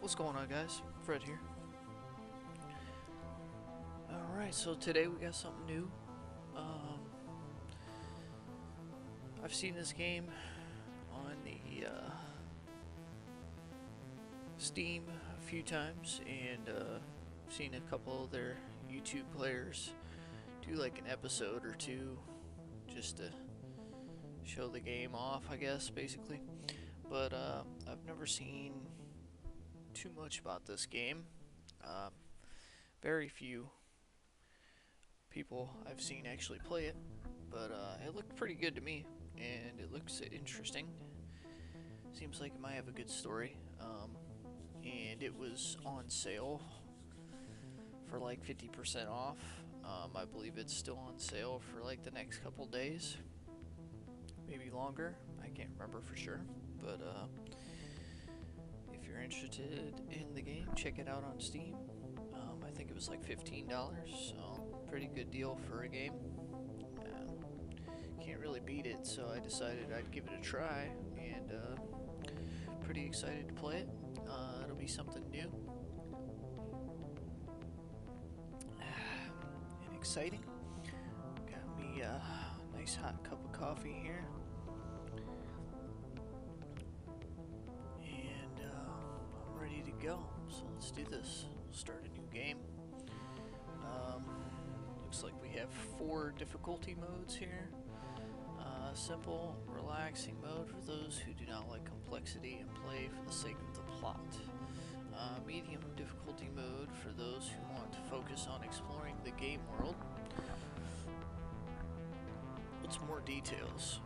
What's going on, guys? Fred here. Alright, so today we got something new. I've seen this game on the Steam a few times, and seen a couple of their YouTube players do like an episode or two just to show the game off, I guess, basically. But I've never seen too much about this game. Um, Very few people I've seen actually play it, but it looked pretty good to me, and it looks interesting. Seems like it might have a good story, and it was on sale for like 50% off. I believe it's still on sale for like the next couple days, maybe longer. I can't remember for sure, but if you're interested in the game, check it out on Steam. I think it was like $15, so pretty good deal for a game. Can't really beat it, so I decided I'd give it a try, and pretty excited to play it. It'll be something new and exciting. Got me a nice hot cup of coffee here, and I'm ready to go. So let's do this. We'll start a new game. Looks like we have 4 difficulty modes here. Simple, relaxing mode for those who do not like complexity and play for the sake of the plot. Medium difficulty mode for those who want to focus on exploring the game world. What's more details?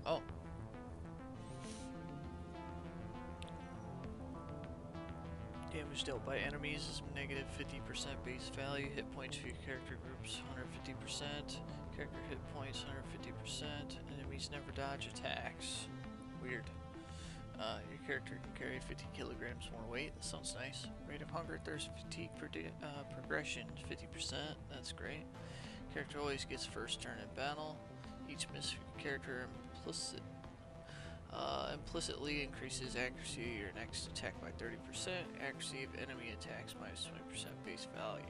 Oh. Damage dealt by enemies is negative 50% base value. Hit points for your character groups 150%. Character hit points 150%. Enemies never dodge attacks. Weird. Your character can carry 50 kilograms more weight. That sounds nice. Rate of hunger, thirst, fatigue, progression 50%. That's great. Character always gets first turn in battle. Each miss character implicitly increases accuracy of your next attack by 30%. Accuracy of enemy attacks minus 20% base value.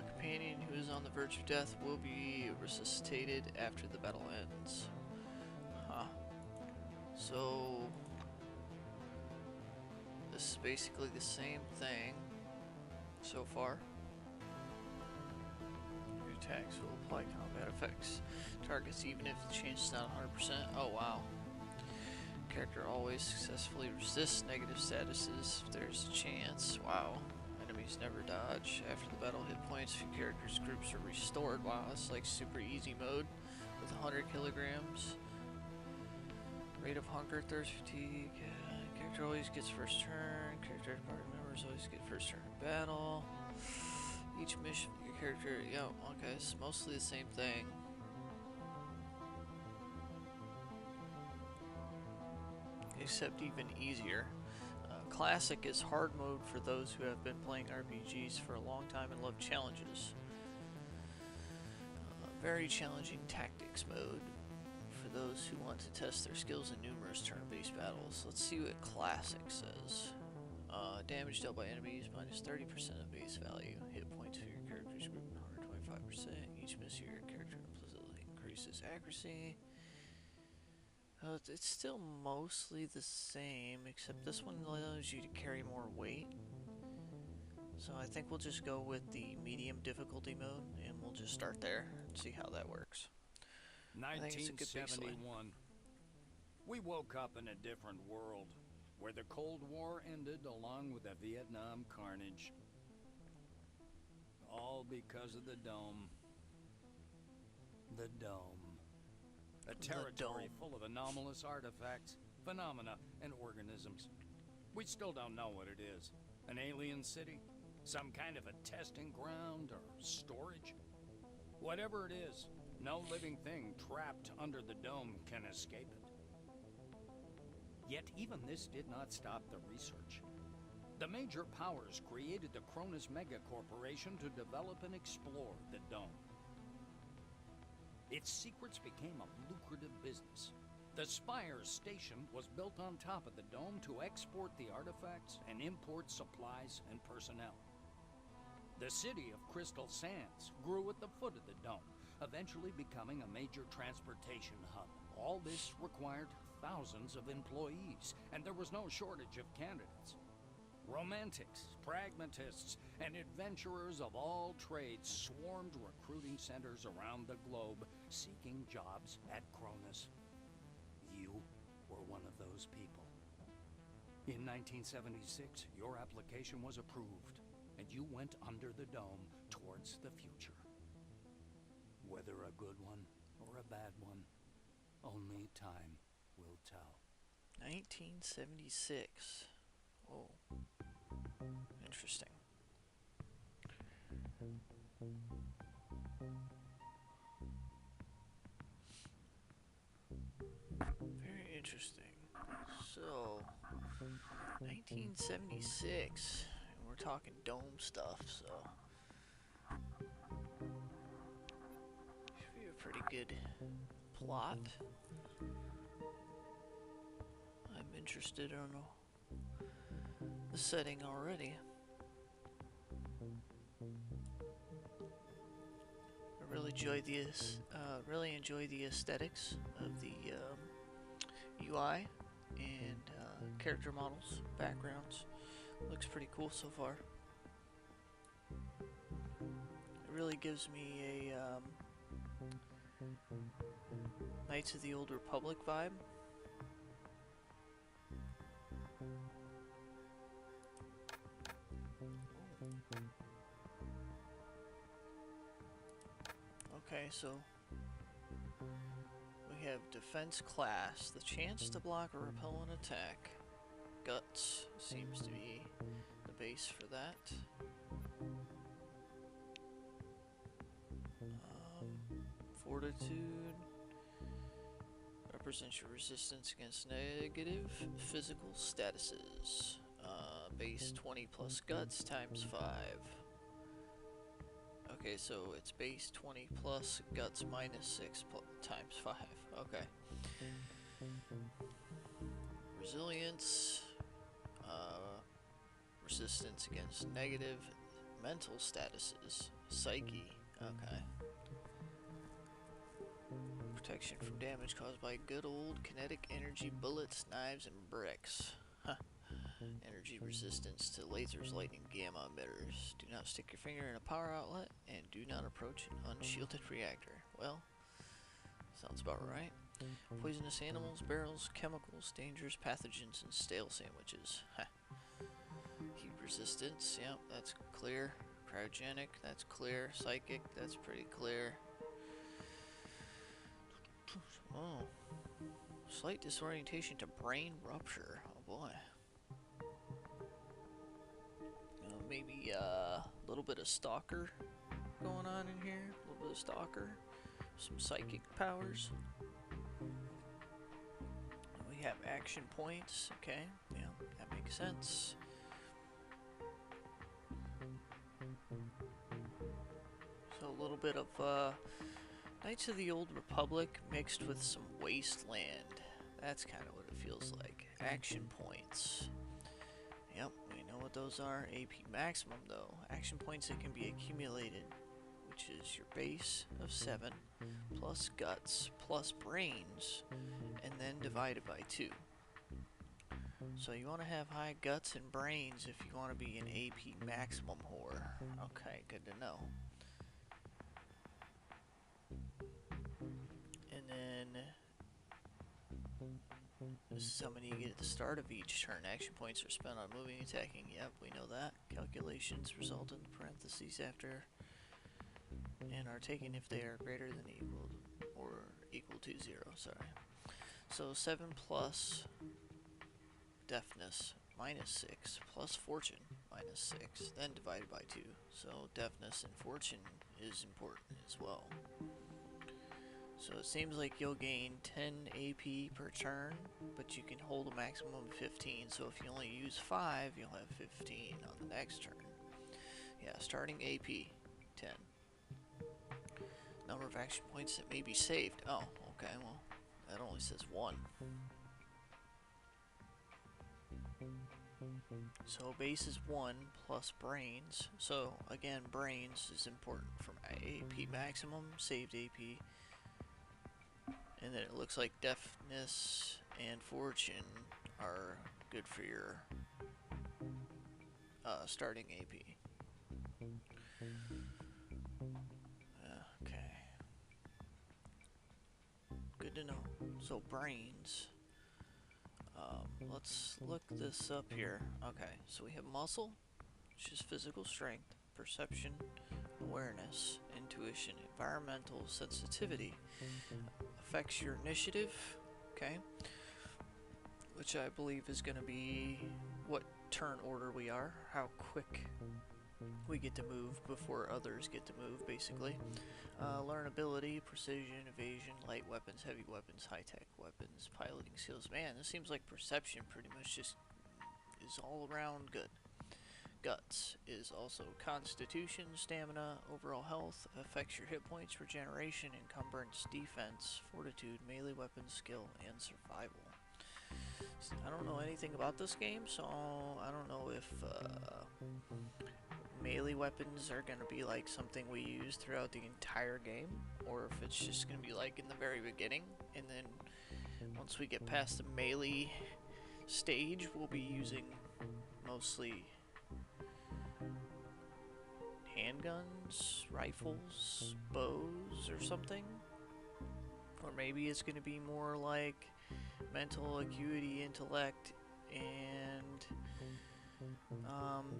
Companion who is on the verge of death will be resuscitated after the battle ends. Huh. So this is basically the same thing so far. Your attacks will apply combat effects. Targets even if the chance is not 100%. Oh wow. Character always successfully resists negative statuses if there's a chance. Wow. Enemies never dodge. After the battle, hit points for characters' groups are restored. Wow, it's like super easy mode with 100 kilograms. Rate of hunger, thirst, fatigue. Character always gets first turn. Character party members always get first turn in battle. Each mission for your character. Yo, okay, it's mostly the same thing. Except even easier. Classic is hard mode for those who have been playing RPGs for a long time and love challenges. Very challenging tactics mode for those who want to test their skills in numerous turn-based battles. Let's see what Classic says. Damage dealt by enemies minus 30% of base value. Hit points for your character's group 125%. Each miss your character implicitly increases accuracy. It's still mostly the same, except this one allows you to carry more weight. So I think we'll just go with the medium difficulty mode, and we'll just start there and see how that works. 1971. We woke up in a different world, where the Cold War ended along with the Vietnam carnage. All because of the Dome. The Dome. A territory full of anomalous artifacts, phenomena, and organisms. We still don't know what it is. An alien city? Some kind of a testing ground or storage? Whatever it is, no living thing trapped under the dome can escape it. Yet even this did not stop the research. The major powers created the Cronus Mega Corporation to develop and explore the dome. Its secrets became a lucrative business. The Spire station was built on top of the dome to export the artifacts and import supplies and personnel. The city of Crystal Sands grew at the foot of the dome, eventually becoming a major transportation hub. All this required thousands of employees, and there was no shortage of candidates. Romantics, pragmatists, and adventurers of all trades swarmed recruiting centers around the globe, seeking jobs at Cronus. You were one of those people. In 1976, your application was approved, and you went under the dome towards the future. Whether a good one or a bad one, only time will tell. 1976. Oh. Interesting. Very interesting. So, 1976, and we're talking dome stuff, so should be a pretty good plot. I'm interested in the setting already. I really enjoy the aesthetics of the UI and character models, backgrounds. Looks pretty cool so far. It really gives me a Knights of the Old Republic vibe. Okay, so we have defense class, the chance to block or repel an attack. Guts seems to be the base for that. Fortitude represents your resistance against negative physical statuses. Base 20 plus guts times 5. Okay, so it's base 20 plus guts minus 6 times 5. Okay. Resilience. Resistance against negative mental statuses. Psyche. Okay. Protection from damage caused by good old kinetic energy bullets, knives, and bricks. Huh. Energy resistance to lasers, lightning, gamma emitters. Do not stick your finger in a power outlet, and do not approach an unshielded reactor. Well, sounds about right. Poisonous animals, barrels, chemicals, dangers, pathogens, and stale sandwiches. Heat resistance, yep, that's clear. Cryogenic, that's clear. Psychic, that's pretty clear. Oh. Slight disorientation to brain rupture. Oh boy. Maybe a little bit of stalker going on in here. A little bit of stalker. Some psychic powers. We have action points. Okay, yeah, that makes sense. So a little bit of Knights of the Old Republic mixed with some wasteland. That's kind of what it feels like. Action points. Yep, we know what those are. AP maximum, though. Action points that can be accumulated, which is your base of 7, plus guts, plus brains, and then divided by 2. So you want to have high guts and brains if you want to be an AP maximum whore. Okay, good to know. And then this is how many you get at the start of each turn. Action points are spent on moving, attacking. Yep, we know that. Calculations result in the parentheses after and are taken if they are greater than equal to 0. Sorry. So 7 plus deafness minus 6 plus fortune minus 6, then divided by 2. So deafness and fortune is important as well. So it seems like you'll gain 10 AP per turn, but you can hold a maximum of 15. So if you only use 5, you'll have 15 on the next turn. Yeah, starting AP, 10. Number of action points that may be saved. Oh, okay, well, That only says 1. So base is 1 plus brains. So again, brains is important for my AP maximum, saved AP. And then it looks like deafness and fortune are good for your starting AP. Okay. Good to know. So brains. Let's look this up here. Okay, so we have muscle, which is physical strength, perception, awareness, intuition, environmental sensitivity. Affects your initiative, okay? Which I believe is going to be what turn order we are, how quick we get to move before others get to move, basically. Learnability, precision, evasion, light weapons, heavy weapons, high-tech weapons, piloting skills. Man, this seems like perception pretty much just is all around good. Guts is also constitution, stamina, overall health, affects your hit points, regeneration, encumbrance, defense, fortitude, melee weapons, skill, and survival. I don't know anything about this game, so I don't know if melee weapons are going to be like something we use throughout the entire game, or if it's just going to be like in the very beginning, and then once we get past the melee stage, we'll be using mostly handguns, rifles, bows, or something. Or maybe it's going to be more like mental acuity, intellect, and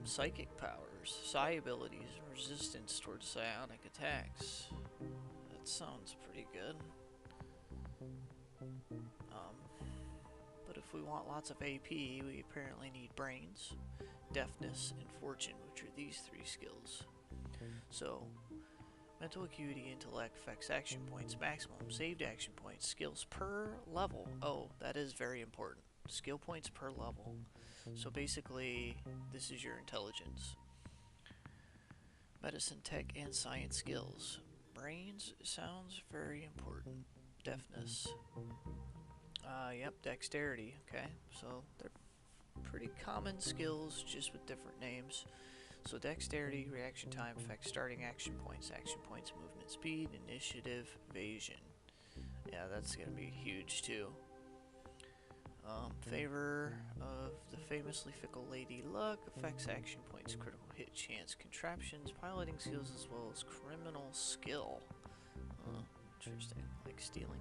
psychic powers, psi abilities, and resistance towards psionic attacks. That sounds pretty good. But if we want lots of AP, we apparently need brains, deafness, and fortune, which are these 3 skills. So, mental acuity, intellect affects action points, maximum, saved action points, skills per level. Oh, that is very important. Skill points per level. So basically, this is your intelligence. Medicine, tech, and science skills. Brains sounds very important. Deafness. Yep, dexterity. Okay, so they're pretty common skills, just with different names. So dexterity, reaction time, affects starting action points, movement speed, initiative, evasion. Yeah, that's going to be huge too. Favor of the famously fickle Lady Luck, affects action points, critical hit chance, contraptions, piloting skills, as well as criminal skill. Interesting. Like stealing.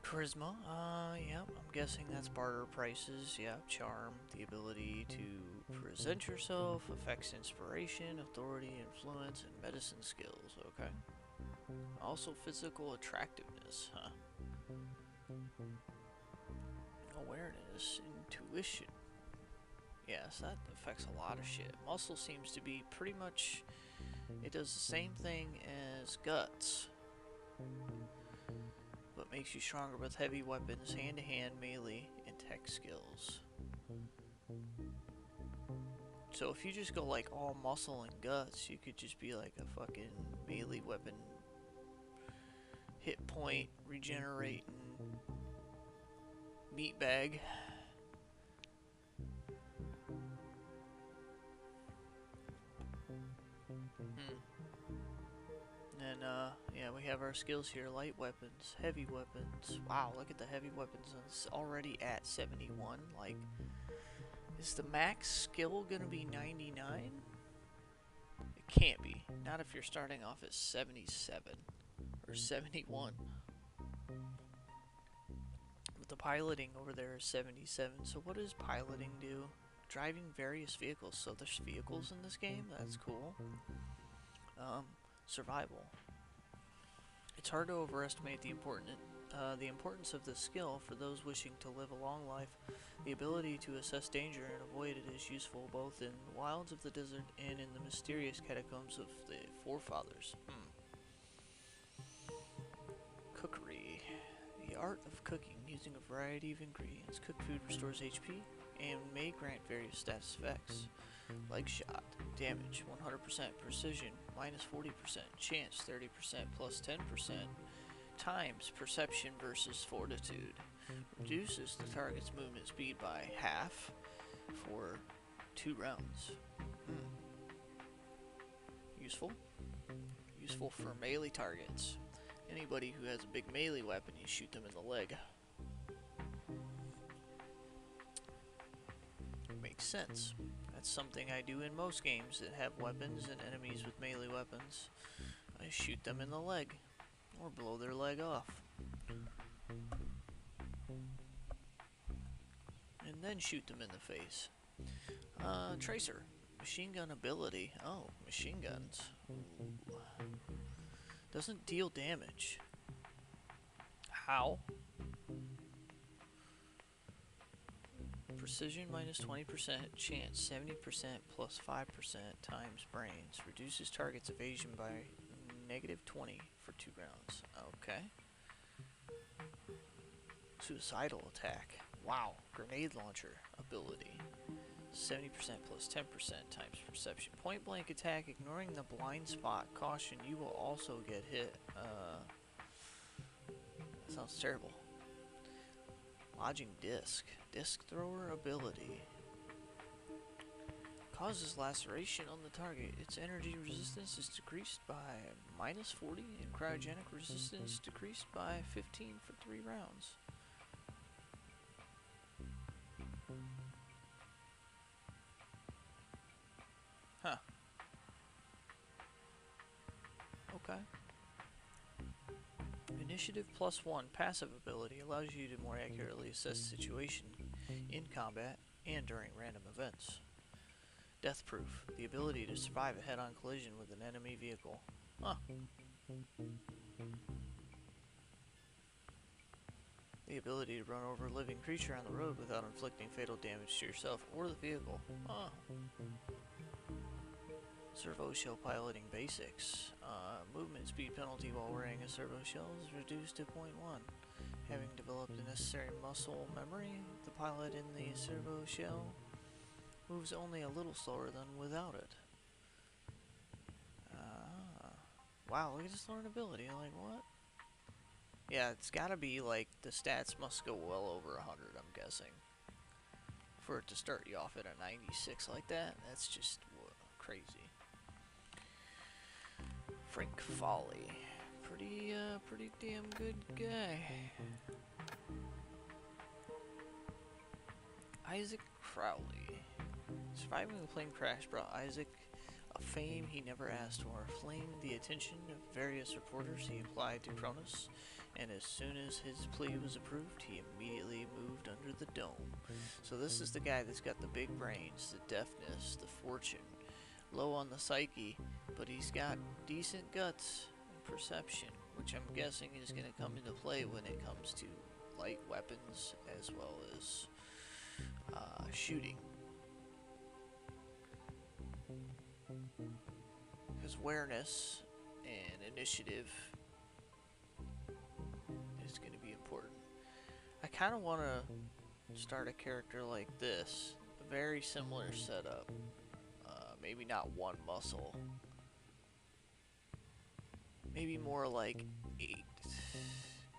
Charisma, yep, I'm guessing that's barter prices, yep, charm, the ability to present yourself, affects inspiration, authority, influence, and medicine skills, okay. Also physical attractiveness, huh. Awareness, intuition. Yes, that affects a lot of shit. Muscle seems to be pretty much, it does the same thing as guts, but makes you stronger with heavy weapons, hand-to-hand, melee, and tech skills. So if you just go like all muscle and guts, you could just be like a fucking melee weapon, hit point, regenerating meatbag. And yeah, we have our skills here. Light weapons, heavy weapons. Wow, look at the heavy weapons. It's already at 71. Like, is the max skill gonna be 99? It can't be. Not if you're starting off at 77 or 71. But the piloting over there is 77. So what does piloting do? Driving various vehicles. So there's vehicles in this game. That's cool. Survival. It's hard to overestimate the importance of this skill for those wishing to live a long life. The ability to assess danger and avoid it is useful both in the wilds of the desert and in the mysterious catacombs of the forefathers. Cookery. The art of cooking using a variety of ingredients. Cooked food restores HP and may grant various status effects. Like shot, damage, 100% precision, minus 40%, chance, 30%, plus 10%, times perception versus fortitude. Reduces the target's movement speed by half for 2 rounds. Useful. Useful for melee targets. Anybody who has a big melee weapon, you shoot them in the leg. Makes sense. That's something I do in most games that have weapons and enemies with melee weapons. I shoot them in the leg, or blow their leg off. And then shoot them in the face. Tracer. Machine gun ability. Oh, machine guns. Ooh. Doesn't deal damage. How? Precision minus 20%, chance 70% plus 5% times brains. Reduces target's evasion by negative 20 for 2 rounds. Okay. Suicidal attack. Wow. Grenade launcher ability. 70% plus 10% times perception. Point blank attack, ignoring the blind spot. Caution, you will also get hit. That sounds terrible. Lodging disc. Disc thrower ability. Causes laceration on the target. Its energy resistance is decreased by minus 40 and cryogenic resistance decreased by 15 for 3 rounds. Huh. Okay. Initiative plus 1 passive ability allows you to more accurately assess the situation in combat and during random events. Death proof. The ability to survive a head-on collision with an enemy vehicle. Huh. The ability to run over a living creature on the road without inflicting fatal damage to yourself or the vehicle. Huh. Servo shell piloting basics. Movement speed penalty while wearing a servo shell is reduced to 0.1. Having developed the necessary muscle memory, the pilot in the servo shell moves only a little slower than without it. Wow, look at this learn ability. Like, what? Yeah, it's gotta be like the stats must go well over 100, I'm guessing. For it to start you off at a 96 like that, that's just crazy. Frank Folly. Pretty damn good guy. Isaac Crowley. Surviving the plane crash brought Isaac a fame he never asked for. Flamed the attention of various reporters, he applied to Cronus, and as soon as his plea was approved, he immediately moved under the dome. So this is the guy that's got the big brains, the deafness, the fortune, low on the psyche, but he's got decent guts and perception, which I'm guessing is going to come into play when it comes to light weapons as well as shooting. His awareness and initiative is going to be important. I kind of want to start a character like this, a very similar setup. Maybe not 1 muscle. Maybe more like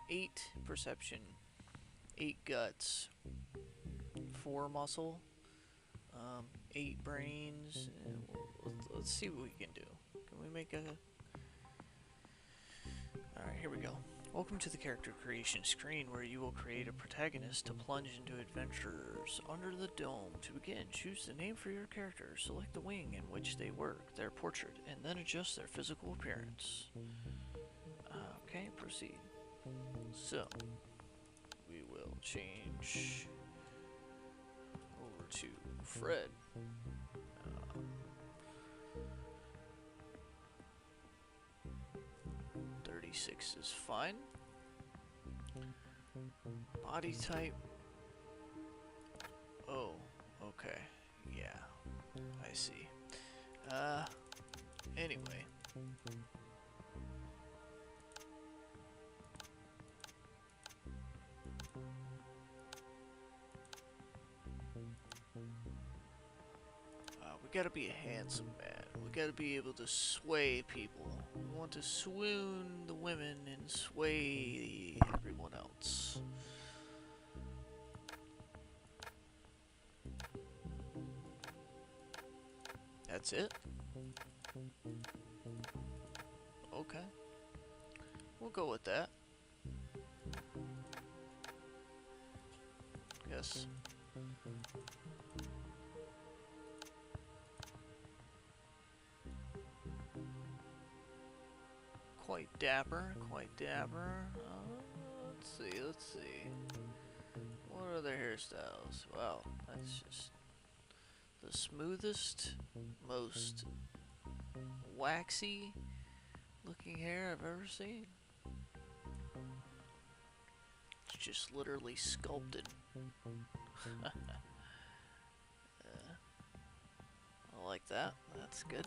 8 perception, 8 guts, 4 muscle, 8 brains. Let's see what we can do. Can we make a... Alright, here we go. Welcome to the character creation screen, where you will create a protagonist to plunge into adventures under the dome. To begin, choose the name for your character, select the wing in which they work, their portrait, and then adjust their physical appearance. Okay, proceed. So, we will change over to Fred. 36 is fine. Body type. Oh, okay. Yeah, I see. Anyway. We gotta be a handsome man. We gotta be able to sway people. We want to swoon the women and sway everyone else. That's it? Okay. We'll go with that. Yes. Quite dapper, quite dapper. Let's see. What are their hairstyles? Wow, that's just the smoothest, most waxy looking hair I've ever seen. It's just literally sculpted. I like that. That's good.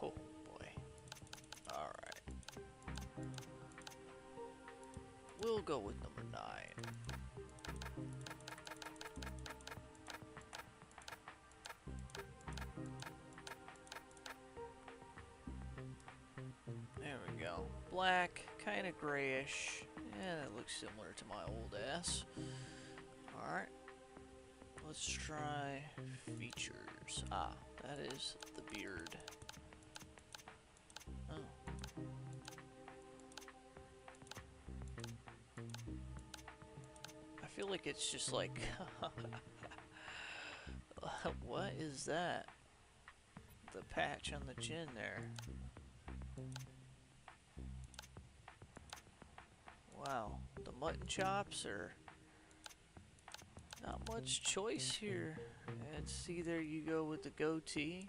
Oh boy. Alright. We'll go with number 9. There we go. Black, kind of grayish. Yeah, that looks similar to my old ass. Alright. Let's try features. Ah, that is the beard. Oh. I feel like it's just like... What is that? The patch on the chin there. Wow, the mutton chops are not much choice here. It's either you go with the goatee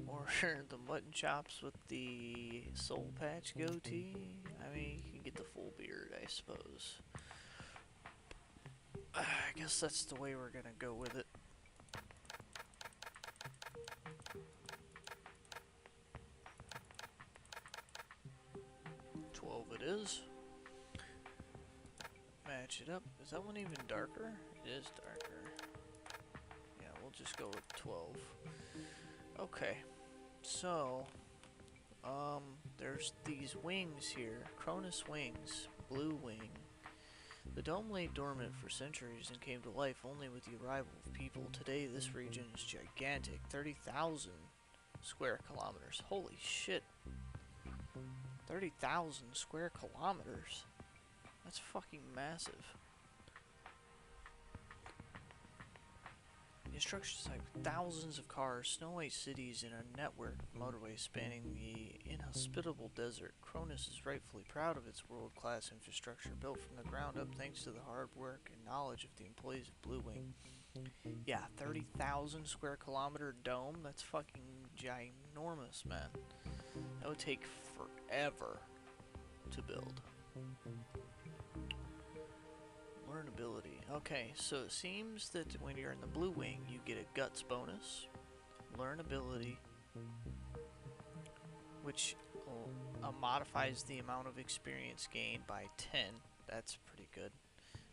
or the mutton chops with the soul patch goatee. I mean, you can get the full beard, I suppose. I guess that's the way we're gonna go with it. It is. Match it up. Is that one even darker? It is darker. Yeah, we'll just go with 12. Okay. So, there's these wings here. Cronus wings. Blue wing. The dome lay dormant for centuries and came to life only with the arrival of people. Today, this region is gigantic. 30,000 square kilometers. Holy shit. 30,000 square kilometers. That's fucking massive. The structure's like thousands of cars, snow-white cities, and a network of motorways spanning the inhospitable desert. Cronus is rightfully proud of its world-class infrastructure, built from the ground up thanks to the hard work and knowledge of the employees of Blue Wing. Yeah, 30,000 square kilometer dome? That's fucking ginormous, man. That would take forever to build. Learnability. Okay, so it seems that when you're in the Blue Wing, you get a guts bonus, learnability, which modifies the amount of experience gained by 10. That's pretty good.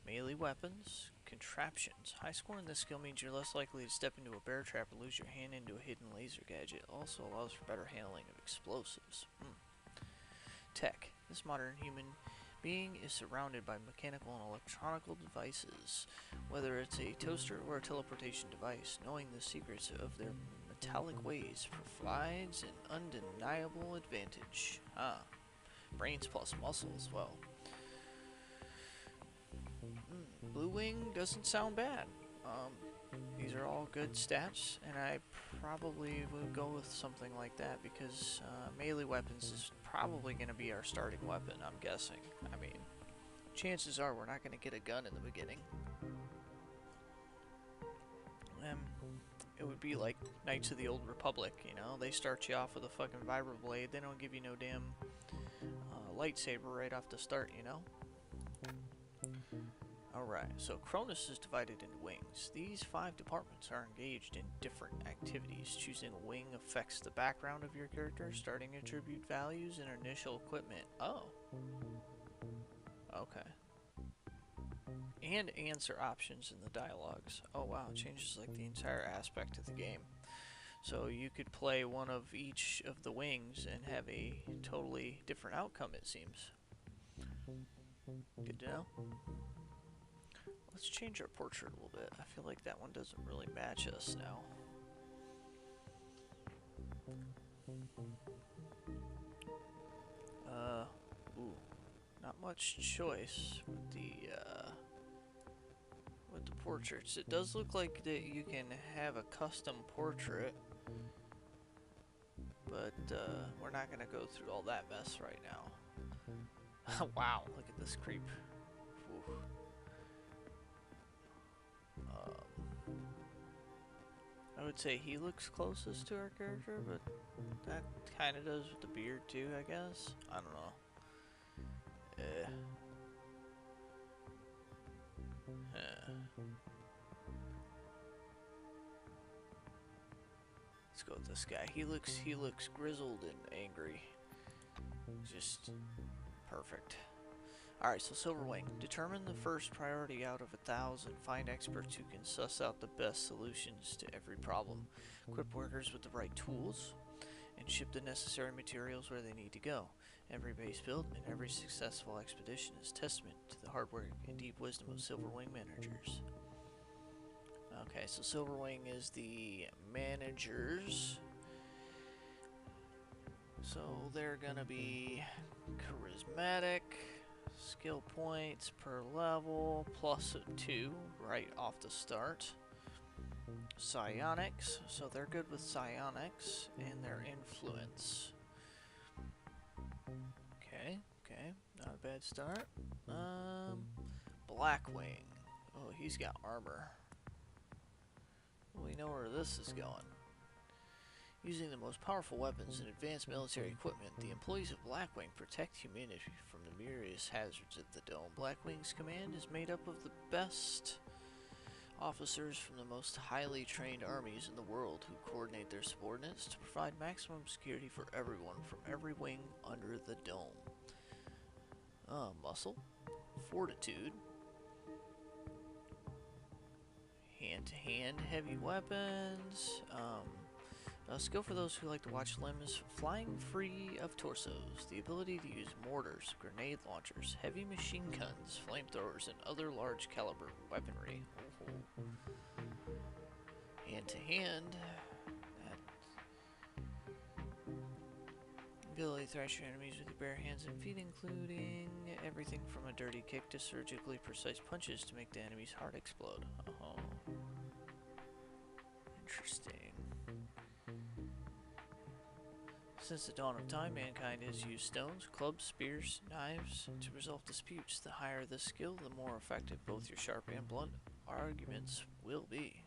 Melee weapons, contraptions. High score in this skill means you're less likely to step into a bear trap or lose your hand into a hidden laser gadget. Also allows for better handling of explosives. Tech. This modern human being is surrounded by mechanical and electronical devices, whether it's a toaster or a teleportation device. Knowing the secrets of their metallic ways provides an undeniable advantage. Brains plus muscle as well. Blue Wing doesn't sound bad. These are all good stats, and I probably would go with something like that because melee weapons is probably going to be our starting weapon, I'm guessing. I mean, chances are we're not going to get a gun in the beginning. It would be like Knights of the Old Republic, you know? They start you off with a fucking vibroblade, they don't give you no damn lightsaber right off the start, you know? Alright, so Cronus is divided into wings. These 5 departments are engaged in different activities. Choosing a wing affects the background of your character, starting attribute values and initial equipment. Oh. Okay. And answer options in the dialogues. Oh wow, it changes like the entire aspect of the game. So you could play one of each of the wings and have a totally different outcome, it seems. Good to know. Let's change our portrait a little bit. I feel like that one doesn't really match us now. Ooh. Not much choice with the portraits. It does look like that you can have a custom portrait, but we're not gonna go through all that mess right now. Wow, look at this creep. Ooh. I would say he looks closest to our character, but that kind of does with the beard too, I guess. I don't know. Let's go with this guy. He looks grizzled and angry. Just perfect. Alright, so Silverwing. Determine the first priority out of 1,000. Find experts who can suss out the best solutions to every problem. Equip workers with the right tools, and ship the necessary materials where they need to go. Every base build and every successful expedition is testament to the hard work and deep wisdom of Silverwing managers. Okay, so Silverwing is the managers. So they're gonna be charismatic. Skill points per level, +2 right off the start. Psionics, so they're good with psionics and their influence. Okay, not a bad start. Blackwing. Oh, he's got armor. We know where this is going. Using the most powerful weapons and advanced military equipment, the employees of Blackwing protect humanity from the myriad hazards of the Dome. Blackwing's command is made up of the best officers from the most highly trained armies in the world who coordinate their subordinates to provide maximum security for everyone from every wing under the Dome. Muscle, fortitude, hand-to-hand heavy weapons, a skill for those who like to watch limbs, flying free of torsos, the ability to use mortars, grenade launchers, heavy machine guns, flamethrowers, and other large caliber weaponry. Hand to hand, that ability to thrash your enemies with your bare hands and feet, including everything from a dirty kick to surgically precise punches to make the enemy's heart explode. Oh, interesting. Since the dawn of time, mankind has used stones, clubs, spears, knives to resolve disputes. The higher the skill, the more effective both your sharp and blunt arguments will be.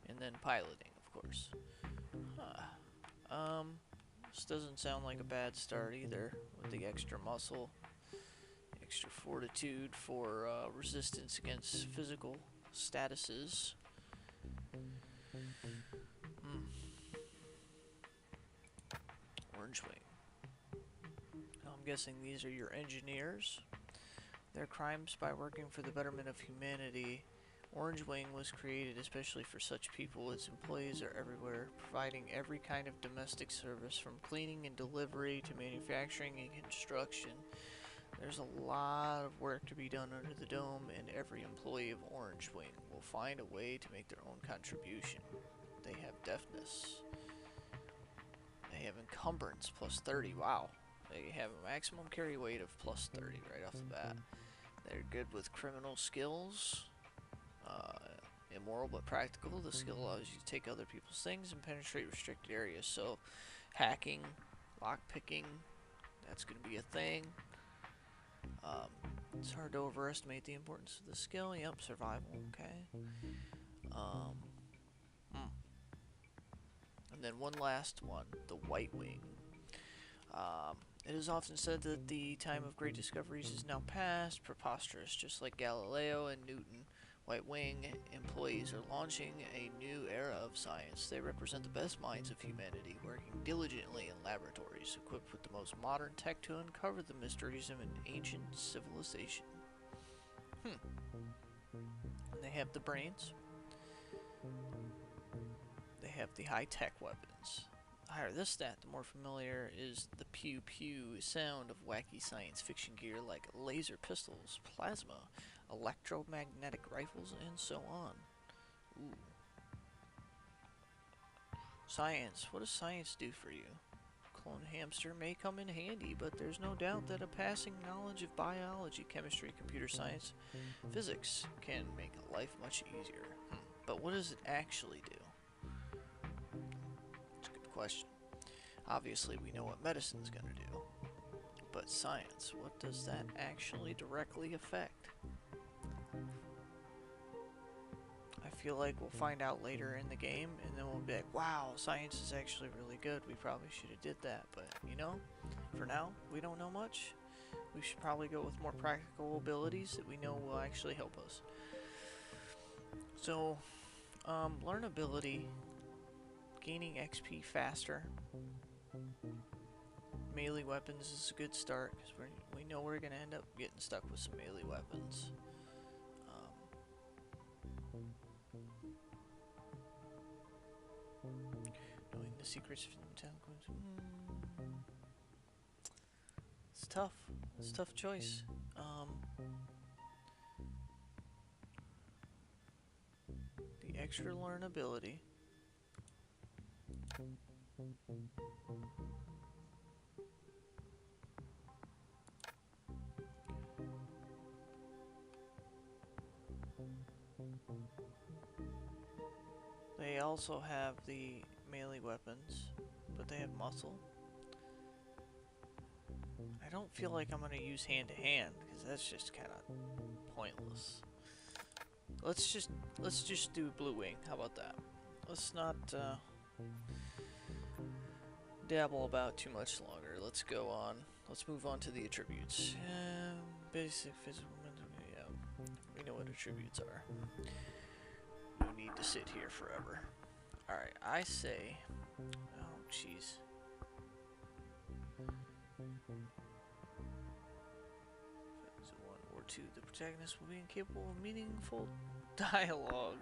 And then piloting, of course. This doesn't sound like a bad start either, with the extra muscle, extra fortitude for resistance against physical statuses. Orange Wing. I'm guessing these are your engineers. Their crimes by working for the betterment of humanity. Orange Wing was created especially for such people. Its employees are everywhere, providing every kind of domestic service, from cleaning and delivery to manufacturing and construction. There's a lot of work to be done under the dome, and every employee of Orange Wing will find a way to make their own contribution. They have deafness. They have encumbrance +30. Wow. They have a maximum carry weight of +30 right off the bat. They're good with criminal skills. Immoral but practical. The skill allows you to take other people's things and penetrate restricted areas. So, hacking, lockpicking, that's going to be a thing. It's hard to overestimate the importance of the skill. Yep, survival. Okay. And then one last one, the White Wing. It is often said that the time of great discoveries is now past. Preposterous, just like Galileo and Newton. White Wing employees are launching a new era of science. They represent the best minds of humanity, working diligently in laboratories, equipped with the most modern tech to uncover the mysteries of an ancient civilization. They have the brains. They have the high-tech weapons. The higher this stat, the more familiar is the pew-pew sound of wacky science fiction gear like laser pistols, plasma, electromagnetic rifles, and so on. Ooh. Science. What does science do for you? Clone hamster may come in handy, but there's no doubt that a passing knowledge of biology, chemistry, computer science, physics can make life much easier. But what does it actually do? It's a good question. Obviously, we know what medicine's going to do. But science, what does that actually directly affect? I feel like we'll find out later in the game, and then we'll be like, wow, science is actually really good. We probably should have did that. But, you know, for now, we don't know much. We should probably go with more practical abilities that we know will actually help us. So, learnability, gaining XP faster. Melee weapons is a good start, because we know we're going to end up getting stuck with some melee weapons. Knowing the secrets from the town. It's tough. It's a tough choice. The extra learnability. They also have the melee weapons, but they have muscle. I don't feel like I'm going to use hand to hand because that's just kind of pointless. Let's just do blue wing. How about that? Let's not dabble about too much longer. Let's go on. Let's move on to the attributes. Basic physical. Yeah, we know what attributes are. No need to sit here forever. All right, I say. Oh, jeez. The protagonist will be incapable of meaningful dialogue.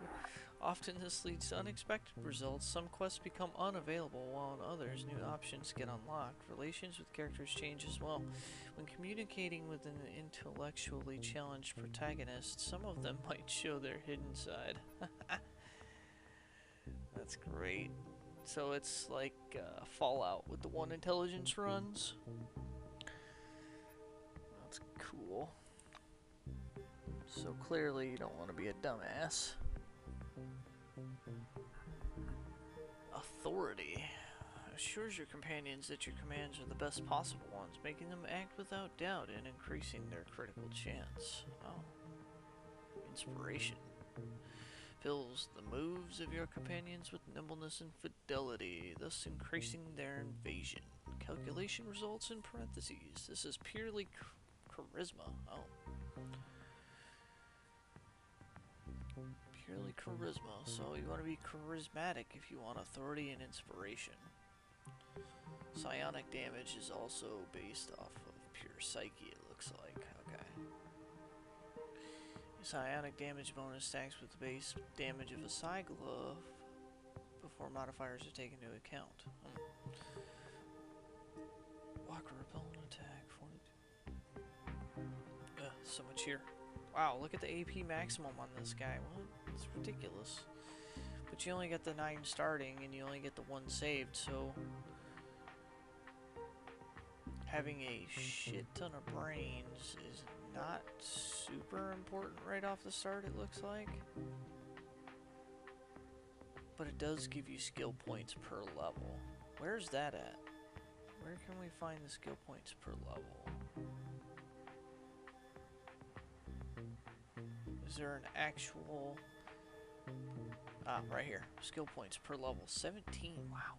Often this leads to unexpected results. Some quests become unavailable, while in others, new options get unlocked. Relations with characters change as well. When communicating with an intellectually challenged protagonist, some of them might show their hidden side. That's great. So it's like Fallout with the one intelligence runs. That's cool. So clearly you don't want to be a dumbass. Authority. Assures your companions that your commands are the best possible ones, making them act without doubt and increasing their critical chance. Oh. Inspiration. Fills the moves of your companions with nimbleness and fidelity, thus increasing their evasion. Calculation results in parentheses. This is purely charisma. Oh. Purely charisma, so you want to be charismatic if you want authority and inspiration. Psionic damage is also based off of pure psyche, it looks like. Okay. Psionic damage bonus stacks with the base damage of a psi glove before modifiers are taken into account. Walker repellent attack 42. So much here. Wow, look at the AP maximum on this guy. What? It's ridiculous. But you only get the 9 starting, and you only get the 1 saved, so having a shit ton of brains is not super important right off the start, it looks like. But it does give you skill points per level. Where's that at? Where can we find the skill points per level? Is there an actual... Ah, right here. Skill points per level. 17. Wow.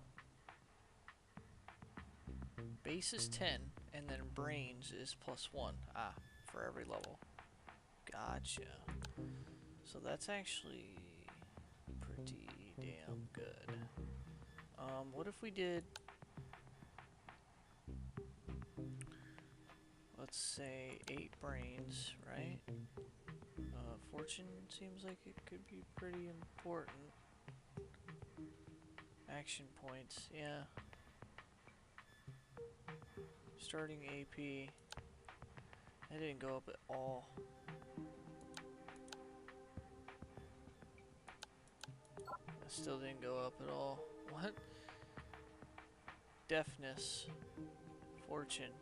Base is 10, And then brains is +1. Ah, for every level. Gotcha. So that's actually pretty damn good. What if we did, let's say 8 brains, right? Fortune seems like it could be pretty important. Action points, yeah. Starting AP. That didn't go up at all. That still didn't go up at all. What? Deafness. Fortune.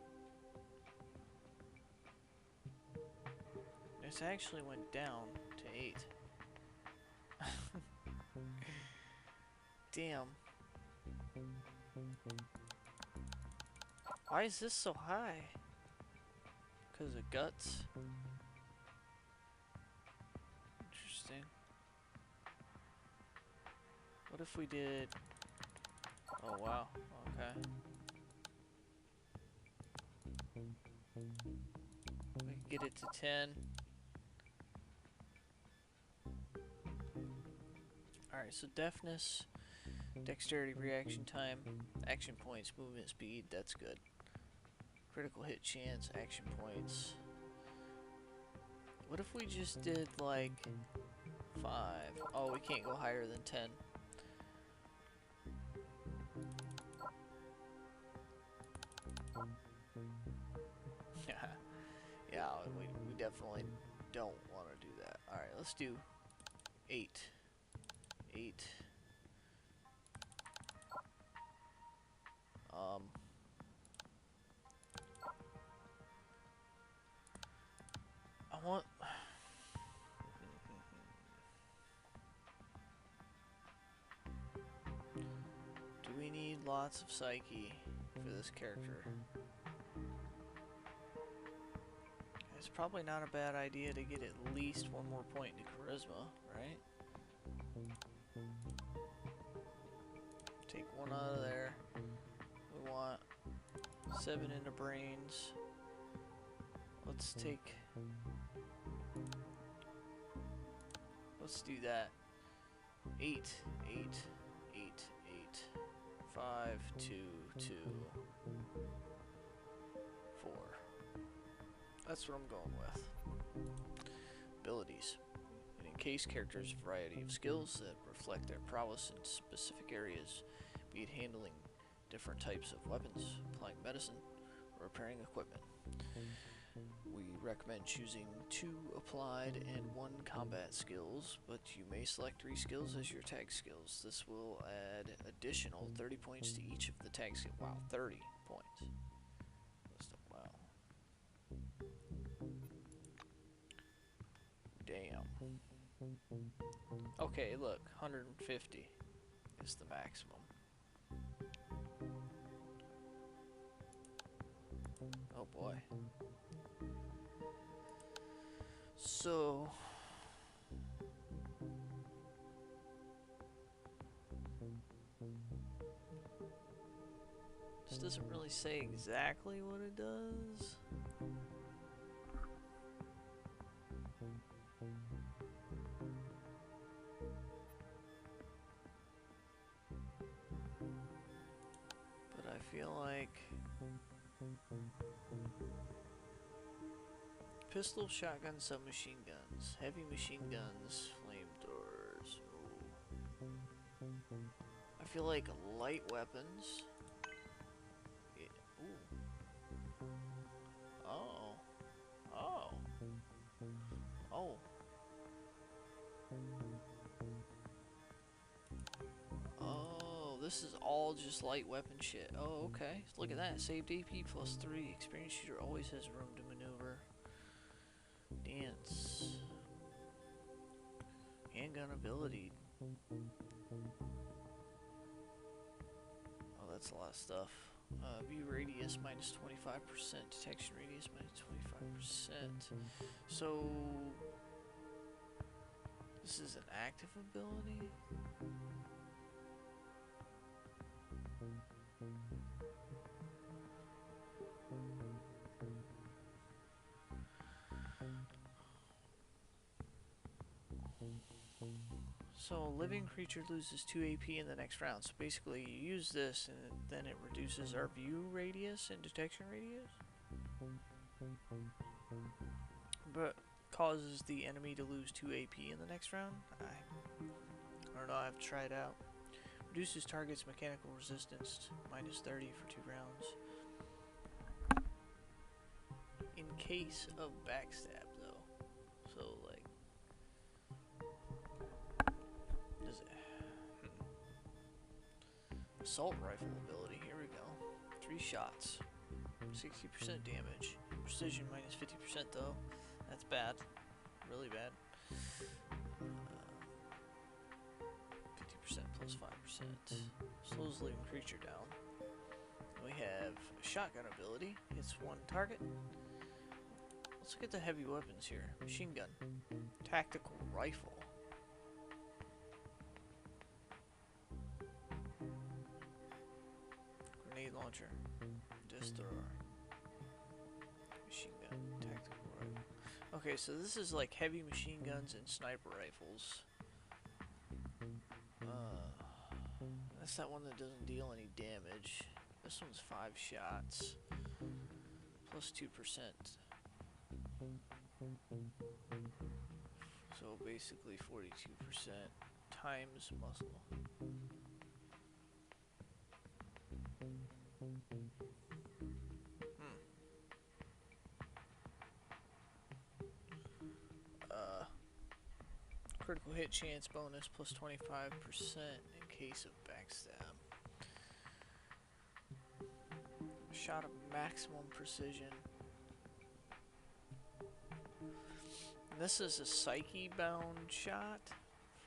This actually went down to 8. Damn. Why is this so high? Because of guts? Interesting. What if we did... Oh wow, okay. We could get it to 10. Alright, so deafness, dexterity, reaction time, action points, movement speed, that's good. Critical hit chance, action points. What if we just did like 5? Oh, we can't go higher than 10. Yeah, we definitely don't want to do that. Alright, let's do 8. 8. I want... Do we need lots of psyche for this character? It's probably not a bad idea to get at least 1 more point into charisma, right? Take 1 out of there. We want 7 into brains. Let's take... Let's do that. 8, 8, 8, 8, 5, 2, 2, 4. That's what I'm going with. Abilities. An encased character's variety of skills that reflect their prowess in specific areas, be it handling different types of weapons, applying medicine, or repairing equipment. We recommend choosing 2 applied and 1 combat skills, but you may select 3 skills as your tag skills. This will add additional 30 points to each of the tag skills. Wow, 30 points. Wow. Damn. Okay, look, 150 is the maximum. Oh boy. So... This doesn't really say exactly what it does. But I feel like... Pistol, shotgun, submachine guns, heavy machine guns, flamethrowers. Ooh. I feel like light weapons. Yeah. Ooh. Oh. Oh. Oh. Oh, this is all just light weapon shit. Oh, okay. Look at that. Saved AP +3. Experienced shooter always has room to maneuver. Dance. Handgun ability. Oh, that's a lot of stuff. View radius -25%. Detection radius -25%. So... This is an active ability? So a living creature loses 2 AP in the next round. So basically you use this and then it reduces our view radius and detection radius. But causes the enemy to lose 2 AP in the next round. I don't know, I have to try it out. Reduces target's mechanical resistance minus 30 for 2 rounds. In case of backstab though. So like, does it? Assault rifle ability, here we go. 3 shots. 60% damage. Precision minus 50% though. That's bad. Really bad. 50% plus 5%. Slows living creature down. We have a shotgun ability. Hits 1 target. Let's look at the heavy weapons here. Machine gun. Tactical rifle. Grenade launcher. Disc thrower. Machine gun. Tactical rifle. Okay, so this is like heavy machine guns and sniper rifles. That's that one that doesn't deal any damage. This one's 5 shots. Plus 2%. So basically 42% times muscle. Critical hit chance bonus plus 25% in case of backstab. Shot of maximum precision. And this is a psyche bound shot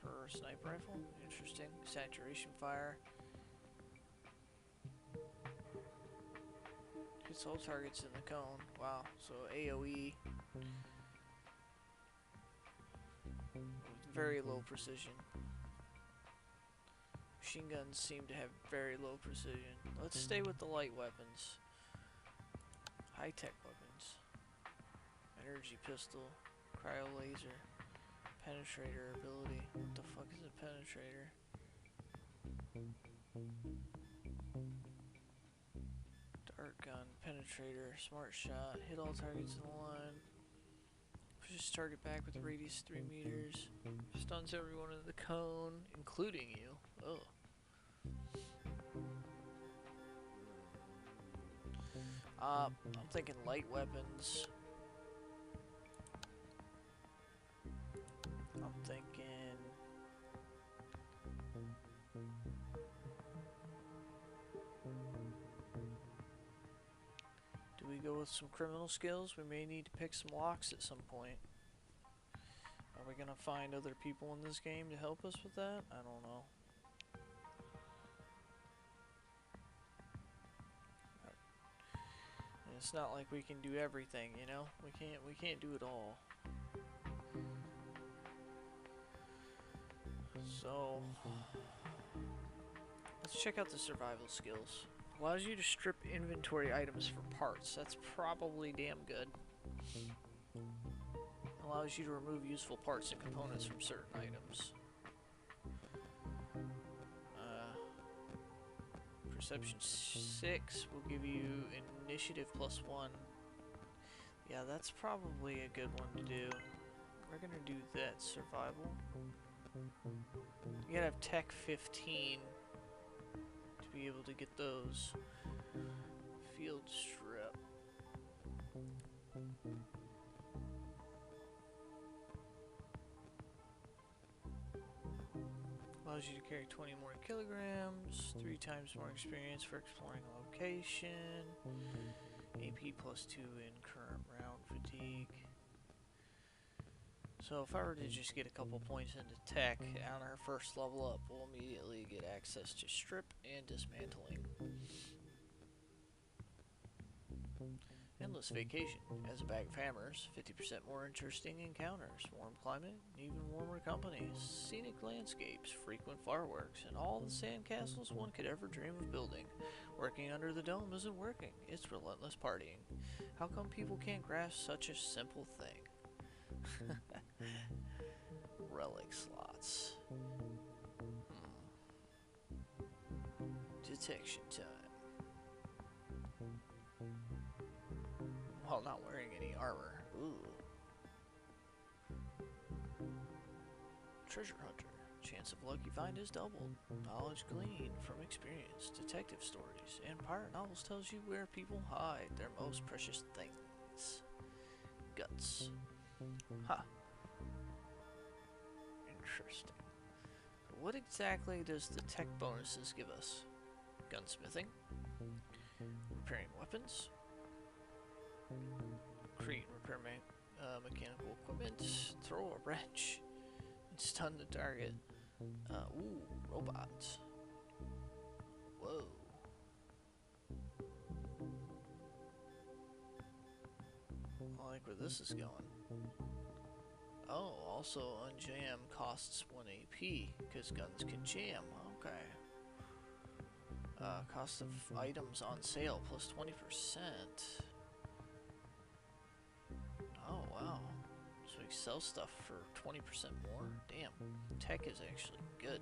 for a sniper rifle. Interesting. Saturation fire. Hits all targets in the cone. Wow. So AoE. Very low precision. Machine guns seem to have very low precision. Let's stay with the light weapons. High-tech weapons. Energy pistol. Cryo laser. Penetrator ability. What the fuck is a penetrator? Dart gun. Penetrator. Smart shot. Hit all targets in the line. Pushes target back with a radius 3 meters. Stuns everyone in the cone, including you. Oh. I'm thinking light weapons. I'm thinking... Do we go with some criminal skills? We may need to pick some locks at some point. Are we gonna find other people in this game to help us with that? I don't know. And it's not like we can do everything, you know? We can't do it all. So let's check out the survival skills. Allows you to strip inventory items for parts. That's probably damn good. Allows you to remove useful parts and components from certain items. Perception 6 will give you initiative +1. Yeah, that's probably a good one to do. We're gonna do that. Survival. You gotta have Tech 15 to be able to get those. Field strip. Allows you to carry 20 more kilograms, 3 times more experience for exploring a location, AP +2 in current round fatigue. So if I were to just get a couple points into tech on our first level up, we'll immediately get access to strip and dismantling. Endless vacation. As a bag of hammers, 50% more interesting encounters, warm climate, even warmer company, scenic landscapes, frequent fireworks, and all the sandcastles one could ever dream of building. Working under the dome isn't working, it's relentless partying. How come people can't grasp such a simple thing? relic slots. Detection time. While not wearing any armor. Ooh. Treasure hunter. Chance of luck you find is doubled. Knowledge gleaned from experience. Detective stories and pirate novels tells you where people hide their most precious things. Guts. Huh. Interesting. So what exactly does the tech bonuses give us? Gunsmithing. Repairing weapons. Create and repair mechanical equipment. Throw a wrench. And stun the target. Ooh, robots. Whoa. I like where this is going. Oh, also unjam costs 1 AP, because guns can jam. Okay. Cost of items on sale plus 20%. Oh, wow. So we sell stuff for 20% more? Damn. Tech is actually good.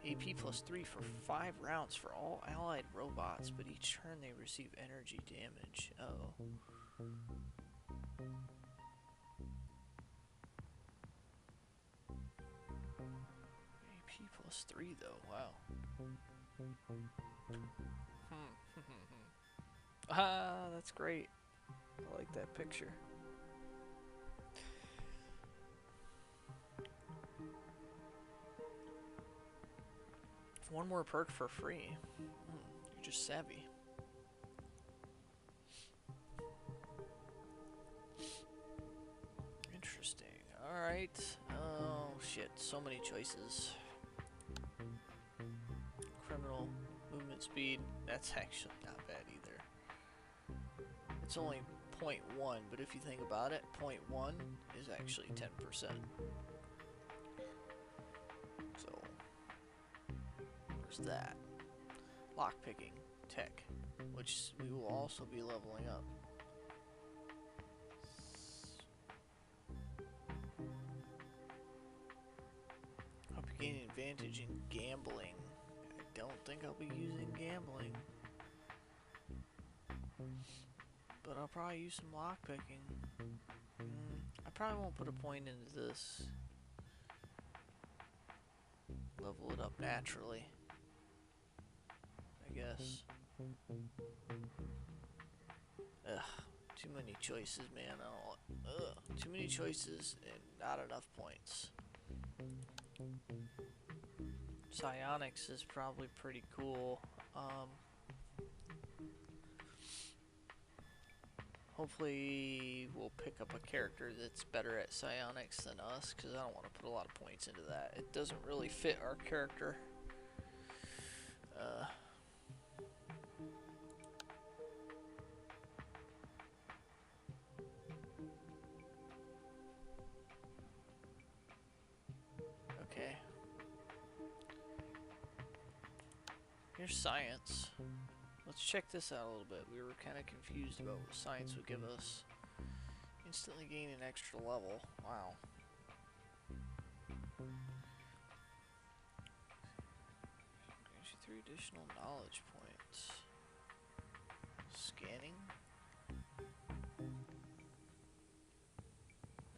AP plus 3 for 5 rounds for all allied robots, but each turn they receive energy damage. Oh. AP plus 3 though, wow. Ah, that's great. I like that picture. One more perk for free. You're just savvy. Interesting. Alright. Oh, shit. So many choices. Criminal movement speed. That's actually not bad either. It's only 0.1, but if you think about it, 0.1 is actually 10%. So, there's that. Lockpicking. Tech. Which we will also be leveling up. Hope you're gaining advantage in gambling. I don't think I'll be using gambling. But I'll probably use some lockpicking. I probably won't put a point into this. Level it up naturally, I guess. Ugh, too many choices, man. Too many choices and not enough points. Psionics is probably pretty cool. Hopefully we'll pick up a character that's better at psionics than us, because I don't want to put a lot of points into that. It doesn't really fit our character. Okay. Here's science. Let's check this out a little bit. We were kind of confused about what science would give us. Instantly gain an extra level. Wow. Grants you 3 additional knowledge points. Scanning.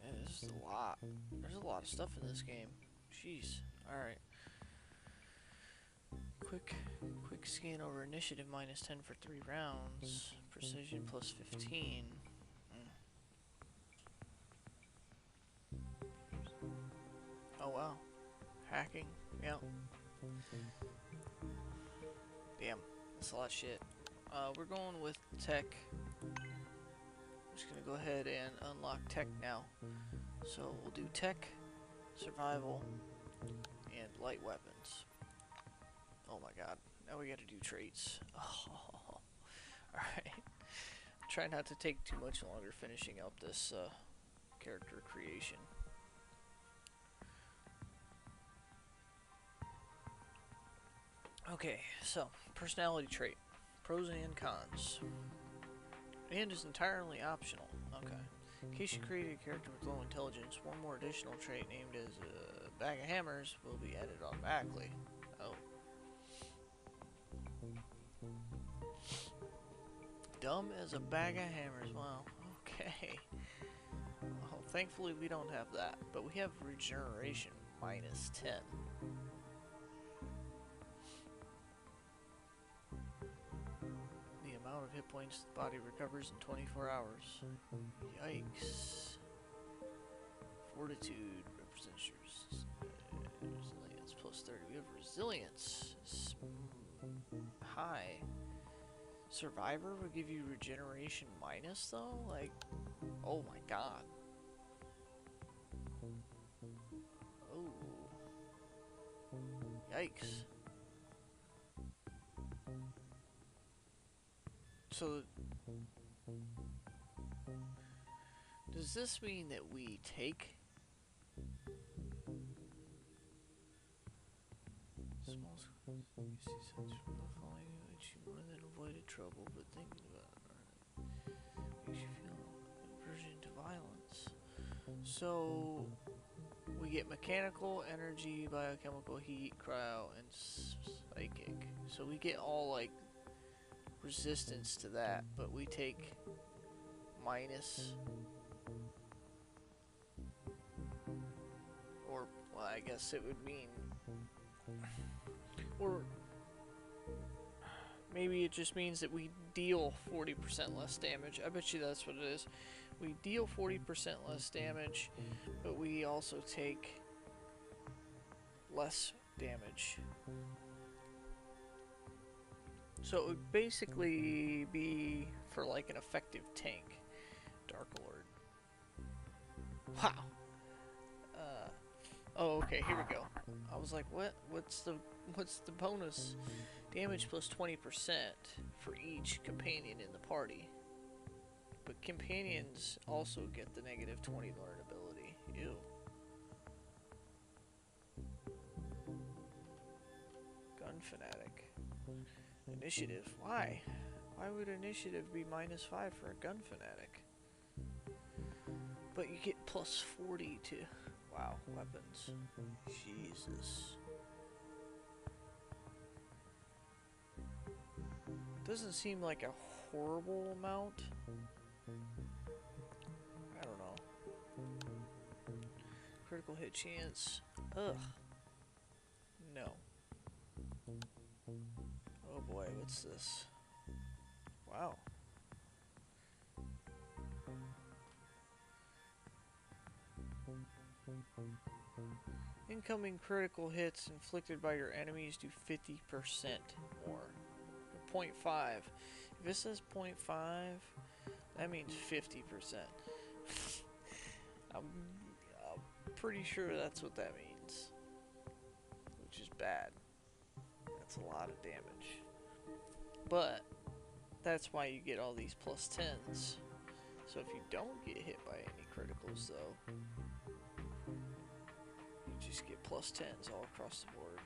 Man, this is a lot. There's a lot of stuff in this game. Jeez. Alright. Quick scan over initiative minus 10 for 3 rounds. Precision plus 15. Oh wow. Hacking. Yeah. Damn. That's a lot of shit. We're going with tech. I'm just gonna go ahead and unlock tech now. So we'll do tech, survival, and light weapons. Oh my god. Now we gotta do traits. Oh. Alright. Try not to take too much longer finishing up this character creation. Okay, so personality trait. Pros and cons. And is entirely optional. Okay. In case you created a character with low intelligence, one more additional trait named as a bag of hammers will be added automatically. Oh. Dumb as a bag of hammers. Wow. Okay. Well, thankfully we don't have that, but we have regeneration minus 10. The amount of hit points the body recovers in 24 hours. Yikes. Fortitude represents your resilience plus 30. We have resilience. High. Survivor will give you regeneration minus though? Like, oh my god. Oh. Yikes. So, does this mean that we take small you see such from the following which you more than avoided trouble, but thinking about it makes you feel aversion to violence. So we get mechanical, energy, biochemical, heat, cryo, and psychic. So we get all like resistance to that, but we take minus, or well, I guess it would mean, or maybe it just means that we deal 40% less damage. I bet you that's what it is. We deal 40% less damage, but we also take less damage. So it would basically be for like an effective tank. Dark Lord. Wow. Oh, okay. Here we go. I was like, what? What's the bonus? Damage plus 20% for each companion in the party. But companions also get the negative 20 learn ability. Ew. Gun fanatic. Initiative. Why? Why would initiative be minus 5 for a gun fanatic? But you get plus 40 to... Wow, weapons. Jesus. Doesn't seem like a horrible amount. I don't know. Critical hit chance. Ugh. No. Oh boy, what's this? Wow. Incoming critical hits inflicted by your enemies do 50% more. 0.5. If it says 0.5, that means 50%. I'm pretty sure that's what that means. Which is bad. That's a lot of damage. But that's why you get all these plus 10s. So if you don't get hit by any criticals though, you just get plus 10s all across the board.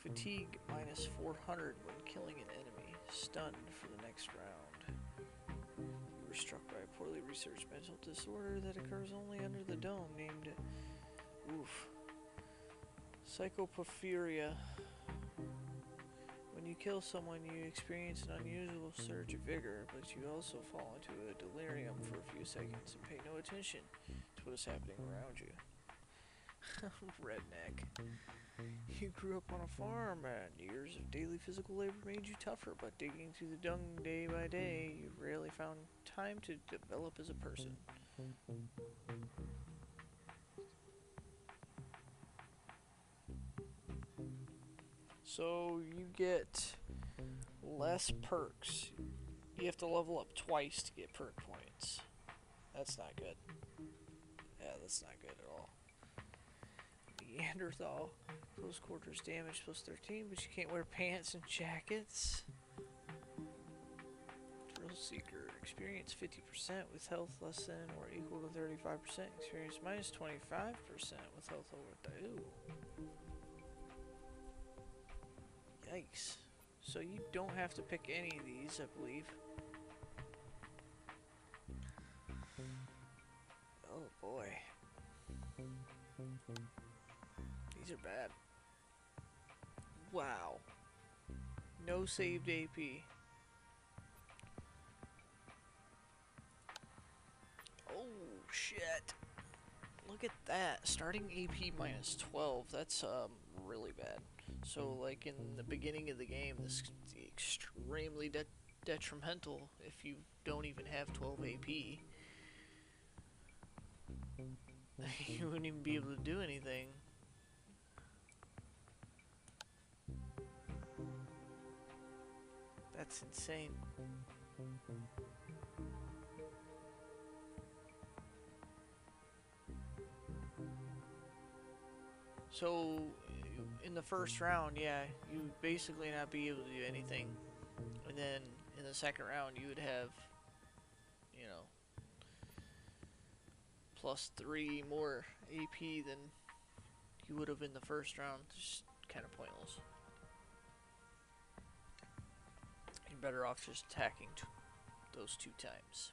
Fatigue minus 400 when killing an enemy. Stunned for the next round. You were struck by a poorly researched mental disorder that occurs only under the dome named... Oof. Psychopophyria. When you kill someone, you experience an unusual surge of vigor, but you also fall into a delirium for a few seconds and pay no attention to what is happening around you. Redneck. You grew up on a farm, and years of daily physical labor made you tougher, but digging through the dung day by day, you rarely found time to develop as a person. So you get less perks. You have to level up twice to get perk points. That's not good. Yeah, that's not good at all. Neanderthal. Close quarters damage plus 13, but you can't wear pants and jackets. Thrill Seeker. Experience 50% with health less than or equal to 35%. Experience minus 25% with health over... Ooh. Yikes. So you don't have to pick any of these, I believe. Oh boy. These are bad. Wow. No saved AP. Oh shit. Look at that. Starting AP minus 12. That's really bad. So like in the beginning of the game, this is extremely detrimental if you don't even have 12 AP. You wouldn't even be able to do anything. That's insane. So, in the first round, yeah, you would basically not be able to do anything. And then in the second round, you would have, you know, +3 more AP than you would have in the first round. Just kind of pointless. You're better off just attacking those 2 times.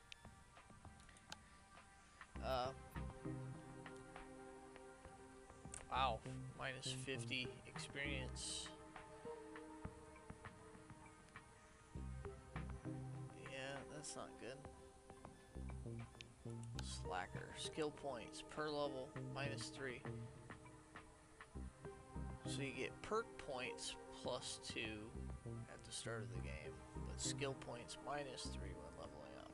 Wow, minus 50 experience. Yeah, that's not good. Slacker, skill points per level, -3. So you get perk points +2 at the start of the game, but skill points -3 when leveling up.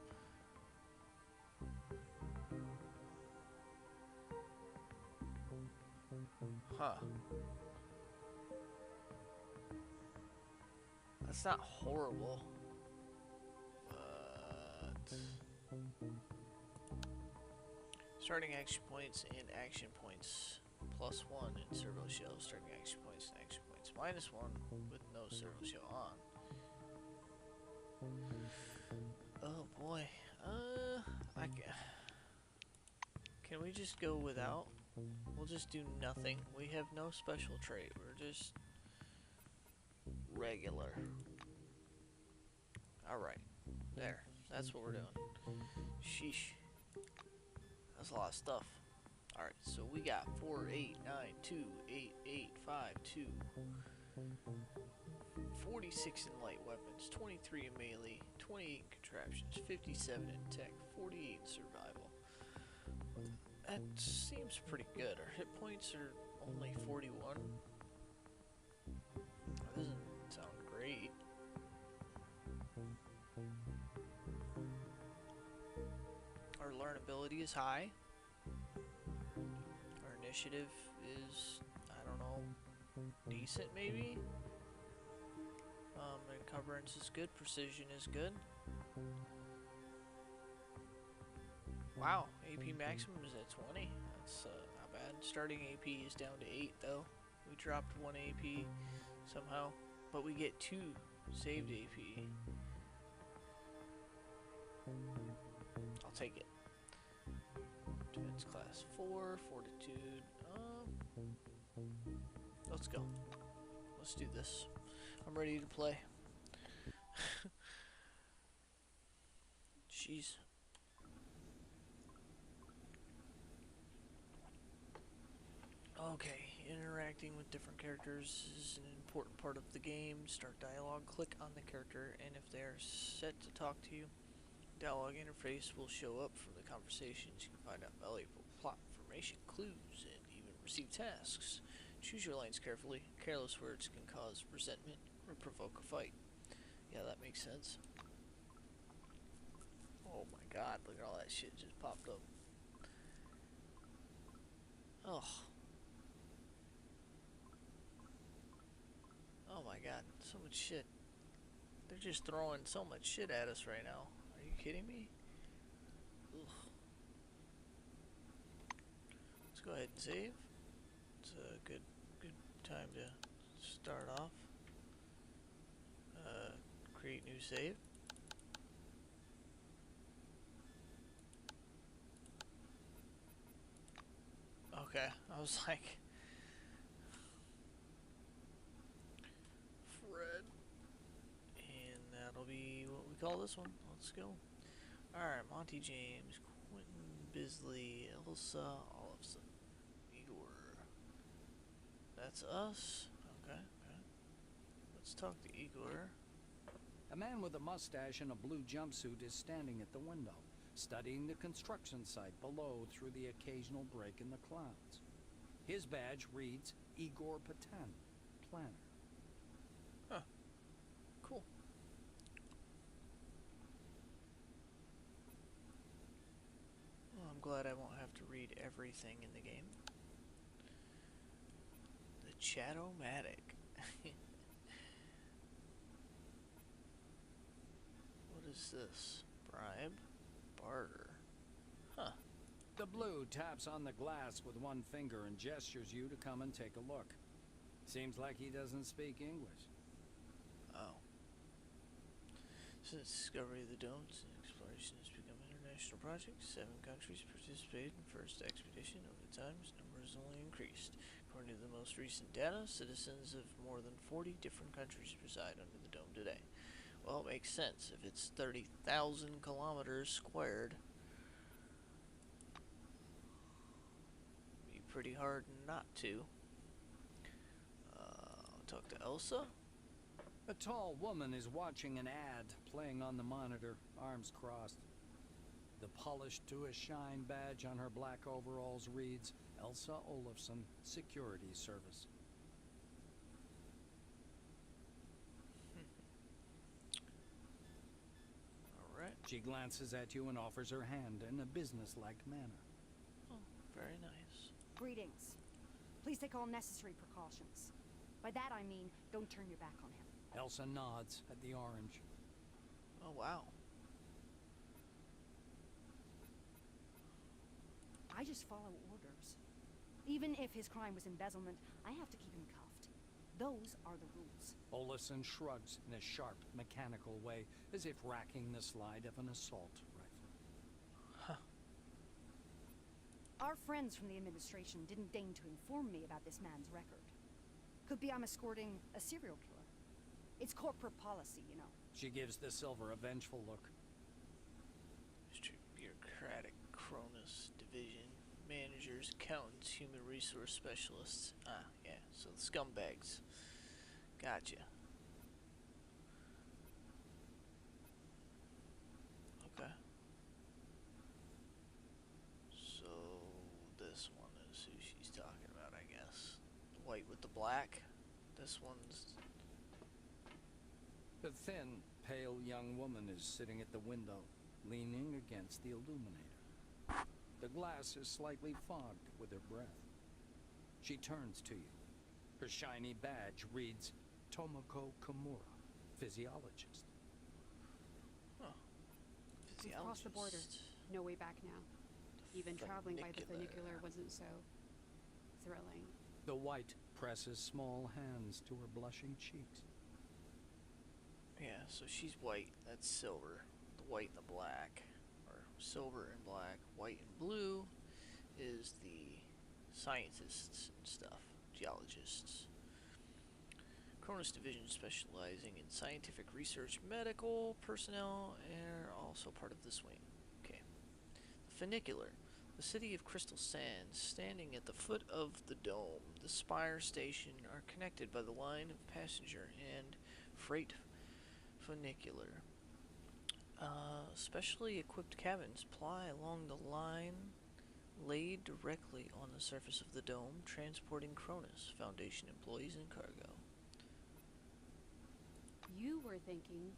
Huh. That's not horrible. But starting action points and action points +1 in servo shell. Starting action points and action points -1 with no servo shell on. Oh boy. Can we just go without? We'll just do nothing. We have no special trait. We're just regular. Alright. There. That's what we're doing. Sheesh. That's a lot of stuff. Alright, so we got 4, 8, 9, 2, 8, 8, 5, 2. 46 in light weapons, 23 in melee, 28 in contraptions, 57 in tech, 48 in survival. That seems pretty good. Our hit points are only 41. That doesn't sound great. Our learnability is high. Our initiative is, I don't know, decent maybe? Encumbrance is good, precision is good. Wow, AP maximum is at 20. That's not bad. Starting AP is down to 8 though. We dropped 1 AP somehow, but we get 2 saved AP. I'll take it. Defense class 4, fortitude. Let's go. Let's do this. I'm ready to play. Jeez. Okay, interacting with different characters is an important part of the game. Start dialogue, click on the character, and if they are set to talk to you, dialogue interface will show up from the conversations. You can find out valuable plot information, clues, and even receive tasks. Choose your lines carefully. Careless words can cause resentment or provoke a fight. Yeah, that makes sense. Oh my god, look at all that shit just popped up. Oh. Oh my god, so much shit. They're just throwing so much shit at us right now. Are you kidding me? Ugh. Let's go ahead and save. It's a good time to start off. Create new save. Okay, I was like, Fred. call this one. Let's go. Alright, Monty James, Quentin Bisley, Elsa Olafson, Igor. That's us? Okay. Let's talk to Igor. A man with a mustache and a blue jumpsuit is standing at the window, studying the construction site below through the occasional break in the clouds. His badge reads Igor Patan, planner. Huh. Cool. Well, I'm glad I won't have to read everything in the game. The Chat-O-Matic. What is this? Bribe? Barter? Huh. The blue taps on the glass with one finger and gestures you to come and take a look. Seems like he doesn't speak English. Oh. Since discovery of the domes, exploration has become an international project. 7 countries participated in first expedition. Over time, its number has only increased. According to the most recent data, citizens of more than 40 different countries reside under the dome today. Well, it makes sense. If it's 30,000 kilometers squared, it'd be pretty hard not to. Talk to Elsa. A tall woman is watching an ad playing on the monitor, arms crossed. The polished to a shine badge on her black overalls reads Elsa Olafson, Security Service. Alright. She glances at you and offers her hand in a businesslike manner. Oh, very nice. Greetings. Please take all necessary precautions. By that I mean, don't turn your back on him. Elsa nods at the orange. Oh, wow. I just follow orders. Even if his crime was embezzlement, I have to keep him cuffed. Those are the rules. Olafson shrugs in a sharp, mechanical way, as if racking the slide of an assault rifle. Huh. Our friends from the administration didn't deign to inform me about this man's record. Could be I'm escorting a serial killer. It's corporate policy, you know. She gives the silver a vengeful look. Strict bureaucratic Cronus division. Managers, accountants, human resource specialists. Ah, yeah, so the scumbags. Gotcha. Okay. So, this one is who she's talking about, I guess. The white with the black. This one's... A thin, pale young woman is sitting at the window, leaning against the illuminator. The glass is slightly fogged with her breath. She turns to you. Her shiny badge reads Tomoko Kimura, physiologist. Huh. We've crossed the border. No way back now. Even traveling by the funicular wasn't so thrilling. The white presses small hands to her blushing cheeks. Yeah, so she's white, that's silver. The white and the black, or silver and black. White and blue is the scientists and stuff, geologists. Cronus Division specializing in scientific research, medical personnel, and are also part of this wing. Okay. The funicular. The city of Crystal Sands, standing at the foot of the dome. The spire station are connected by the line of passenger and freight funicular. Specially equipped cabins ply along the line laid directly on the surface of the dome, transporting Cronus Foundation employees and cargo. You were thinking,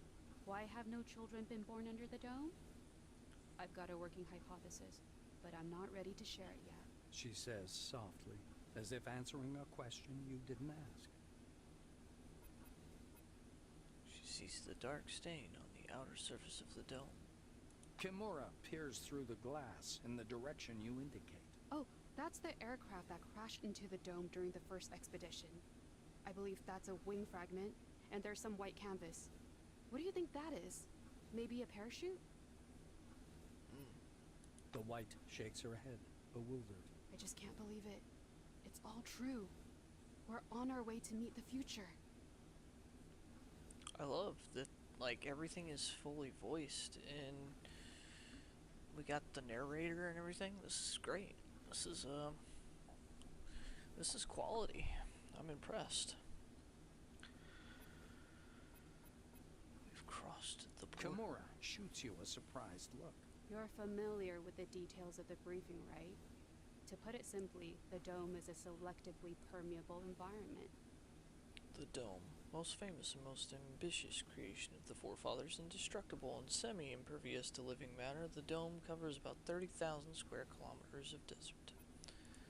why have no children been born under the dome? I've got a working hypothesis, but I'm not ready to share it yet. She says softly, as if answering a question you didn't ask. She sees the dark stain on the outer surface of the dome. Kimura peers through the glass in the direction you indicate. Oh, that's the aircraft that crashed into the dome during the first expedition. I believe that's a wing fragment, and there's some white canvas. What do you think that is? Maybe a parachute? The white shakes her head, bewildered. I just can't believe it. It's all true. We're on our way to meet the future. I love that like everything is fully voiced, and we got the narrator and everything. This is great. This is quality. I'm impressed. We've crossed the border. Kimura shoots you a surprised look. You're familiar with the details of the briefing, right? To put it simply, the dome is a selectively permeable environment. The dome, most famous and most ambitious creation of the forefathers, indestructible and semi-impervious to living matter, the dome covers about 30,000 square kilometers of desert.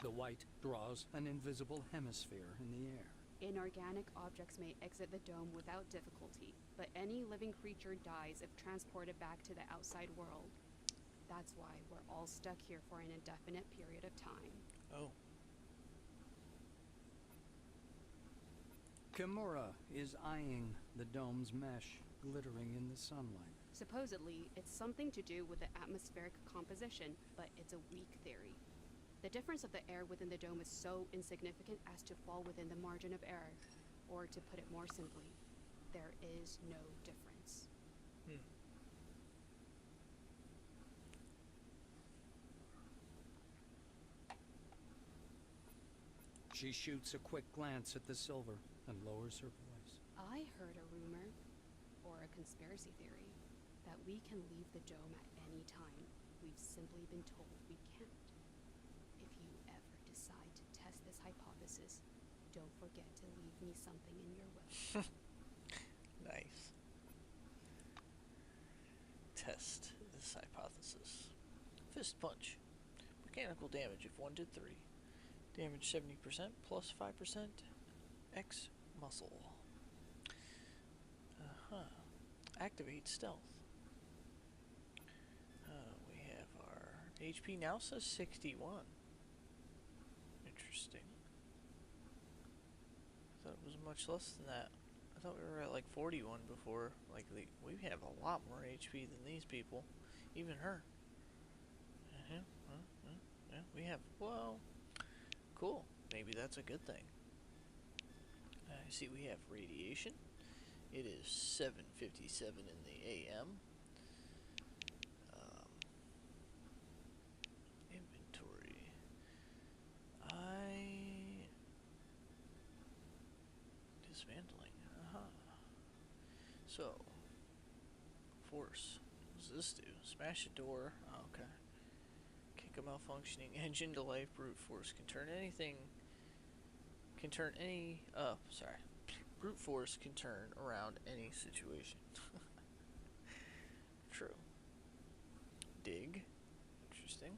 The white draws an invisible hemisphere in the air. Inorganic objects may exit the dome without difficulty, but any living creature dies if transported back to the outside world. That's why we're all stuck here for an indefinite period of time. Oh. Kimura is eyeing the dome's mesh, glittering in the sunlight. Supposedly, it's something to do with the atmospheric composition, but it's a weak theory. The difference of the air within the dome is so insignificant as to fall within the margin of error. Or to put it more simply, there is no difference. She shoots a quick glance at the silver and lowers her voice. I heard a rumor, or a conspiracy theory, that we can leave the dome at any time. We've simply been told we can't. If you ever decide to test this hypothesis, don't forget to leave me something in your will. Nice. Test this hypothesis. Fist punch. Mechanical damage if 1 did 3. Damage 70% plus 5% X muscle. Activate stealth. We have our HP now says 61. Interesting. I thought it was much less than that. I thought we were at like 41 before. Like we have a lot more HP than these people. Even her. Yeah, we have. Well, cool. Maybe that's a good thing. I see we have radiation. It is 7:57 in the AM. Inventory. Dismantling. So, force. What does this do? Smash a door. Oh, okay. Kick a malfunctioning engine to life. Brute force can turn anything. Can turn any. Sorry. Brute force can turn around any situation. True. Dig. Interesting.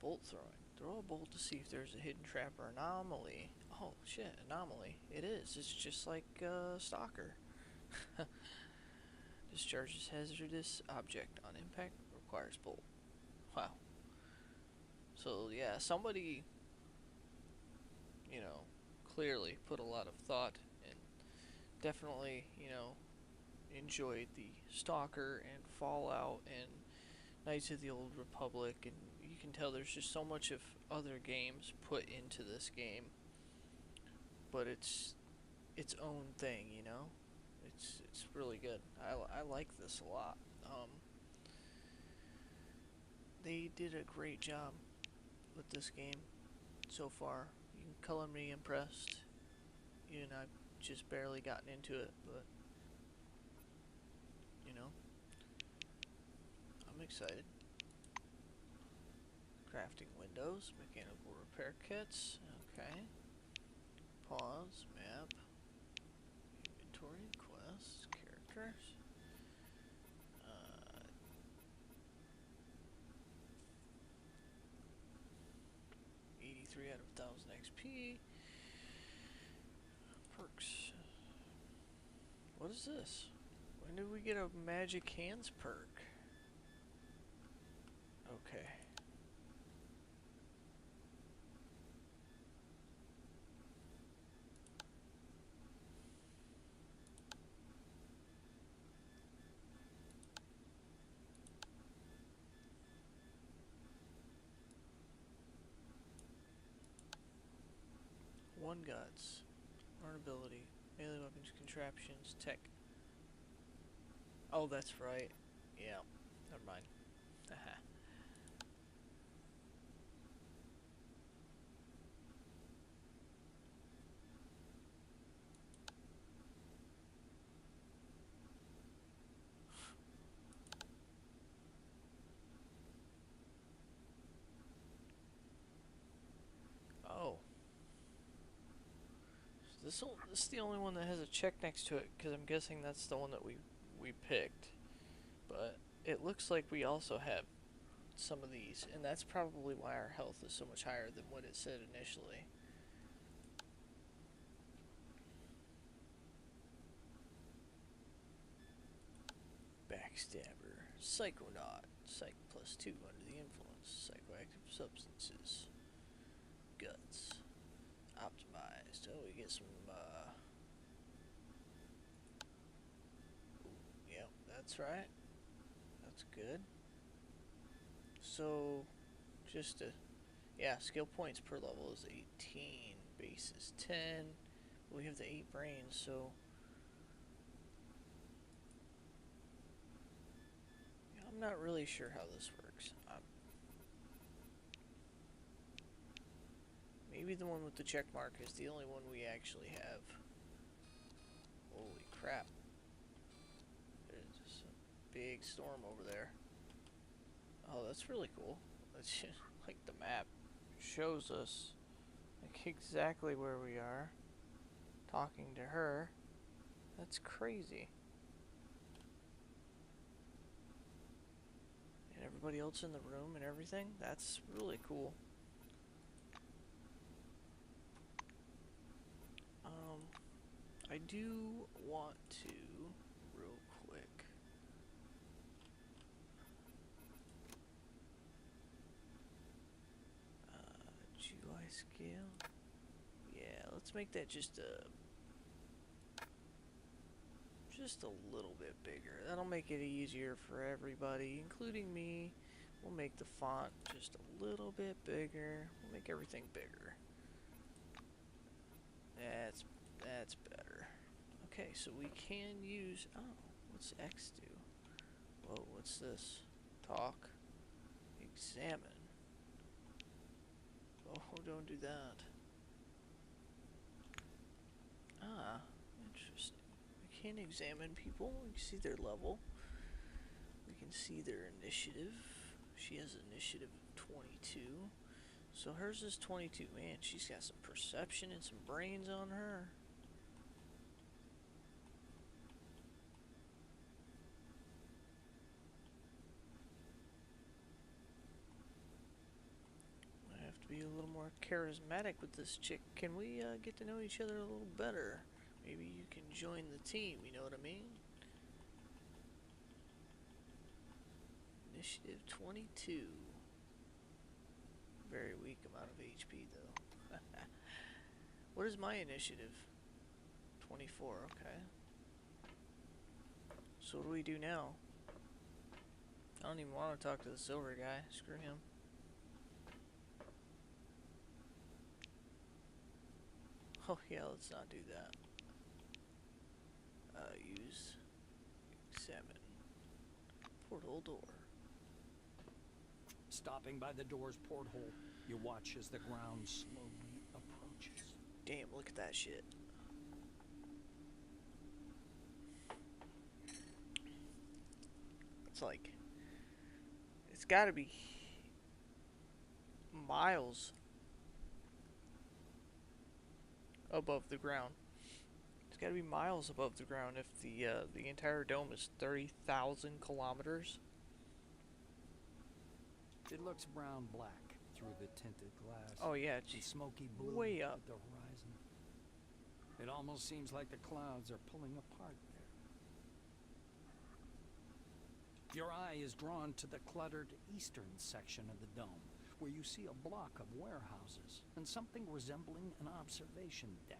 Bolt throwing. Throw a bolt to see if there's a hidden trap or anomaly. Oh shit, anomaly. It is. It's just like Stalker. Discharges hazardous object on impact. Requires bolt. Wow. So yeah, somebody, clearly put a lot of thought and definitely, enjoyed the Stalker and Fallout and Knights of the Old Republic, and you can tell there's just so much of other games put into this game, but it's its own thing, it's really good. I like this a lot. They did a great job with this game so far. You can color me impressed. Even I've just barely gotten into it, but I'm excited. Crafting windows, mechanical repair kits. Okay. Pause, map, inventory, quests, characters. 83 out of 1000 XP. Perks. What is this? When did we get a magic hands perk? Okay. One guts. Learn ability. Melee weapons, contraptions, tech. Oh, that's right. Yeah. Never mind. Oh. This is the only one that has a check next to it, because I'm guessing that's the one that we picked. But it looks like we also have some of these, and that's probably why our health is so much higher than what it said initially. Backstabber, Psychonaut, Psych +2 under the influence, psychoactive substances, guts, optimized. Oh, we get some, yep, that's right. That's good. So, just yeah, skill points per level is 18, base is 10. We have the 8 brains, so yeah, I'm not really sure how this works. Maybe the one with the check mark is the only one we actually have. Holy crap. There's a big storm over there. Oh, that's really cool. That's just, like the map shows us like exactly where we are. Talking to her. That's crazy. And everybody else in the room and everything. That's really cool. I do want to, real quick, GUI scale. Yeah, let's make that just a little bit bigger. That'll make it easier for everybody, including me. We'll make the font just a little bit bigger. We'll make everything bigger. That's better. Okay, so we can use, oh, what's X do? Whoa, what's this? Talk. Examine. Oh, don't do that. Ah, interesting. We can examine people. We can see their level. We can see their initiative. She has initiative of 22. So hers is 22. Man, she's got some perception and some brains on her. I have to be a little more charismatic with this chick. Can we get to know each other a little better? Maybe you can join the team, you know what I mean? Initiative 22. Very weak amount of HP though. What is my initiative? 24, okay. So what do we do now? I don't even want to talk to the silver guy. Screw him. Oh yeah, let's not do that. Use examine portal door. Stopping by the door's porthole, you watch as the ground slowly approaches. Damn, look at that shit. It's like, it's gotta be miles above the ground. It's gotta be miles above the ground if the entire dome is 30,000 kilometers. It looks brown-black through the tinted glass. Oh yeah, and smoky blue way up at the horizon. It almost seems like the clouds are pulling apart there. Your eye is drawn to the cluttered eastern section of the dome, where you see a block of warehouses and something resembling an observation deck.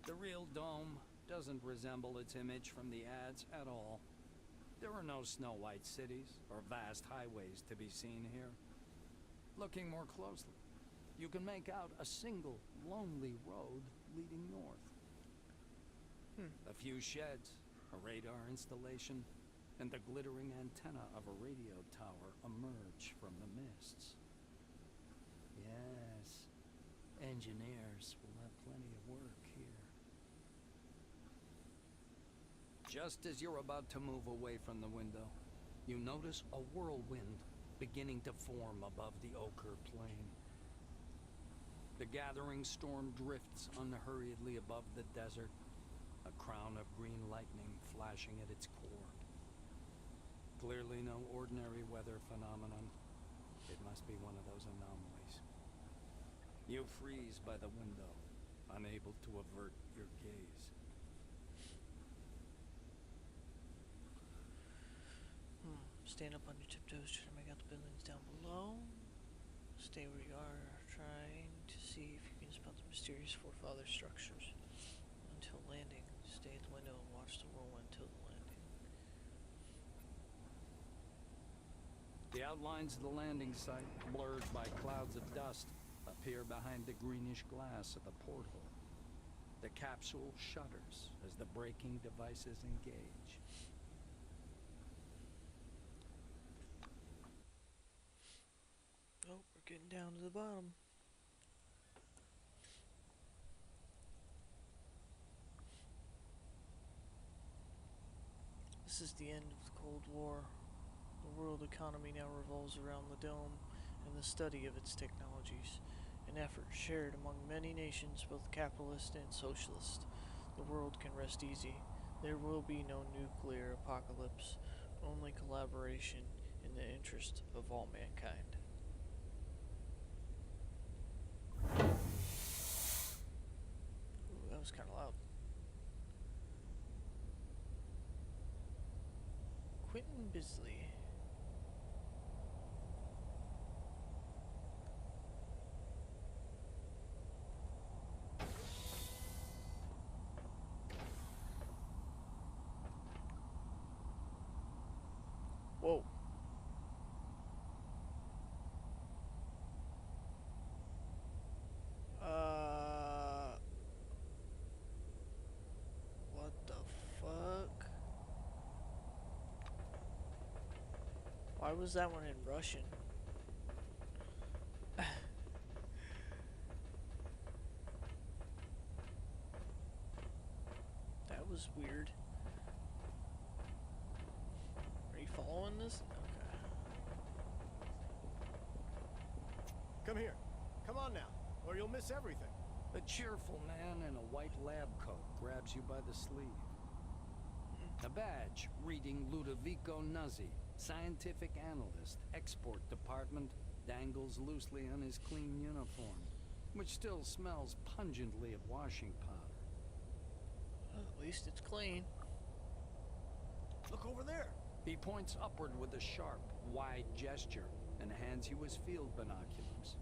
The real dome doesn't resemble its image from the ads at all. There are no snow-white cities or vast highways to be seen here. Looking more closely, you can make out a single, lonely road leading north. A few sheds, a radar installation, and the glittering antenna of a radio tower emerge from the mists. Yes, engineers will have plenty of work here. Just as you're about to move away from the window, you notice a whirlwind beginning to form above the ochre plain. The gathering storm drifts unhurriedly above the desert, a crown of green lightning flashing at its core. Clearly no ordinary weather phenomenon. It must be one of those anomalies. You freeze by the window, unable to avert your gaze. Stand up on your tiptoes, try to make out the buildings down below. Stay where you are, trying to see if you can spot the mysterious forefather structures. Until landing, stay at the window and watch the whirlwind till the landing. The outlines of the landing site, blurred by clouds of dust, appear behind the greenish glass of the porthole. The capsule shudders as the braking devices engage. Oh, we're getting down to the bottom. This is the end of the Cold War. The world economy now revolves around the dome and the study of its technologies, an effort shared among many nations, both capitalist and socialist. The world can rest easy. There will be no nuclear apocalypse, only collaboration in the interest of all mankind. Ooh, that was kind of loud. Quentin Bisley. Whoa. What the fuck? Why was that one in Russian? That was weird. Are you following this? Okay. Come here. Come on now, or you'll miss everything. A cheerful man in a white lab coat grabs you by the sleeve. A badge reading Ludovico Nuzzi, scientific analyst, export department, dangles loosely on his clean uniform, which still smells pungently of washing powder. Well, at least it's clean. Look over there. He points upward with a sharp, wide gesture and hands you his field binoculars.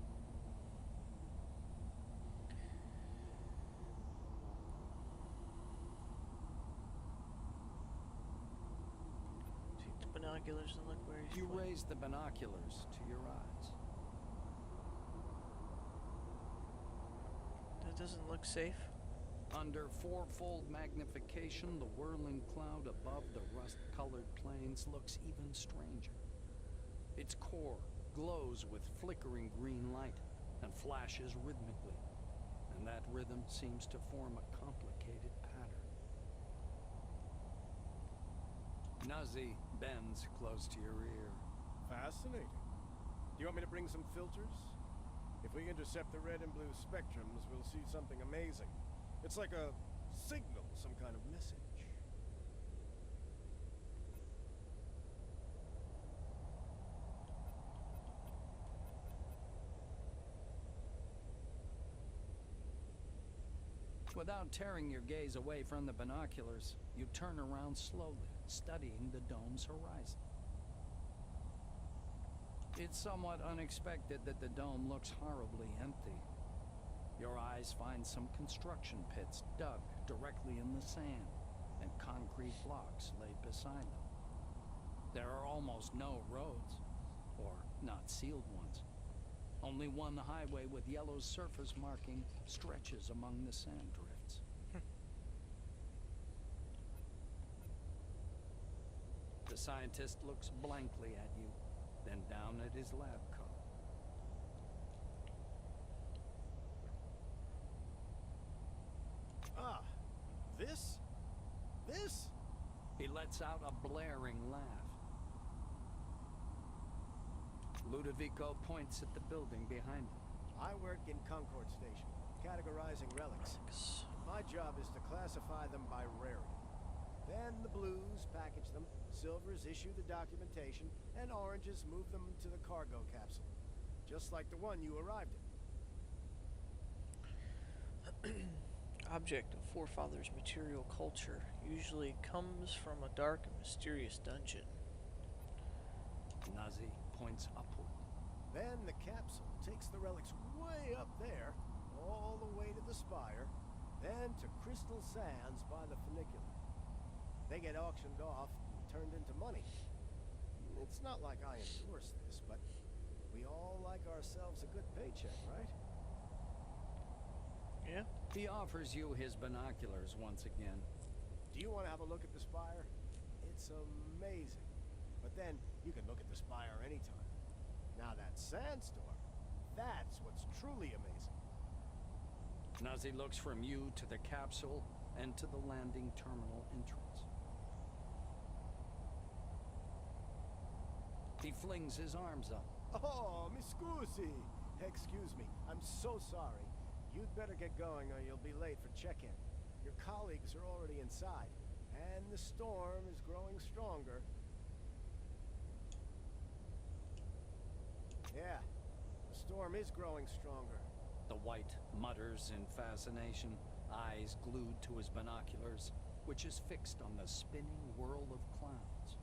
Take the binoculars and look where he's You pointing. raise the binoculars to your eyes. That doesn't look safe. Under fourfold magnification, the whirling cloud above the rust-colored plains looks even stranger. Its core glows with flickering green light and flashes rhythmically, and that rhythm seems to form a complicated pattern. Nuzzi bends close to your ear. Fascinating. Do you want me to bring some filters? If we intercept the red and blue spectrums, we'll see something amazing. It's like a signal, some kind of message. Without tearing your gaze away from the binoculars, you turn around slowly, studying the dome's horizon. It's somewhat unexpected that the dome looks horribly empty. Your eyes find some construction pits dug directly in the sand, and concrete blocks laid beside them. There are almost no roads, or not sealed ones. Only one highway with yellow surface marking stretches among the sand drifts. scientist looks blankly at you, then down at his lab coat. Ah, this? This? He lets out a blaring laugh. Ludovico points at the building behind him. I work in Concord Station, categorizing relics. My job is to classify them by rarity. Then the blues package them, silvers issue the documentation, and oranges move them to the cargo capsule. Just like the one you arrived in. Object of forefathers' material culture usually comes from a dark and mysterious dungeon. Nazi points upward. Then the capsule takes the relics way up there, all the way to the spire, then to Crystal Sands by the funicular. They get auctioned off and turned into money. It's not like I endorse this, but we all like ourselves a good paycheck, right? Yeah? He offers you his binoculars once again. Do you want to have a look at the spire? It's amazing. But then you can look at the spire anytime. Now that sandstorm, that's what's truly amazing. Nazi looks from you to the capsule and to the landing terminal entrance. He flings his arms up. Oh, mi scusi. Excuse me, I'm so sorry. You'd better get going or you'll be late for check-in. Your colleagues are already inside, and the storm is growing stronger. Yeah, the storm is growing stronger. The white mutters in fascination, eyes glued to his binoculars, which is fixed on the spinning whirl of clouds.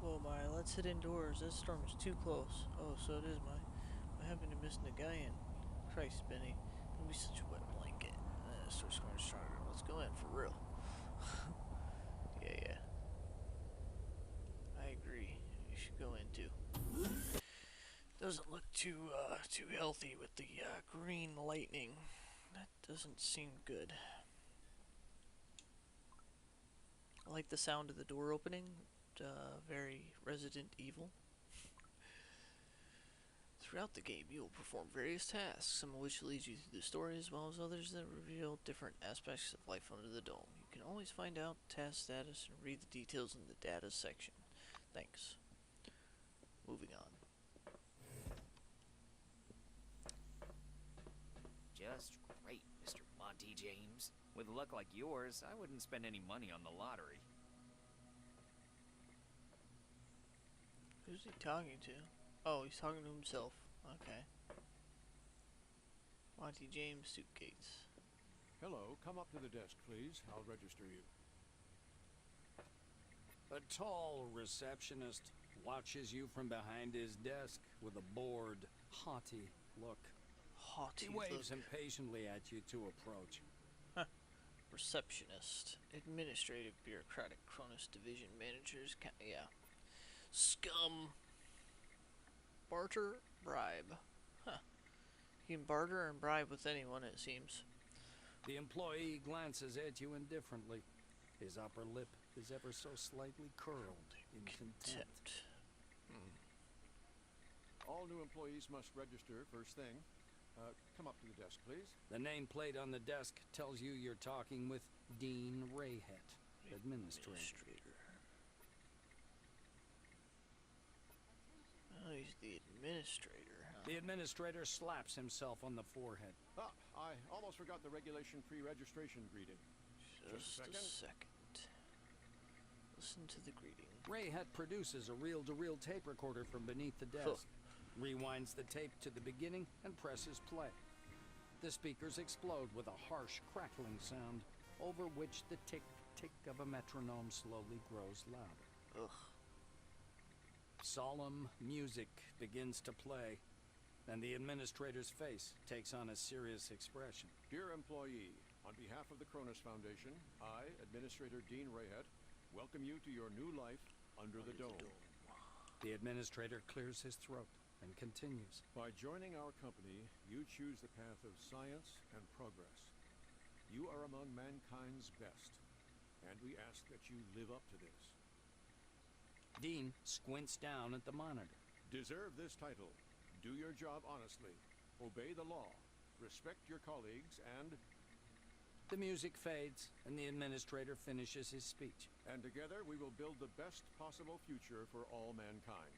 Whoa, Maya, let's head indoors. This storm is too close. Oh, so it is, Maya. I happen to miss Nagayan. Christ, Benny. Don't be such a wet blanket. The storm's going stronger. Let's go in, for real. Yeah. I agree. You should go in, too. Doesn't look too healthy with the green lightning. That doesn't seem good. I like the sound of the door opening. Very Resident Evil. Throughout the game, you will perform various tasks, some of which lead you through the story, as well as others that reveal different aspects of life under the dome. You can always find out task status and read the details in the data section. Thanks. Moving on. Just great, Mr. Monty James. With luck like yours, I wouldn't spend any money on the lottery. Who's he talking to? Oh, he's talking to himself. Okay. Monty James suitcase. Hello, come up to the desk, please. I'll register you. A tall receptionist watches you from behind his desk with a bored, haughty look. Haughty He waves look. impatiently at you to approach. Receptionist. Administrative bureaucratic Cronus division managers. Yeah. Scum. Barter, bribe. Huh. You can barter and bribe with anyone, it seems. The employee glances at you indifferently. His upper lip is ever so slightly curled in contempt. All new employees must register first thing. Come up to the desk, please. The nameplate on the desk tells you you're talking with Dean Rayhet, administrator. Oh, he's the administrator, huh? The administrator slaps himself on the forehead. Ah, I almost forgot the regulation pre-registration greeting. Just a second. Listen to the greeting. Rayhet produces a reel-to-reel tape recorder from beneath the desk, rewinds the tape to the beginning, and presses play. The speakers explode with a harsh, crackling sound, over which the tick-tick of a metronome slowly grows louder. Ugh. Solemn music begins to play, and the administrator's face takes on a serious expression. Dear employee, on behalf of the Cronus Foundation, I, Administrator Dean Rayhet, welcome you to your new life under the dome. The administrator clears his throat and continues. By joining our company, you choose the path of science and progress. You are among mankind's best, and we ask that you live up to this. Dean squints down at the monitor. Deserve this title. Do your job honestly. Obey the law. Respect your colleagues, and... The music fades, and the administrator finishes his speech. And together we will build the best possible future for all mankind.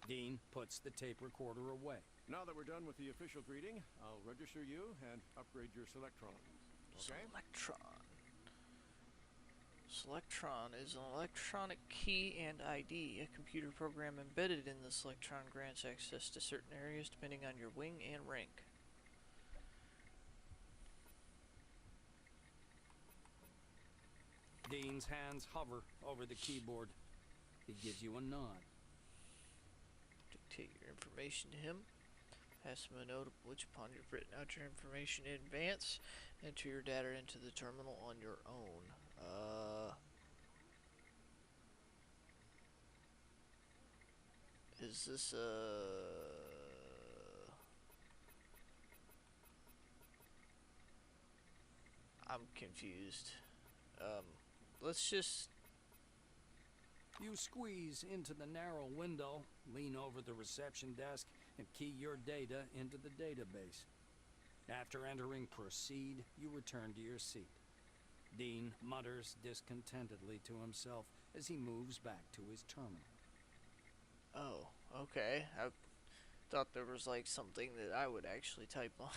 Dean puts the tape recorder away. Now that we're done with the official greeting, I'll register you and upgrade your Selectron. Okay? Selectron. Selectron is an electronic key and ID. A computer program embedded in the Selectron grants access to certain areas depending on your wing and rank. Dean's hands hover over the keyboard. He gives you a nod. Dictate your information to him. Pass him a note which, upon you've written out your information in advance, enter your data into the terminal on your own. Is this I'm confused. Let's just... You squeeze into the narrow window, lean over the reception desk, and key your data into the database. After entering Proceed, you return to your seat. Dean mutters discontentedly to himself as he moves back to his terminal. Oh, okay. I thought there was like something that I would actually type on.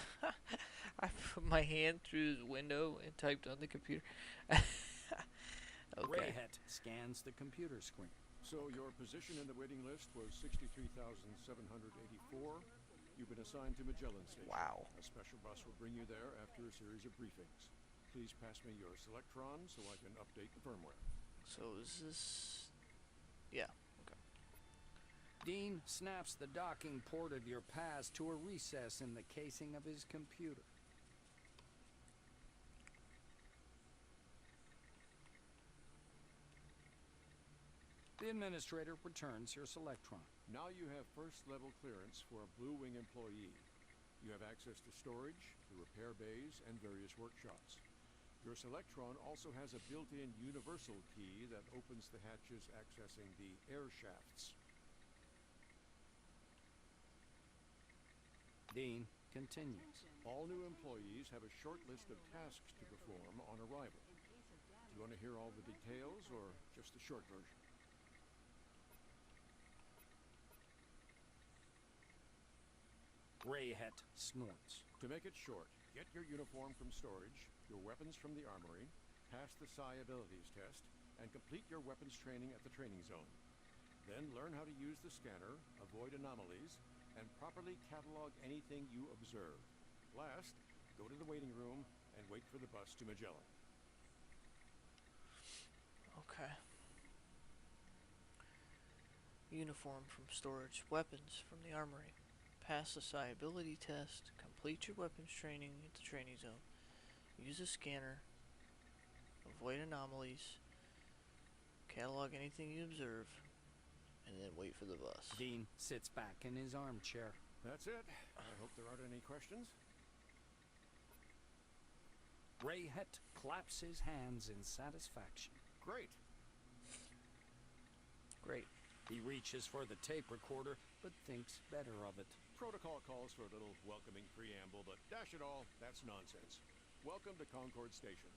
I put my hand through the window and typed on the computer. Okay. Rayhet scans the computer screen. So your position in the waiting list was 63,784. You've been assigned to Magellan Station. Wow. A special bus will bring you there after a series of briefings. Please pass me your Selectron so I can update the firmware. So is this... Yeah. Okay. Dean snaps the docking port of your pass to a recess in the casing of his computer. The administrator returns your Selectron. Now you have first-level clearance for a Blue Wing employee. You have access to storage, the repair bays, and various workshops. Your Selectron also has a built-in universal key that opens the hatches accessing the air shafts. Dean continues. All new employees have a short list of tasks to perform on arrival. Do you want to hear all the details, or just the short version? Rayhet snorts. To make it short, get your uniform from storage, your weapons from the armory, pass the Psi abilities test, and complete your weapons training at the training zone. Then learn how to use the scanner, avoid anomalies, and properly catalog anything you observe. Last, go to the waiting room and wait for the bus to Magellan. Okay. Uniform from storage. Weapons from the armory. Pass the Psi ability test. Complete your weapons training at the training zone. Use a scanner. Avoid anomalies. Catalog anything you observe. And then wait for the bus. Dean sits back in his armchair. That's it. I hope there aren't any questions. Rayhet claps his hands in satisfaction. Great. Great. He reaches for the tape recorder, but thinks better of it. Protocol calls for a little welcoming preamble, but dash it all, that's nonsense. Welcome to Concord Station.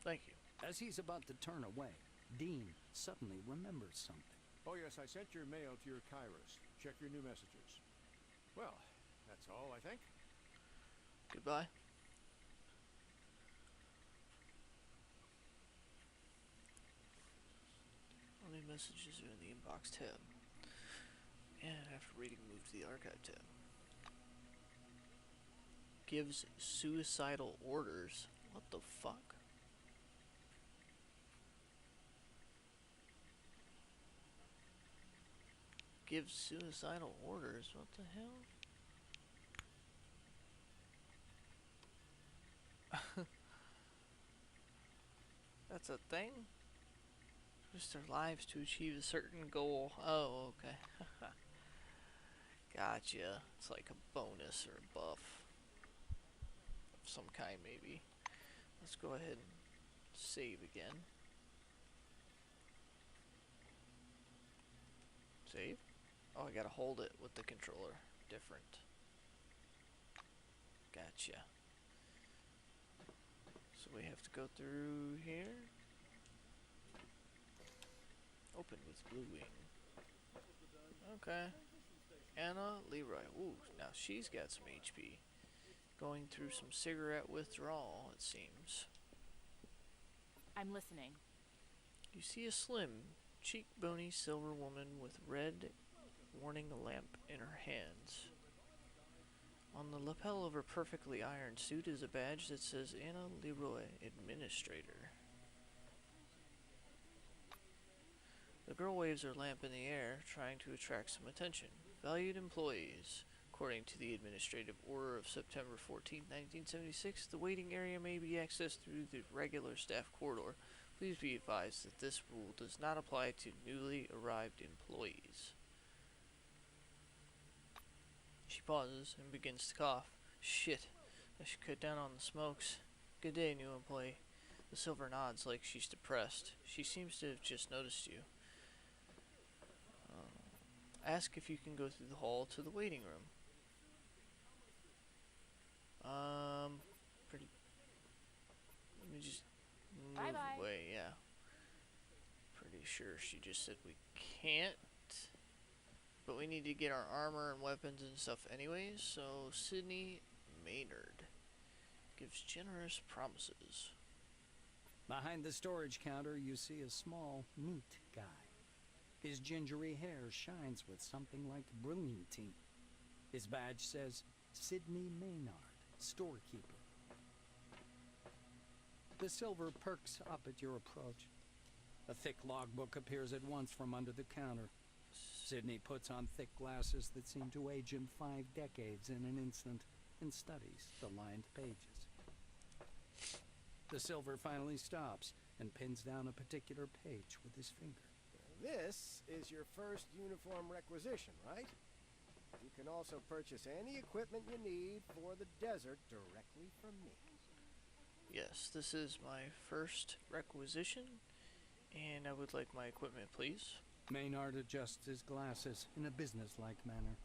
Thank you. As he's about to turn away, Dean suddenly remembers something. Oh yes, I sent your mail to your Kairos. Check your new messages. Well, that's all, I think. Goodbye. Only messages are in the inbox tab. And after reading, move to the archive tab. Gives suicidal orders. What the fuck? Gives suicidal orders. What the hell? That's a thing? Risk their lives to achieve a certain goal. Oh, okay. Gotcha. It's like a bonus or a buff. some kind, maybe. Let's go ahead and save again. Save? Oh, I gotta hold it with the controller. Different. Gotcha. So we have to go through here. Open with blue wing. Okay. Anna Leroy. Ooh, now she's got some HP. Going through some cigarette withdrawal, it seems. I'm listening. You see a slim, cheek-bony silver woman with red warning lamp in her hands. On the lapel of her perfectly ironed suit is a badge that says Anna Leroy, Administrator. The girl waves her lamp in the air, trying to attract some attention. Valued employees. According to the Administrative Order of September 14, 1976, the waiting area may be accessed through the regular staff corridor. Please be advised that this rule does not apply to newly arrived employees. She pauses and begins to cough. Shit, I should cut down on the smokes. Good day, new employee. The silver nods like she's depressed. She seems to have just noticed you. Ask if you can go through the hall to the waiting room. Let me just move away, yeah. Pretty sure she just said we can't. But we need to get our armor and weapons and stuff anyways, so Sydney Maynard gives generous promises. Behind the storage counter, you see a small, neat guy. His gingery hair shines with something like brilliantine. His badge says, Sydney Maynard, storekeeper. The silver perks up at your approach. A thick logbook appears at once from under the counter. Sydney puts on thick glasses that seem to age him 5 decades in an instant and studies the lined pages. The silver finally stops and pins down a particular page with his finger. This is your first uniform requisition, right? You can also purchase any equipment you need for the desert directly from me. Yes, this is my first requisition, and I would like my equipment, please. Maynard adjusts his glasses in a businesslike manner.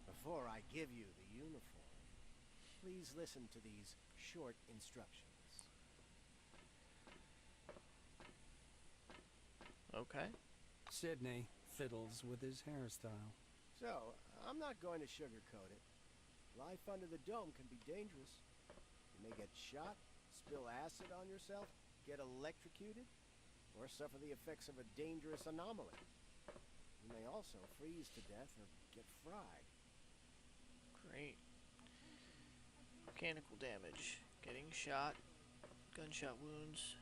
Before I give you the uniform, please listen to these short instructions. Okay. Sydney fiddles with his hairstyle. So, I'm not going to sugarcoat it. Life under the dome can be dangerous. You may get shot, spill acid on yourself, get electrocuted, or suffer the effects of a dangerous anomaly. You may also freeze to death or get fried. Great. Mechanical damage. Getting shot, gunshot wounds,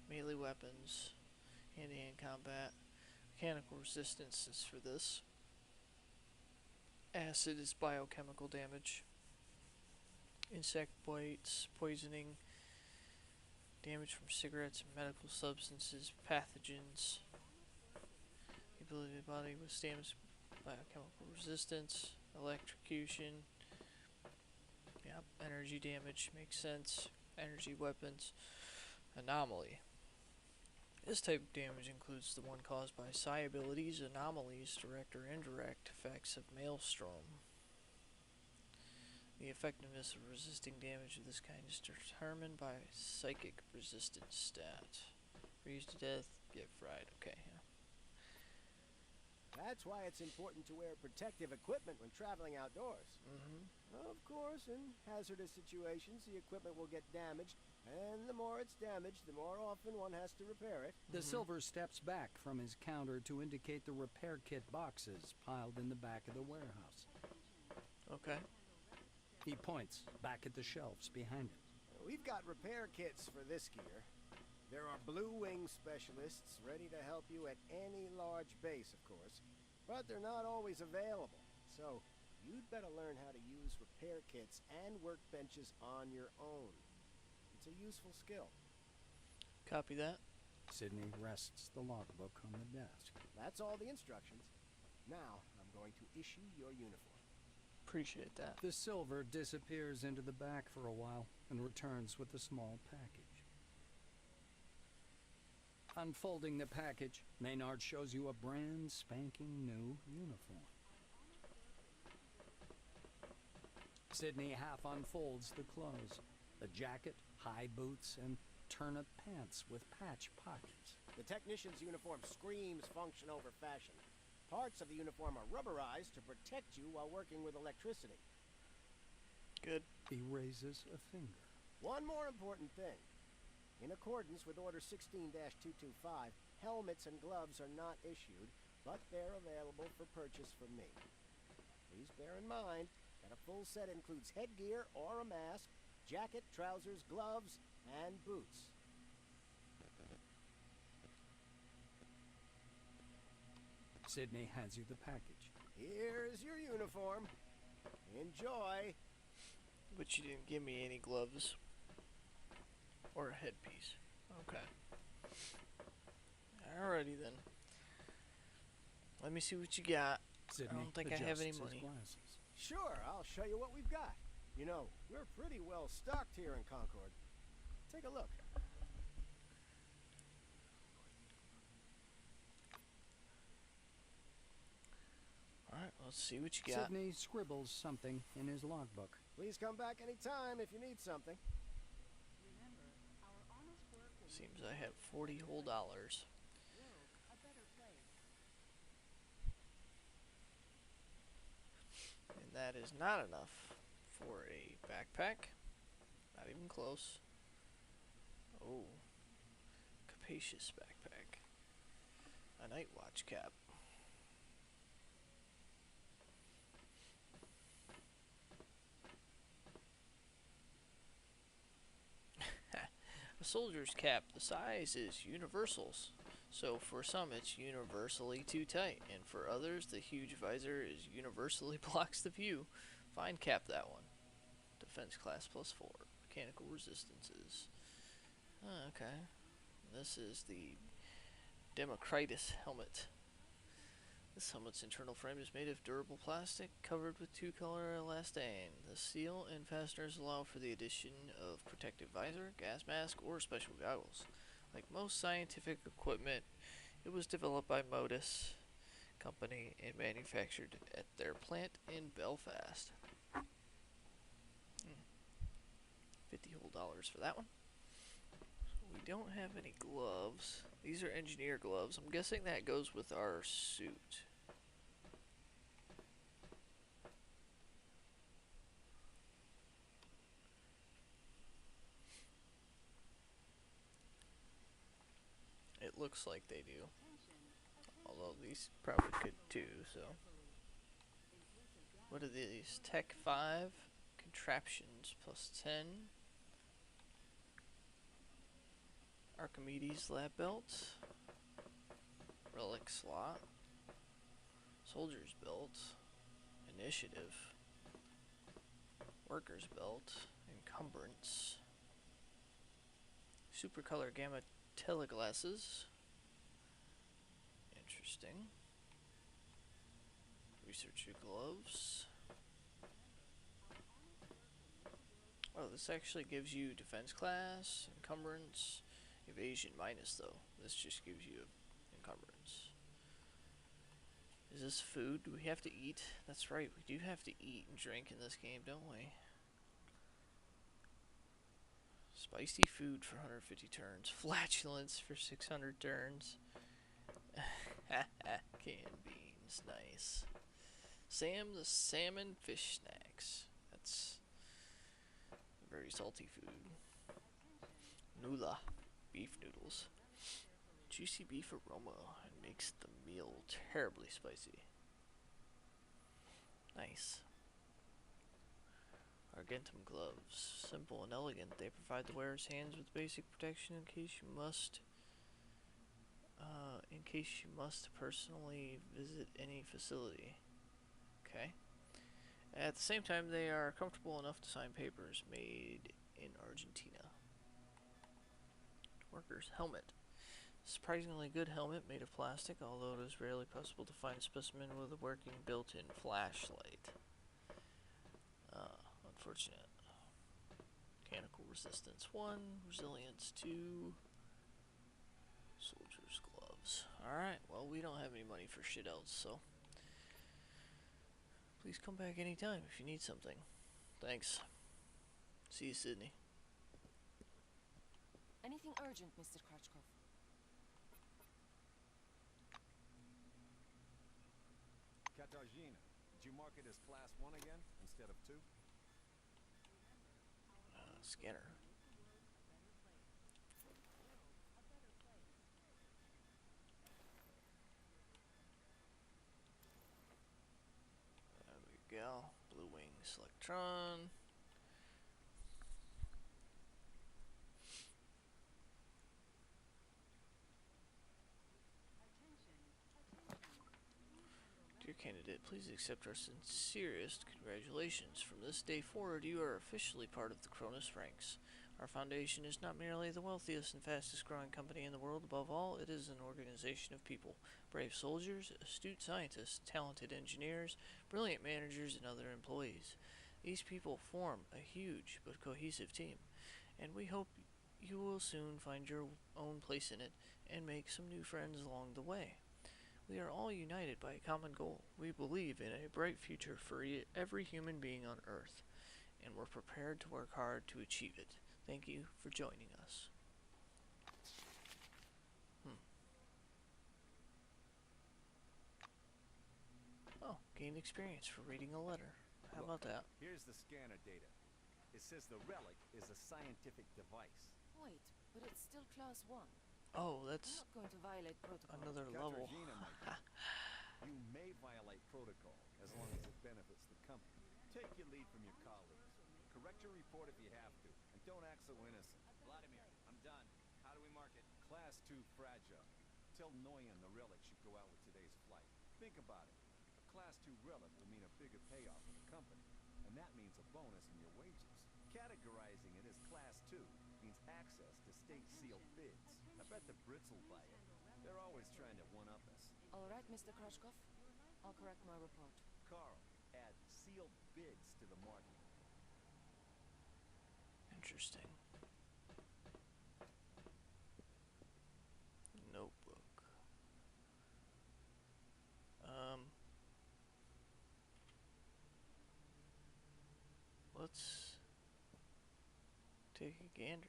melee weapons, hand-to-hand combat. Mechanical resistance is for this. Acid is biochemical damage. Insect bites, poisoning, damage from cigarettes and medical substances, pathogens. The ability of the body withstands biochemical resistance, electrocution. Yep, energy damage makes sense. Energy weapons. Anomaly. This type of damage includes the one caused by psi abilities, anomalies, direct or indirect effects of Maelstrom. The effectiveness of resisting damage of this kind is determined by psychic resistance stat. Freeze to death, get fried. Okay, yeah. That's why it's important to wear protective equipment when traveling outdoors. Of course, in hazardous situations, the equipment will get damaged, and the more it's damaged, the more often one has to repair it. The silver steps back from his counter to indicate the repair kit boxes piled in the back of the warehouse. Okay. He points back at the shelves behind him. We've got repair kits for this gear. There are Blue Wing specialists ready to help you at any large base, of course, but they're not always available. So, you'd better learn how to use repair kits and workbenches on your own. It's a useful skill. Copy that. Sydney rests the logbook on the desk. That's all the instructions. Now, I'm going to issue your uniform. Appreciate that. The silver disappears into the back for a while, and returns with a small package. Unfolding the package, Maynard shows you a brand spanking new uniform. Sydney half unfolds the clothes. A jacket, high boots, and turnip pants with patch pockets. The technician's uniform screams function over fashion. Parts of the uniform are rubberized to protect you while working with electricity. Good. He raises a finger. One more important thing. In accordance with Order 16-225, helmets and gloves are not issued, but they're available for purchase from me. Please bear in mind that a full set includes headgear or a mask, jacket, trousers, gloves, and boots. Sydney hands you the package. Here's your uniform. Enjoy. But you didn't give me any gloves. Or a headpiece. Okay. Alrighty then. Let me see what you got. Sydney I don't think I have any adjusts his money. glasses. Sure, I'll show you what we've got. You know, we're pretty well stocked here in Concord. Take a look. Alright, let's see what you got. Sydney scribbles something in his logbook. Please come back anytime if you need something. Remember, our honest work will Seems I have $40 whole dollars. world a better place. And that is not enough for a backpack. Not even close. Oh. Capacious backpack. A night watch cap. A soldier's cap. The size is universals. So for some it's universally too tight, and for others the huge visor is universally blocks the view. Fine cap that one. Defense class +4. Mechanical resistances. Okay. This is the Democritus helmet. This helmet's internal frame is made of durable plastic covered with two-color elastane. The seal and fasteners allow for the addition of protective visor, gas mask, or special goggles. Like most scientific equipment, it was developed by Modus Company and manufactured at their plant in Belfast. $50 whole for that one. We don't have any gloves. These are engineer gloves. I'm guessing that goes with our suit. It looks like they do. Although these probably could too, so. What are these? Tech 5. Contraptions +10. Archimedes lab belt. Relic slot. Soldier's belt. Initiative. Worker's belt. Encumbrance. Supercolor gamma teleglasses. Interesting. Researcher gloves. Oh, this actually gives you defense class, encumbrance, evasion minus though. This just gives you encumbrance. Is this food? Do we have to eat? That's right, we do have to eat and drink in this game, don't we? Spicy food for 150 turns. Flatulence for 600 turns. Canned beans, nice. Sam the salmon fish snacks. That's very salty food. Nula, beef noodles. Juicy beef aroma and makes the meal terribly spicy. Nice. Argentum gloves. Simple and elegant. They provide the wearer's hands with basic protection in case you must personally visit any facility. Okay. At the same time, they are comfortable enough to sign papers. Made in Argentina. Worker's helmet. Surprisingly good helmet made of plastic, although it is rarely possible to find a specimen with a working built-in flashlight. Unfortunate. Mechanical resistance 1, resilience 2, soldier's gloves. Alright, well, we don't have any money for shit else, so please come back anytime if you need something. Thanks. See you, Sydney. Anything urgent, Mr. Krachkov? Katarzyna, did you mark it as Class 1 again, instead of 2? Scanner. There we go. Blue Wing Selectron. Dear candidate, please accept our sincerest congratulations. From this day forward, you are officially part of the Cronus ranks. Our foundation is not merely the wealthiest and fastest growing company in the world. Above all, it is an organization of people. Brave soldiers, astute scientists, talented engineers, brilliant managers, and other employees. These people form a huge but cohesive team, and we hope you will soon find your own place in it and make some new friends along the way. We are all united by a common goal. We believe in a bright future for every human being on Earth, and we're prepared to work hard to achieve it. Thank you for joining us. Oh, gain experience for reading a letter. How about that? Here's the scanner data. It says the relic is a scientific device. Wait, but it's still Class 1. Oh, I'm that's not going to violate protocol. another level. Katarzyna, my dear, you may violate protocol as long as it benefits the company. Take your lead from your colleagues. Correct your report if you have to, and don't act so innocent. Vladimir, I'm done. How do we mark it? Class 2 fragile. Tell Noyan the relic should go out with today's flight. Think about it. A Class 2 relic will mean a bigger payoff for the company, and that means a bonus in your wages. Categorizing it as Class 2 means access to state-sealed bids. I bet the Brits will buy it. They're always trying to one-up us. All right, Mr. Krachkov. I'll correct my report. Carl, add sealed bids to the market. Interesting. Notebook. Let's take a gander.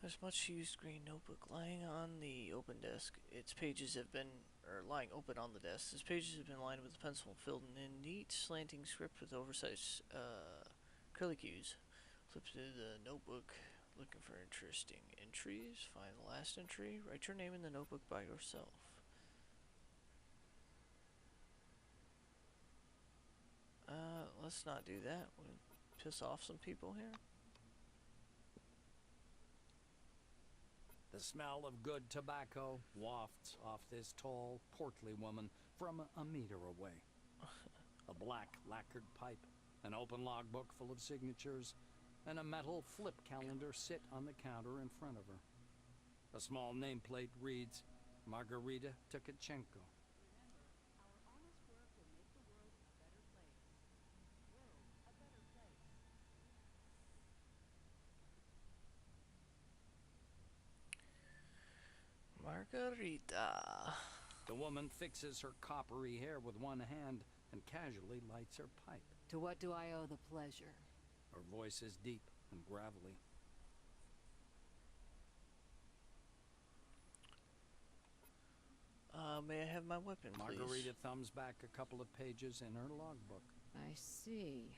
There's much used green notebook lying on the open desk. Its pages have been, lying open on the desk. Its pages have been lined with pencil filled in neat, slanting script with oversized curlicues. Flip to the notebook, looking for interesting entries. Find the last entry. Write your name in the notebook by yourself. Let's not do that. We'll piss off some people here. The smell of good tobacco wafts off this tall, portly woman from a meter away. A black lacquered pipe, an open logbook full of signatures, and a metal flip calendar sit on the counter in front of her. A small nameplate reads, Margarita Tkachenko. Margarita. The woman fixes her coppery hair with one hand and casually lights her pipe. To what do I owe the pleasure? Her voice is deep and gravelly. May I have my weapon, please? Margarita thumbs back a couple of pages in her logbook. I see.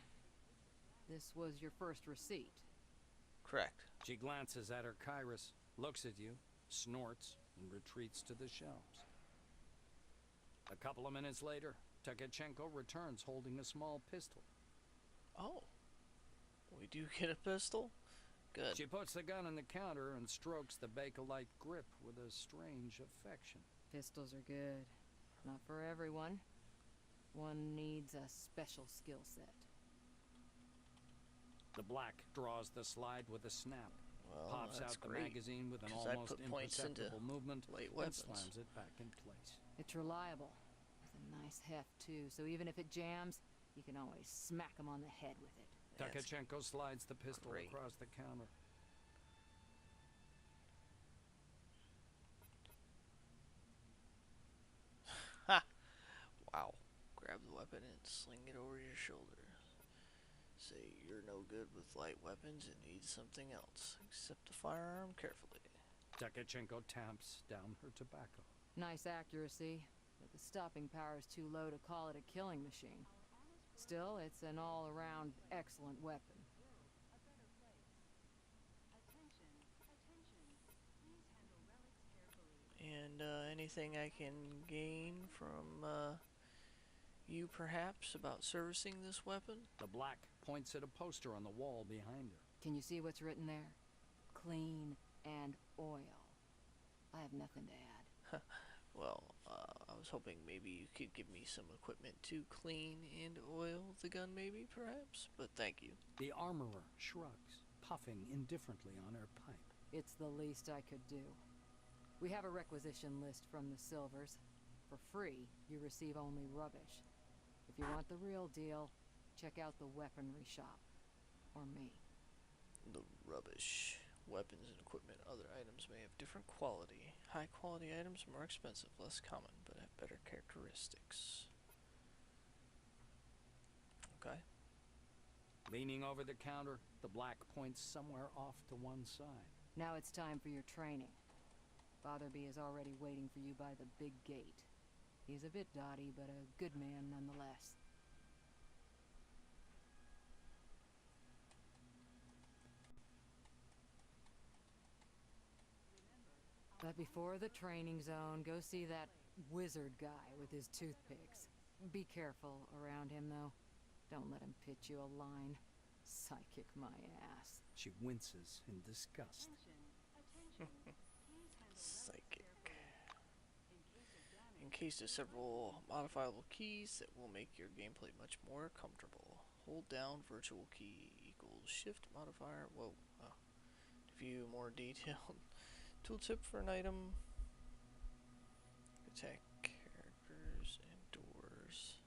This was your first receipt. Correct. She glances at her Kairos, looks at you, snorts, and retreats to the shelves. A couple of minutes later, Tkachenko returns holding a small pistol. Oh. We do get a pistol? Good. She puts the gun on the counter and strokes the Bakelite grip with a strange affection. Pistols are good. Not for everyone. One needs a special skill set. The black draws the slide with a snap, Well, pops that's out the great, magazine with an 'cause I almost put points into imperceptible movement light and weapons. slams it back in place. It's reliable. With a nice heft, too, so even if it jams, you can always smack 'em on the head with it. That's Takachenko slides the pistol great. across the counter. Ha! Wow. Grab the weapon and sling it over your shoulder. Say you're no good with light weapons and need something else. Accept the firearm carefully. Takachenko tamps down her tobacco. Nice accuracy, but the stopping power is too low to call it a killing machine. Still, it's an all-around excellent weapon. And anything I can gain from you perhaps about servicing this weapon? The black points at a poster on the wall behind her. Can you see what's written there? Clean and oil. I have nothing to add. Well, I was hoping maybe you could give me some equipment to clean and oil the gun, maybe, perhaps? But thank you. The armorer shrugs, puffing indifferently on her pipe. It's the least I could do. We have a requisition list from the Silvers. For free, you receive only rubbish. If you want the real deal, check out the weaponry shop. Or me. The rubbish. Weapons and equipment, other items may have different quality. High quality items are more expensive, less common, but have better characteristics. Okay. Leaning over the counter, the black points somewhere off to one side. Now it's time for your training. Fatherby is already waiting for you by the big gate. He's a bit dotty, but a good man nonetheless. But before the training zone, go see that wizard guy with his toothpicks. Be careful around him, though. Don't let him pitch you a line. Psychic my ass. She winces in disgust. Psychic. Encased is several modifiable keys that will make your gameplay much more comfortable. Hold down virtual key equals shift modifier. Whoa. To view more detailed tooltip for an item. Attack characters and doors.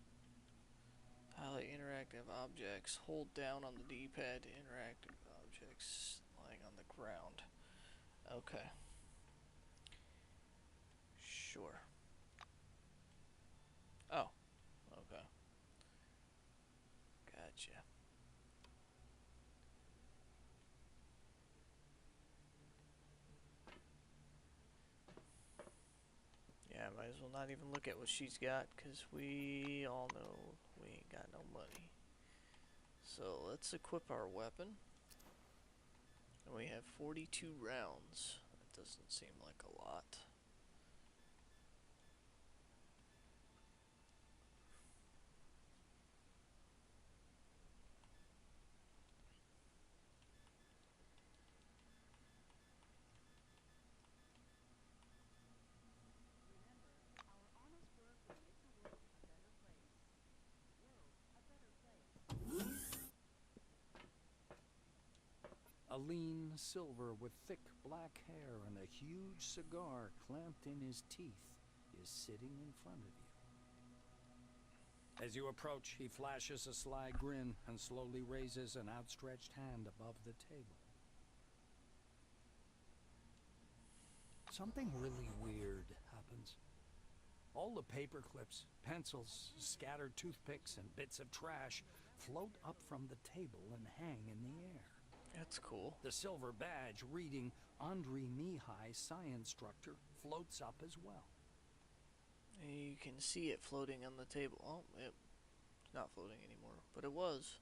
Highlight interactive objects. Hold down on the D-pad to interact with objects lying on the ground. Okay. Sure. Oh. Okay. Gotcha. Yeah, might as well not even look at what she's got, because we all know we ain't got no money. So let's equip our weapon. And we have 42 rounds. That doesn't seem like a lot. A lean silver with thick black hair and a huge cigar clamped in his teeth is sitting in front of you. As you approach, he flashes a sly grin and slowly raises an outstretched hand above the table. Something really weird happens. All the paper clips, pencils, scattered toothpicks, and bits of trash float up from the table and hang in the air. That's cool. The silver badge reading Andre Mihai, Science Instructor, floats up as well. And you can see it floating on the table. Oh, it's not floating anymore, but it was.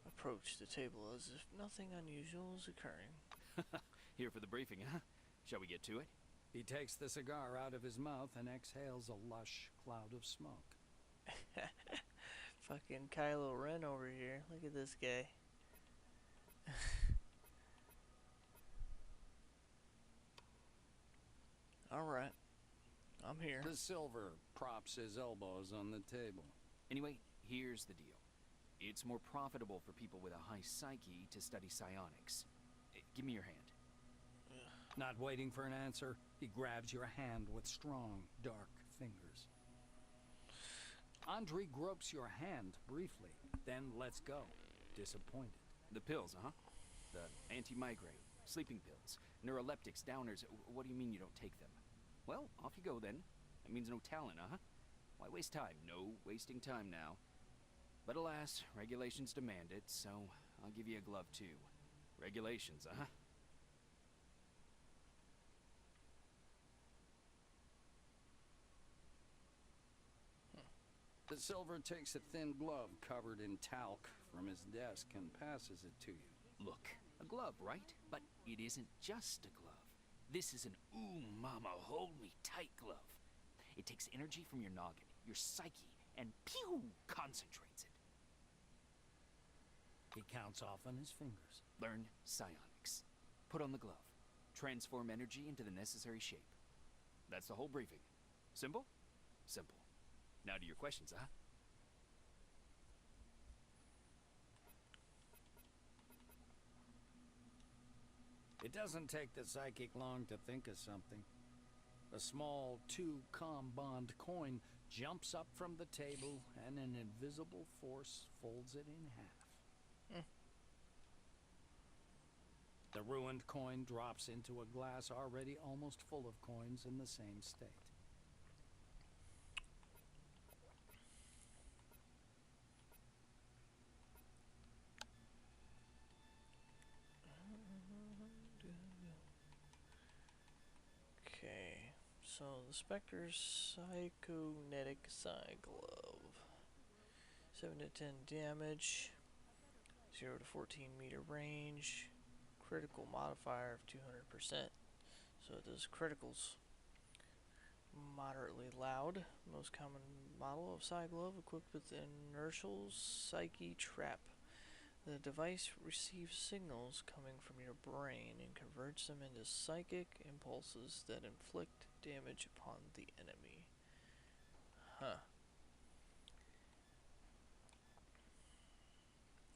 Approach the table as if nothing unusual is occurring. Here for the briefing, huh? Shall we get to it? He takes the cigar out of his mouth and exhales a lush cloud of smoke. Fucking Kylo Ren over here. Look at this guy. Alright. I'm here. The silver props his elbows on the table. Anyway, here's the deal. It's more profitable for people with a high psyche to study psionics. Give me your hand. Not waiting for an answer, he grabs your hand with strong, dark fingers. Andre gropes your hand briefly, then lets go, disappointed. The pills, huh? The anti-migraine, sleeping pills, neuroleptics, downers. What do you mean you don't take them? Well, off you go then. That means no talent, huh? Why waste time? No wasting time now. But alas, regulations demand it, so I'll give you a glove too. Regulations, huh? The Silver takes a thin glove covered in talc from his desk and passes it to you. Look, a glove, right? But it isn't just a glove. This is an ooh mama, hold me tight glove. It takes energy from your noggin, your psyche, and pew, concentrates it. He counts off on his fingers. Learn psionics. Put on the glove. Transform energy into the necessary shape. That's the whole briefing. Simple? Simple. Now to your questions, huh? It doesn't take the psychic long to think of something. A small 2-com bond coin jumps up from the table and an invisible force folds it in half. The ruined coin drops into a glass already almost full of coins in the same state. Okay, so the Spectre's Psychonetic Psi Glove. 7 to 10 damage, 0 to 14 meter range, critical modifier of 200%. So it does criticals. Moderately loud, most common model of Psi Glove equipped with inertial Psyche Trap. The device receives signals coming from your brain and converts them into psychic impulses that inflict damage upon the enemy. Huh.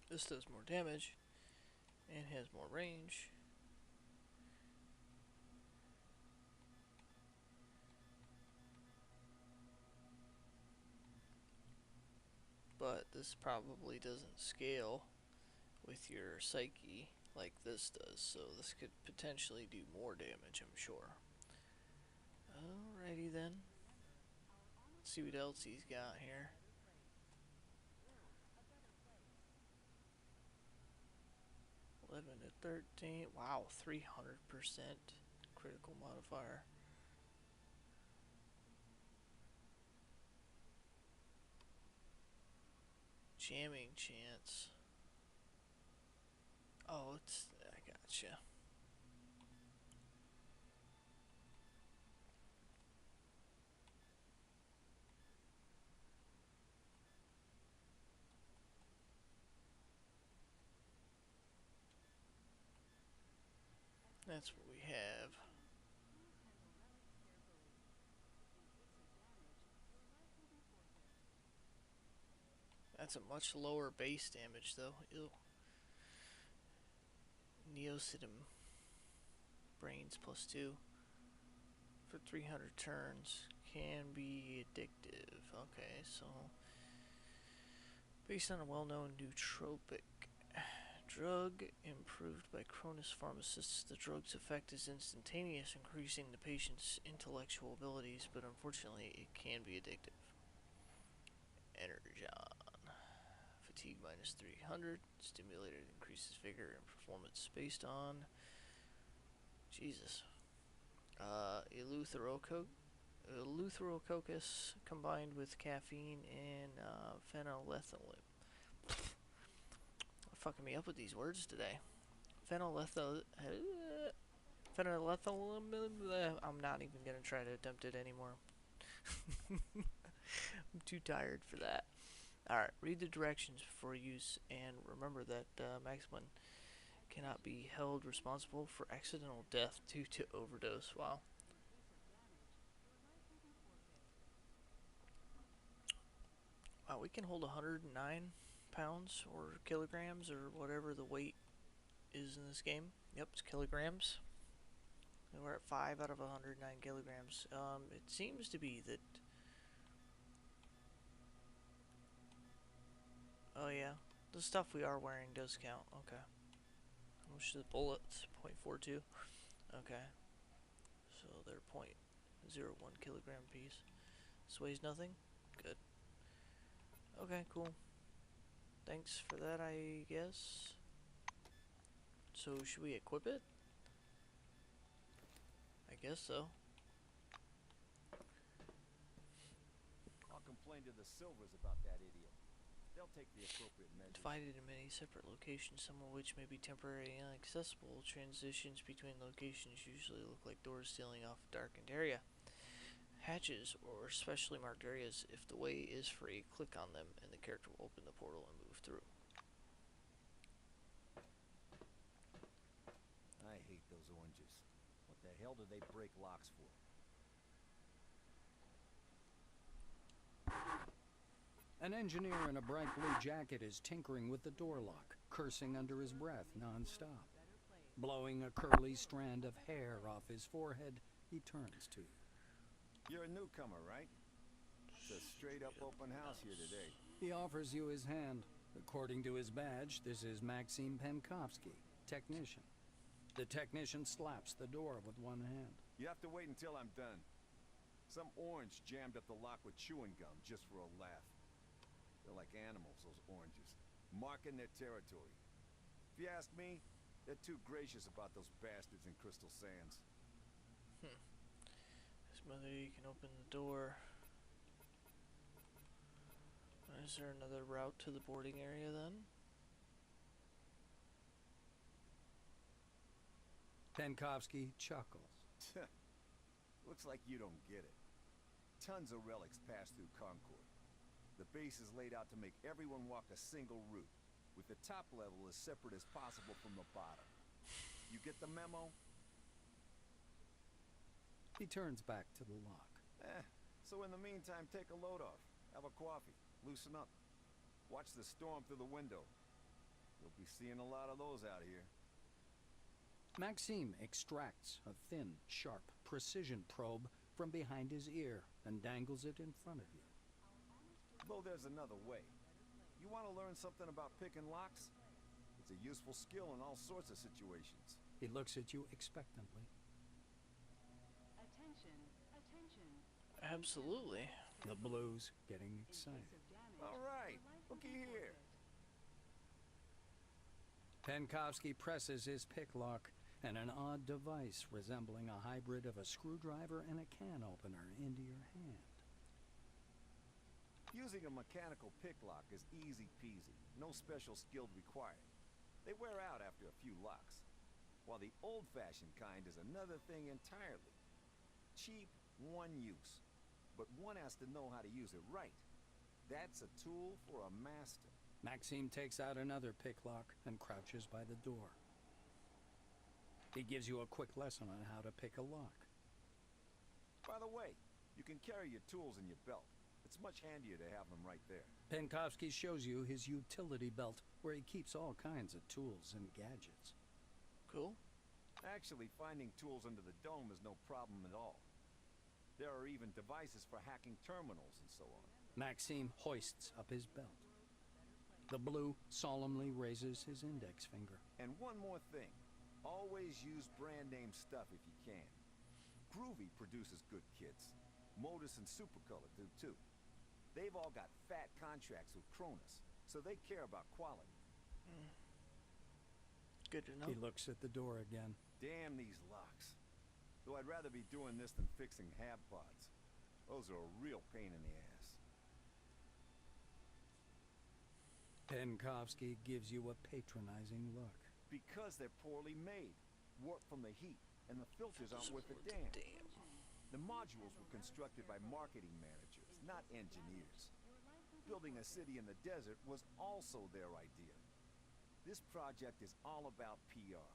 This does more damage and has more range. But this probably doesn't scale with your psyche like this does, so this could potentially do more damage, I'm sure. Alrighty then. Let's see what else he's got here. (11 to 13). Wow, 300% critical modifier. Jamming chance. Oh, I gotcha. That's what we have. That's a much lower base damage though. Ew. Neocidum. Brains +2 for 300 turns. Can be addictive. Okay, so based on a well-known nootropic drug improved by Cronus Pharmacists, the drug's effect is instantaneous, increasing the patient's intellectual abilities, but unfortunately it can be addictive. Energon. Fatigue -300. Stimulated increases vigor and performance based on Jesus. Eleutherococcus combined with caffeine and phenylethylamine. Fucking me up with these words today. Phenylethylamine. I'm not even gonna try to attempt it anymore. I'm too tired for that. Alright, read the directions before use, and remember that Maximum cannot be held responsible for accidental death due to overdose. Wow. Wow, we can hold 109 pounds or kilograms or whatever the weight is in this game. Yep, it's kilograms. We're at 5 out of 109 kilograms. It seems to be that... Oh yeah, the stuff we are wearing does count. Okay. How much is the bullets? 0.42. Okay. So they're 0.01 kilogram piece. This weighs nothing? Good. Okay, cool. Thanks for that, I guess. So should we equip it? I guess so. I'll complain to the Silvers about that idiot. They'll take the appropriate measures. Divided in many separate locations, some of which may be temporarily inaccessible. Transitions between locations usually look like doors sealing off a darkened area. Hatches, or specially marked areas, if the way is free, click on them and the character will open the portal and move through. I hate those oranges. What the hell do they break locks for? An engineer in a bright blue jacket is tinkering with the door lock, cursing under his breath non-stop. Blowing a curly strand of hair off his forehead, he turns to you. You're a newcomer, right? It's a straight-up open house here today. He offers you his hand. According to his badge, this is Maxim Penkovsky, technician. The technician slaps the door with one hand. You have to wait until I'm done. Some orange jammed up the lock with chewing gum just for a laugh. They're like animals, those oranges, marking their territory. If you ask me, they're too gracious about those bastards in Crystal Sands. This mother, you can open the door. Is there another route to the boarding area then? Penkovsky chuckles. Looks like you don't get it. Tons of relics pass through Concord. The base is laid out to make everyone walk a single route, with the top level as separate as possible from the bottom. You get the memo? He turns back to the lock. So in the meantime, take a load off. Have a coffee. Loosen up. Watch the storm through the window. You'll be seeing a lot of those out here. Maxime extracts a thin, sharp, precision probe from behind his ear and dangles it in front of you. Though there's another way. You want to learn something about picking locks? It's a useful skill in all sorts of situations. He looks at you expectantly. Absolutely. The blues getting excited. All right, looky here. Penkovsky presses his pick lock, and an odd device resembling a hybrid of a screwdriver and a can opener into your hand. Using a mechanical pick lock is easy peasy. No special skill required. They wear out after a few locks. While the old-fashioned kind is another thing entirely. Cheap, one use. But one has to know how to use it right. That's a tool for a master. Maxime takes out another pick lock and crouches by the door. He gives you a quick lesson on how to pick a lock. By the way, you can carry your tools in your belt. It's much handier to have them right there. Penkovsky shows you his utility belt, where he keeps all kinds of tools and gadgets. Cool. Actually, finding tools under the dome is no problem at all. There are even devices for hacking terminals and so on. Maxime hoists up his belt. The blue solemnly raises his index finger. And one more thing. Always use brand name stuff if you can. Groovy produces good kits. Modus and Supercolor do too. They've all got fat contracts with Cronus, so they care about quality. Good to know. He looks at the door again. Damn these locks. Though I'd rather be doing this than fixing hab pods. Those are a real pain in the ass. Penkovsky gives you a patronizing look. Because they're poorly made, warped from the heat, and the filters aren't worth a damn. The modules were constructed by marketing managers, not engineers. Building a city in the desert was also their idea. This project is all about PR.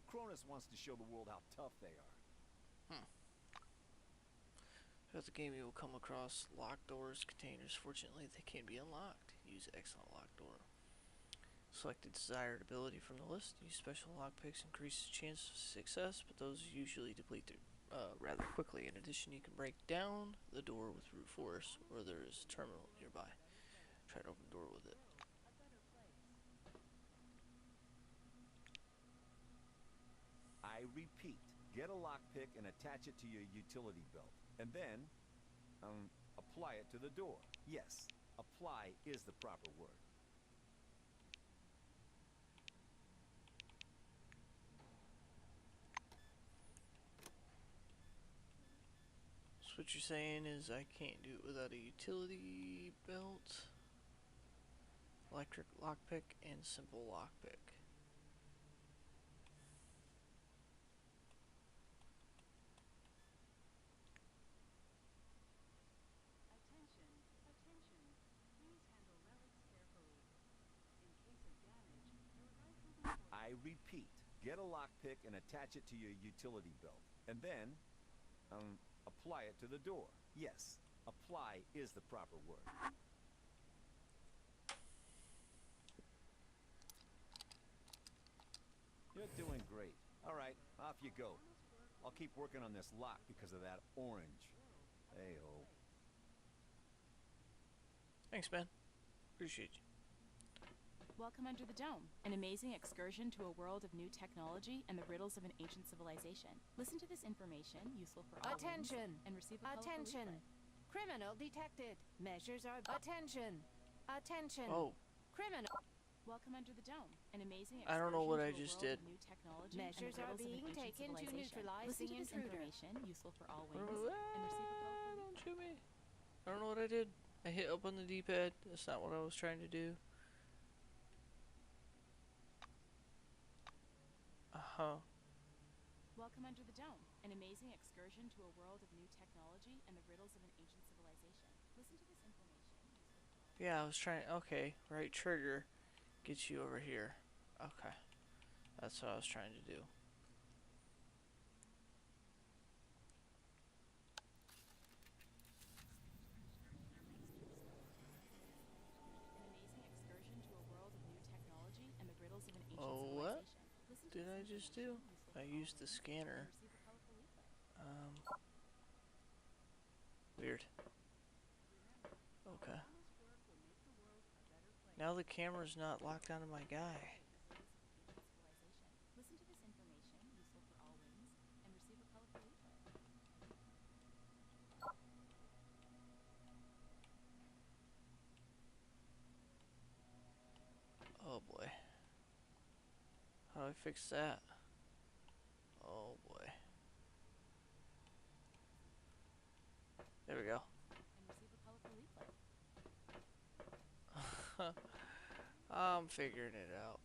Cronus wants to show the world how tough they are. Throughout the game, you will come across locked doors, containers. Fortunately, they can be unlocked. Use excellent lock door. Select a desired ability from the list. Use special lockpicks, increases chance of success, but those usually deplete rather quickly. In addition, you can break down the door with brute force, or there is a terminal nearby. Try to open the door with it. I repeat, get a lockpick and attach it to your utility belt. And then, apply it to the door. Yes, apply is the proper word. So what you're saying is I can't do it without a utility belt, electric lockpick, and simple lockpick. I repeat, get a lockpick and attach it to your utility belt. And then, apply it to the door. Yes, apply is the proper word. You're doing great. All right, off you go. I'll keep working on this lock because of that orange. Hey-ho. Thanks, man. Appreciate you. Welcome Under the Dome, an amazing excursion to a world of new technology and the riddles of an ancient civilization. Listen to this information, useful for all Attention! and receive a colorful Attention! leaflet. Criminal detected. Measures are... Attention! Attention! Oh. Criminal... Welcome Under the Dome, an amazing I don't know what I excursion to a just world did. of new technology Measures and are the riddles being of an ancient taken to civilization. neutralize Listen the to this intruder. information, useful for all wings, and receive a colorful Don't shoot me. I don't know what I did. I hit up on the D-pad. That's not what I was trying to do. Welcome Under the Dome, an amazing excursion to a world of new technology and the riddles of an ancient civilization. Listen to this information. Yeah, I was trying. Okay, right trigger gets you over here. Okay, that's what I was trying to do. An amazing excursion to a world of new technology and the riddles of an ancient Oh, what civilization. Listen to did this I just do? information, useful I for all used the wings, scanner. and receive a colorful leaflet. Weird. Okay. Now the camera's not locked onto my guy. Listen to this information, useful for all wings, and receive a colorful leaflet. Oh boy. How do I fix that? Oh boy. There we go. And receive a colorful leaflet. I'm figuring it out.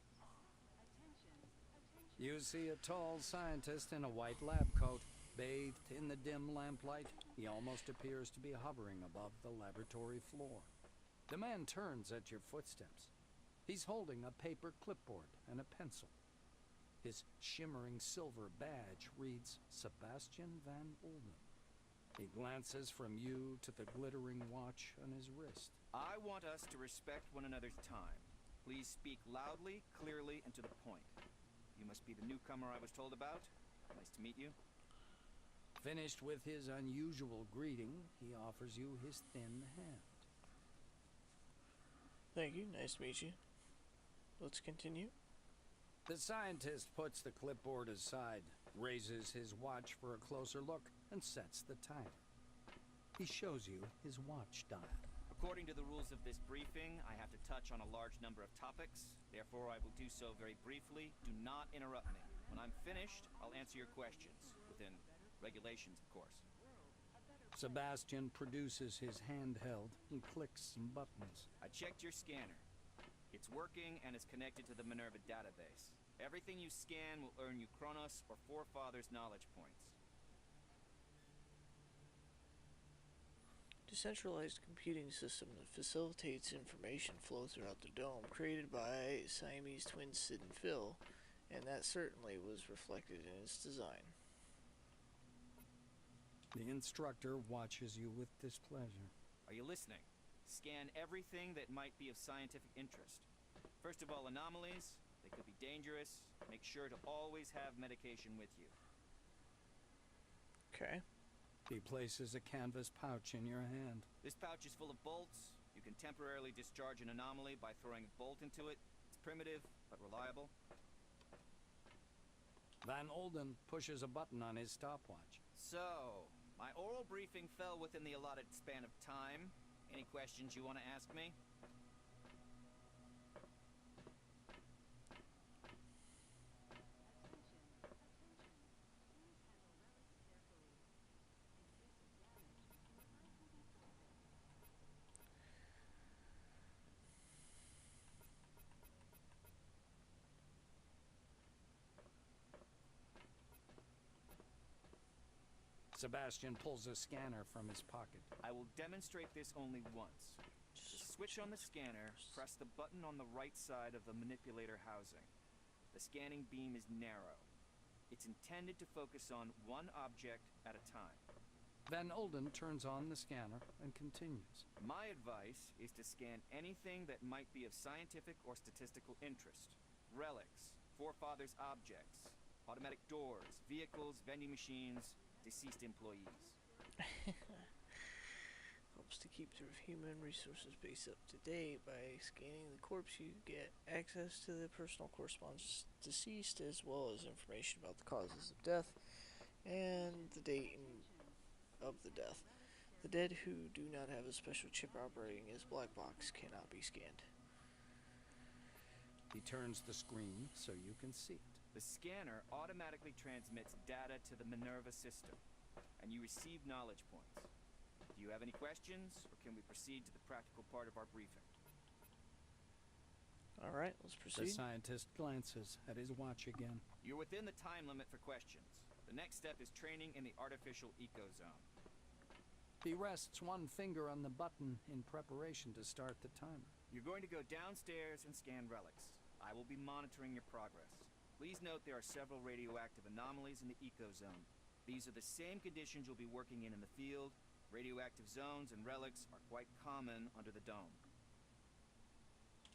You see a tall scientist in a white lab coat, bathed in the dim lamplight. He almost appears to be hovering above the laboratory floor. The man turns at your footsteps. He's holding a paper clipboard and a pencil. His shimmering silver badge reads Sebastian Van Olden. He glances from you to the glittering watch on his wrist. I want us to respect one another's time. Please speak loudly, clearly, and to the point. You must be the newcomer I was told about. Nice to meet you. Finished with his unusual greeting, he offers you his thin hand. Thank you. Nice to meet you. Let's continue. The scientist puts the clipboard aside, raises his watch for a closer look, and sets the timer. He shows you his watch dial. According to the rules of this briefing, I have to touch on a large number of topics. Therefore, I will do so very briefly. Do not interrupt me. When I'm finished, I'll answer your questions. Within regulations, of course. Sebastian produces his handheld and clicks some buttons. I checked your scanner. It's working and is connected to the Minerva database. Everything you scan will earn you Kronos or Forefathers knowledge points. Decentralized computing system that facilitates information flow throughout the dome, created by Siamese twins Sid and Phil, and that certainly was reflected in its design. The instructor watches you with displeasure. Are you listening? Scan everything that might be of scientific interest. First of all, anomalies. They could be dangerous. Make sure to always have medication with you. Okay. He places a canvas pouch in your hand. This pouch is full of bolts. You can temporarily discharge an anomaly by throwing a bolt into it. It's primitive, but reliable. Van Olden pushes a button on his stopwatch. So, my oral briefing fell within the allotted span of time. Any questions you want to ask me? Sebastian pulls a scanner from his pocket. I will demonstrate this only once. Switch on the scanner, press the button on the right side of the manipulator housing. The scanning beam is narrow. It's intended to focus on one object at a time. Van Olden turns on the scanner and continues. My advice is to scan anything that might be of scientific or statistical interest. Relics, forefathers' objects, automatic doors, vehicles, vending machines, deceased employees. Helps to keep the human resources base up to date. By scanning the corpse, you get access to the personal correspondence deceased, as well as information about the causes of death and the date of the death. The dead who do not have a special chip operating as black box cannot be scanned. He turns the screen so you can see it. The scanner automatically transmits data to the Minerva system, and you receive knowledge points. Do you have any questions, or can we proceed to the practical part of our briefing? Alright, let's The proceed. scientist glances at his watch again. You're within the time limit for questions. The next step is training in the artificial ecozone. He rests one finger on the button in preparation to start the timer. You're going to go downstairs and scan relics. I will be monitoring your progress. Please note there are several radioactive anomalies in the ecozone. These are the same conditions you'll be working in the field. Radioactive zones and relics are quite common under the dome.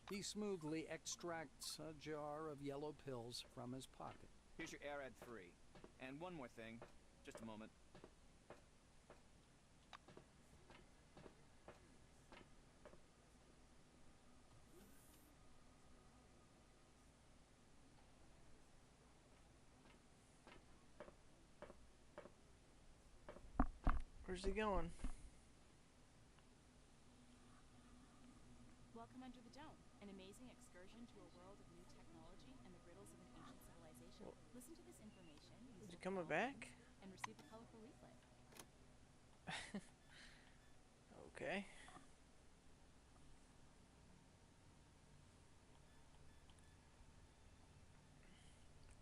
He smoothly extracts a jar of yellow pills from his pocket. Here's your ARAD 3. And one more thing. Just a moment. Where's he going? Welcome under the dome, an amazing excursion to a world of new technology and the riddles of an ancient civilization. Listen to this information. Is he coming back? And receive a colorful leaflet. Okay.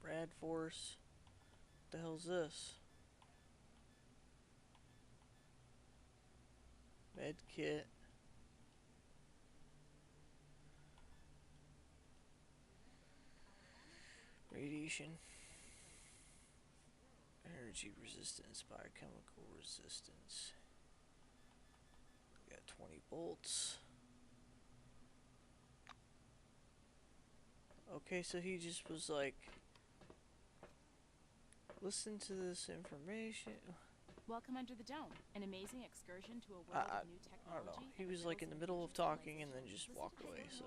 Brad Force. What the hell's this? Med kit. Radiation. Energy resistance, biochemical resistance. We got 20 bolts. Okay, so he just was like, listen to this information. Welcome under the dome, an amazing excursion to a world of new technology. I don't know. He was like in the middle of talking and then just walked away, so.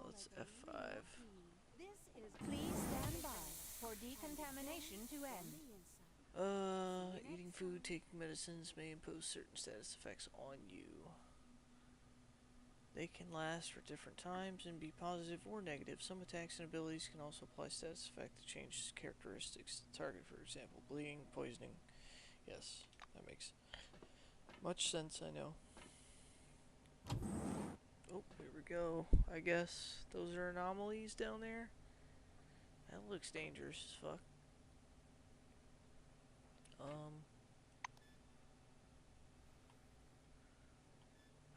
Let's F5. This is please stand by for decontamination to end. Eating food, taking medicines may impose certain status effects on you. They can last for different times and be positive or negative. Some attacks and abilities can also apply status effect that changes characteristics of the target, for example, bleeding, poisoning. Yes, that makes much sense, I know. Oh, here we go. I guess those are anomalies down there. That looks dangerous as fuck.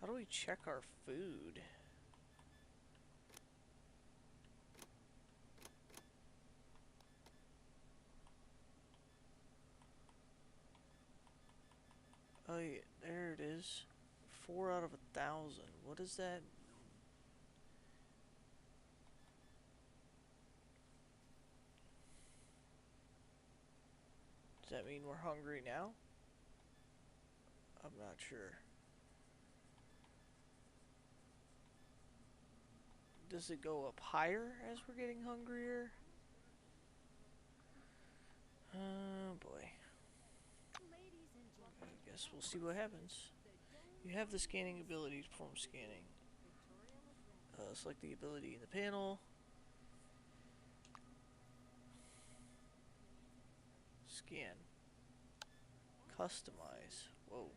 How do we check our food? Oh yeah, there it is. 4 out of 1,000. What is that? Does that mean we're hungry now? I'm not sure. Does it go up higher as we're getting hungrier? Oh boy. I guess we'll see what happens. You have the scanning ability to perform scanning. Select the ability in the panel. Scan. Customize. Whoa.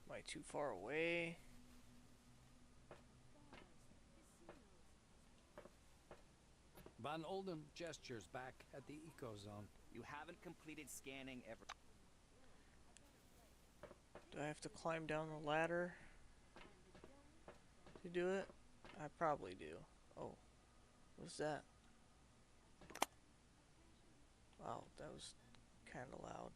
Am I too far away? Von Oldham gestures back at the ecozone. You haven't completed scanning ever. Do I have to climb down the ladder to do it? I probably do. Oh, what's that? Wow, that was kind of loud.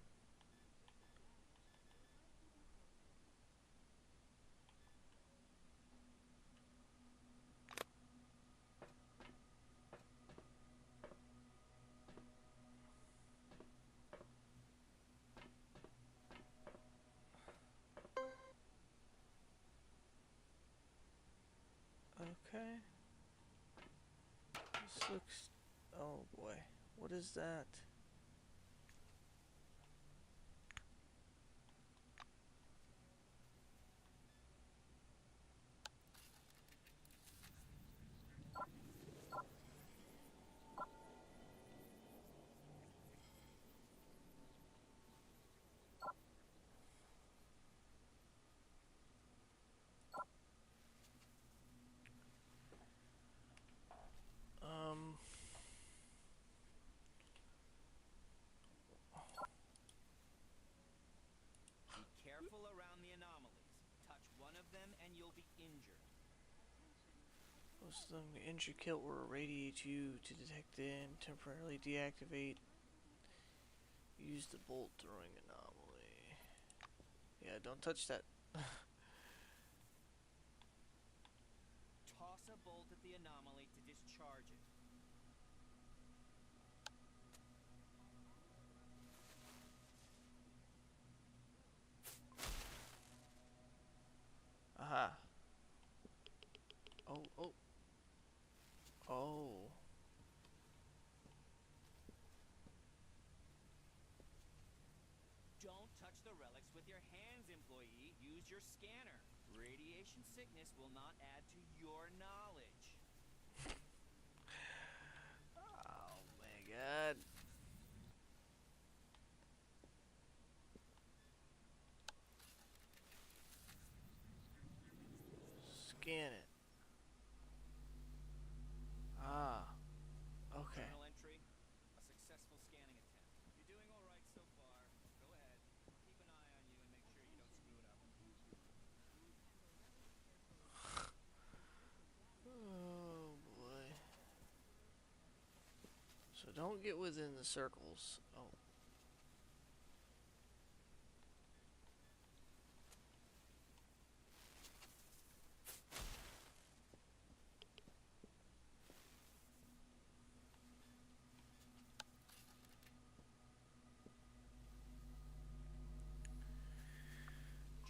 Okay. This looks... Oh boy. What is that? Be careful around the anomalies. Touch one of them and you'll be injured. Most of them injure kill or irradiate you to detect them, temporarily deactivate. Use the bolt throwing anomaly. Yeah, don't touch that. Toss a bolt at the anomaly to discharge it. Aha. Oh, oh. Oh. Don't touch the relics with your hands, employee. Use your scanner. Radiation sickness will not add to your knowledge. Oh my god. Scan it. Ah. Okay. Journal entry. A successful scanning attempt. You're doing all right so far. Go ahead. I'll keep an eye on you and make sure you don't screw it up. Oh boy. So don't get within the circles. Oh.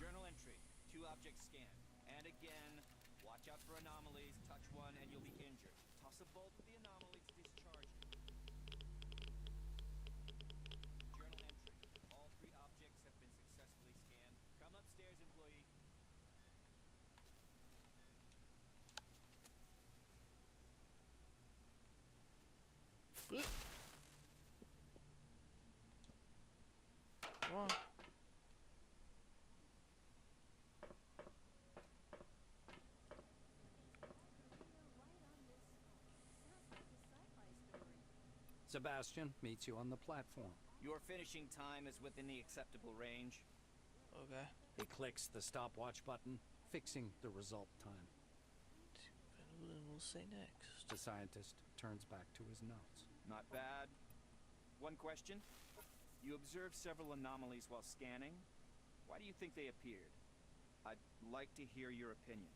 Journal entry. 2 objects scanned. And again, watch out for anomalies. Touch one and you'll be injured. Toss a bolt at the anomaly to discharge it. Journal entry. All 3 objects have been successfully scanned. Come upstairs, employee. Come on. Sebastian meets you on the platform. Your finishing time is within the acceptable range. Okay. He clicks the stopwatch button, fixing the result time. And we'll say next. The scientist turns back to his notes. Not bad. One question. You observed several anomalies while scanning. Why do you think they appeared? I'd like to hear your opinion.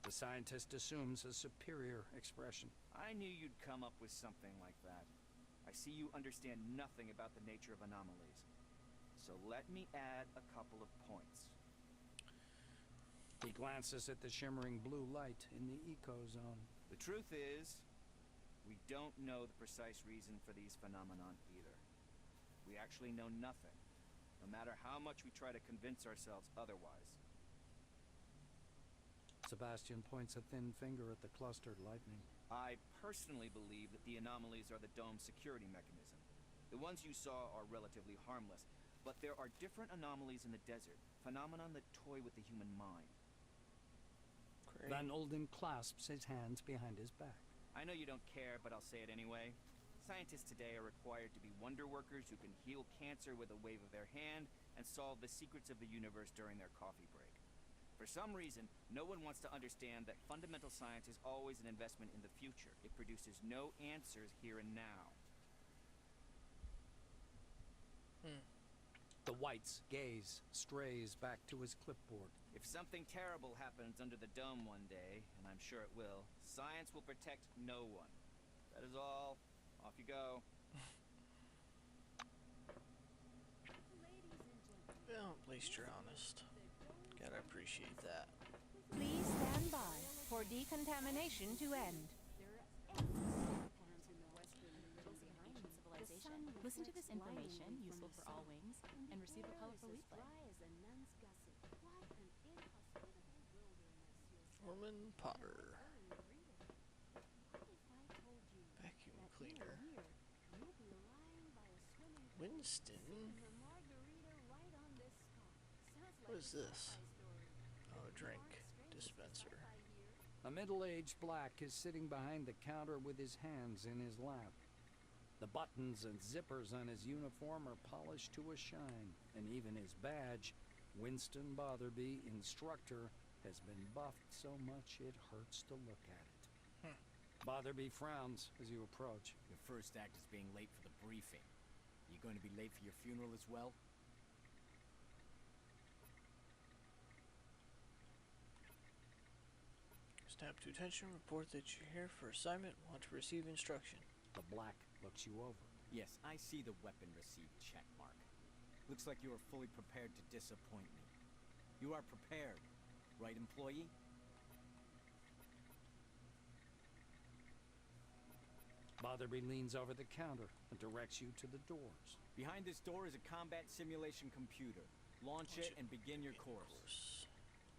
The scientist assumes a superior expression. I knew you'd come up with something like that. I see you understand nothing about the nature of anomalies. So let me add a couple of points. He glances at the shimmering blue light in the eco-zone. The truth is, we don't know the precise reason for these phenomenon either. We actually know nothing, no matter how much we try to convince ourselves otherwise. Sebastian points a thin finger at the clustered lightning. I personally believe that the anomalies are the dome's security mechanism. The ones you saw are relatively harmless, but there are different anomalies in the desert, phenomenon that toy with the human mind. Great. Van Olden clasps his hands behind his back. I know you don't care, but I'll say it anyway. Scientists today are required to be wonder workers who can heal cancer with a wave of their hand and solve the secrets of the universe during their coffee break. For some reason, no one wants to understand that fundamental science is always an investment in the future. It produces no answers here and now. The White's gaze strays back to his clipboard. If something terrible happens under the dome one day, and I'm sure it will, science will protect no one. That is all. Off you go. Well, at least you're honest. Gotta appreciate that. Please stand by for decontamination to end. Civilization. Listen to this information, useful for all wings, and receive a colorful leaflet. Norman Potter. Vacuum cleaner. Winston? What is this? Oh, a drink dispenser. A middle-aged black is sitting behind the counter with his hands in his lap. The buttons and zippers on his uniform are polished to a shine, and even his badge, Winston Botherby, instructor, has been buffed so much it hurts to look at it. Botherby frowns as you approach. Your first act is being late for the briefing. You going to be late for your funeral as well? Snap to attention, report that you're here for assignment, want to receive instruction. The black looks you over. Yes, I see the weapon received check mark. Looks like you are fully prepared to disappoint me. You are prepared, right, employee? Botherby leans over the counter and directs you to the doors. Behind this door is a combat simulation computer. Launch it and begin your course.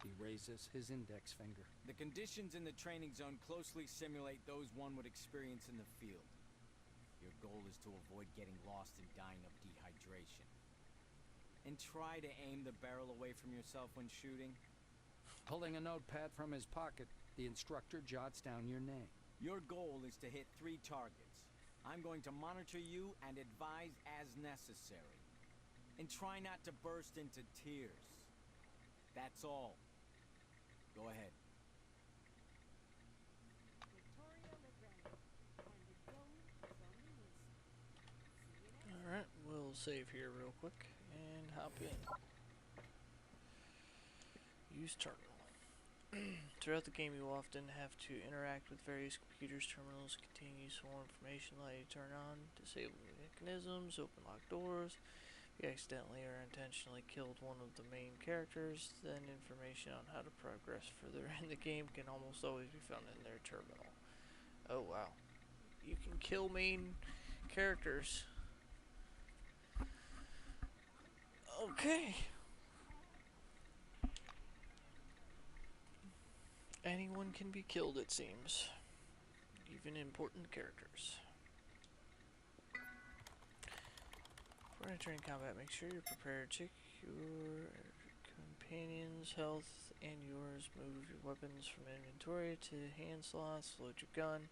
He raises his index finger. The conditions in the training zone closely simulate those one would experience in the field. Your goal is to avoid getting lost and dying of dehydration. And try to aim the barrel away from yourself when shooting. Pulling a notepad from his pocket, the instructor jots down your name. Your goal is to hit 3 targets. I'm going to monitor you and advise as necessary. And try not to burst into tears. That's all. Go ahead. Alright, we'll save here real quick and hop in. Use terminal. Throughout the game, you will often have to interact with various computers. Terminals contain useful information like turn on, disable mechanisms, open locked doors. If you accidentally or intentionally killed one of the main characters, then information on how to progress further in the game can almost always be found in their terminal. Oh wow. You can kill main characters. Okay. Anyone can be killed, it seems. Even important characters. Before entering combat, make sure you're prepared. Check your companion's health and yours. Move your weapons from inventory to hand slots. Load your gun.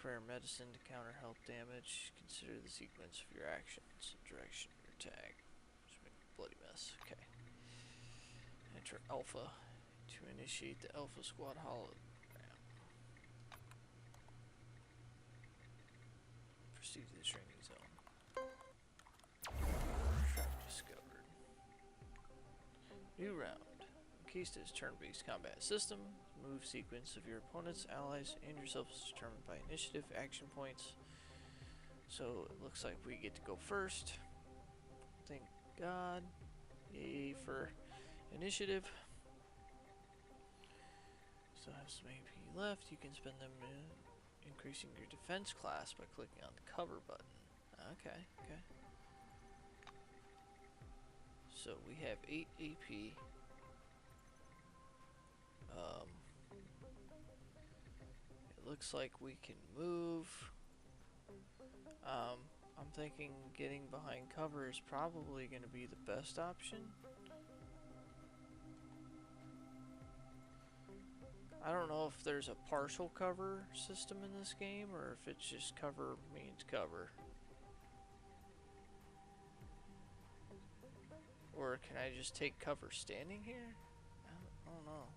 rare medicine to counter health damage. Consider the sequence of your actions, direction of your tag. Just make a bloody mess. Okay. Enter Alpha to initiate the Alpha Squad hologram. Proceed to the training zone. Trap discovered. New round. Encased is turn-based combat system. Move sequence of your opponents, allies, and yourself is determined by initiative action points. So it looks like we get to go first. Thank God. Yay for initiative. Still have some AP left. You can spend them increasing your defense class by clicking on the cover button. Okay, okay. So we have 8 AP. It looks like we can move. I'm thinking getting behind cover is probably going to be the best option. I don't know if there's a partial cover system in this game or if it's just cover means cover. Or can I just take cover standing here? I don't know.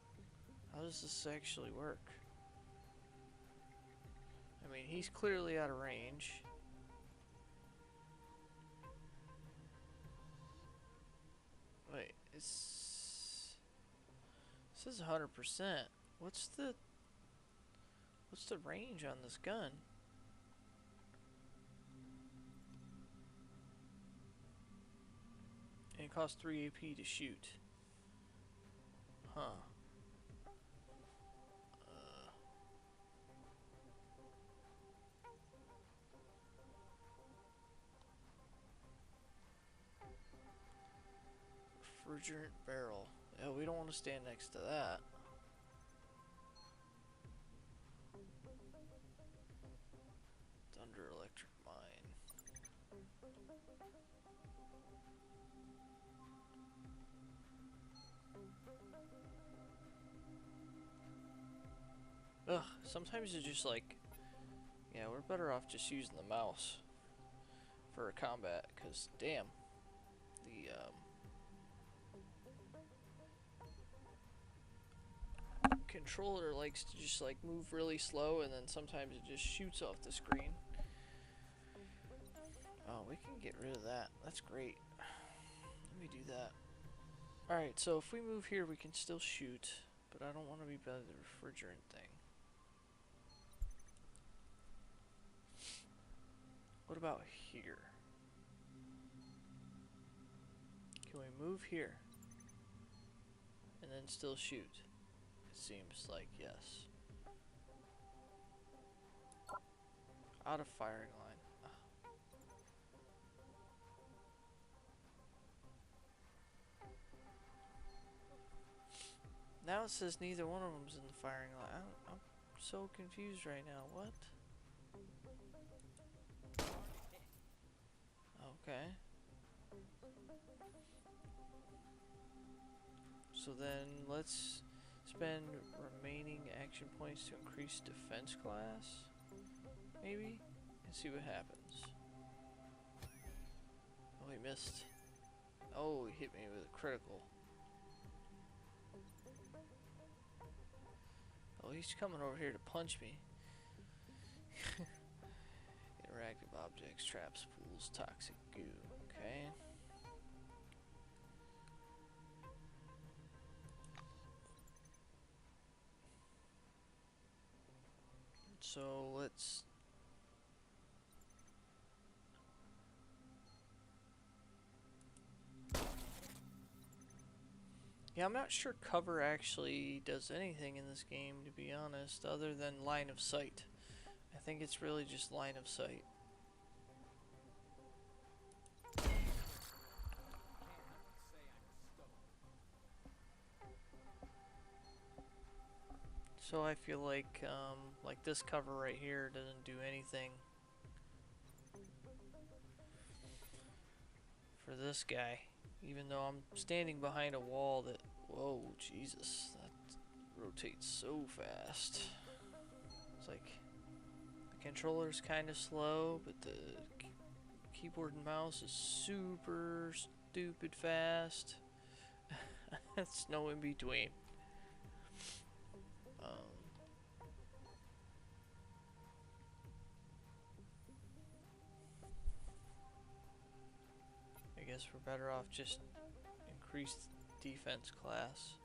How does this actually work? I mean, he's clearly out of range. Wait, it says 100%. What's the range on this gun? And it costs 3 AP to shoot. Huh. Refrigerant barrel. Yeah, we don't want to stand next to that. Thunder electric mine. Ugh, sometimes it's just like, yeah, we're better off just using the mouse for combat, because damn, the controller likes to just like move really slow, and then sometimes it just shoots off the screen. Oh, we can get rid of that. That's great. Let me do that. Alright, so if we move here, we can still shoot, but I don't want to be by the refrigerant thing. What about here? Can we move here and then still shoot? It seems like yes. Out of firing line. Ugh. Now it says neither one of them's in the firing line. I'm so confused right now. What? Okay. So then let's spend remaining action points to increase defense class, maybe, and see what happens. Oh, he missed. Oh, he hit me with a critical. Oh, he's coming over here to punch me. Interactive objects, traps, pools, toxic goo. Okay. So let's... Yeah, I'm not sure cover actually does anything in this game, to be honest, other than line of sight. I think it's really just line of sight. So I feel like this cover right here doesn't do anything for this guy, even though I'm standing behind a wall that, whoa, Jesus, that rotates so fast. It's like the controller's kind of slow, but the keyboard and mouse is super stupid fast. That's no in between. I guess we're better off just increase defense class.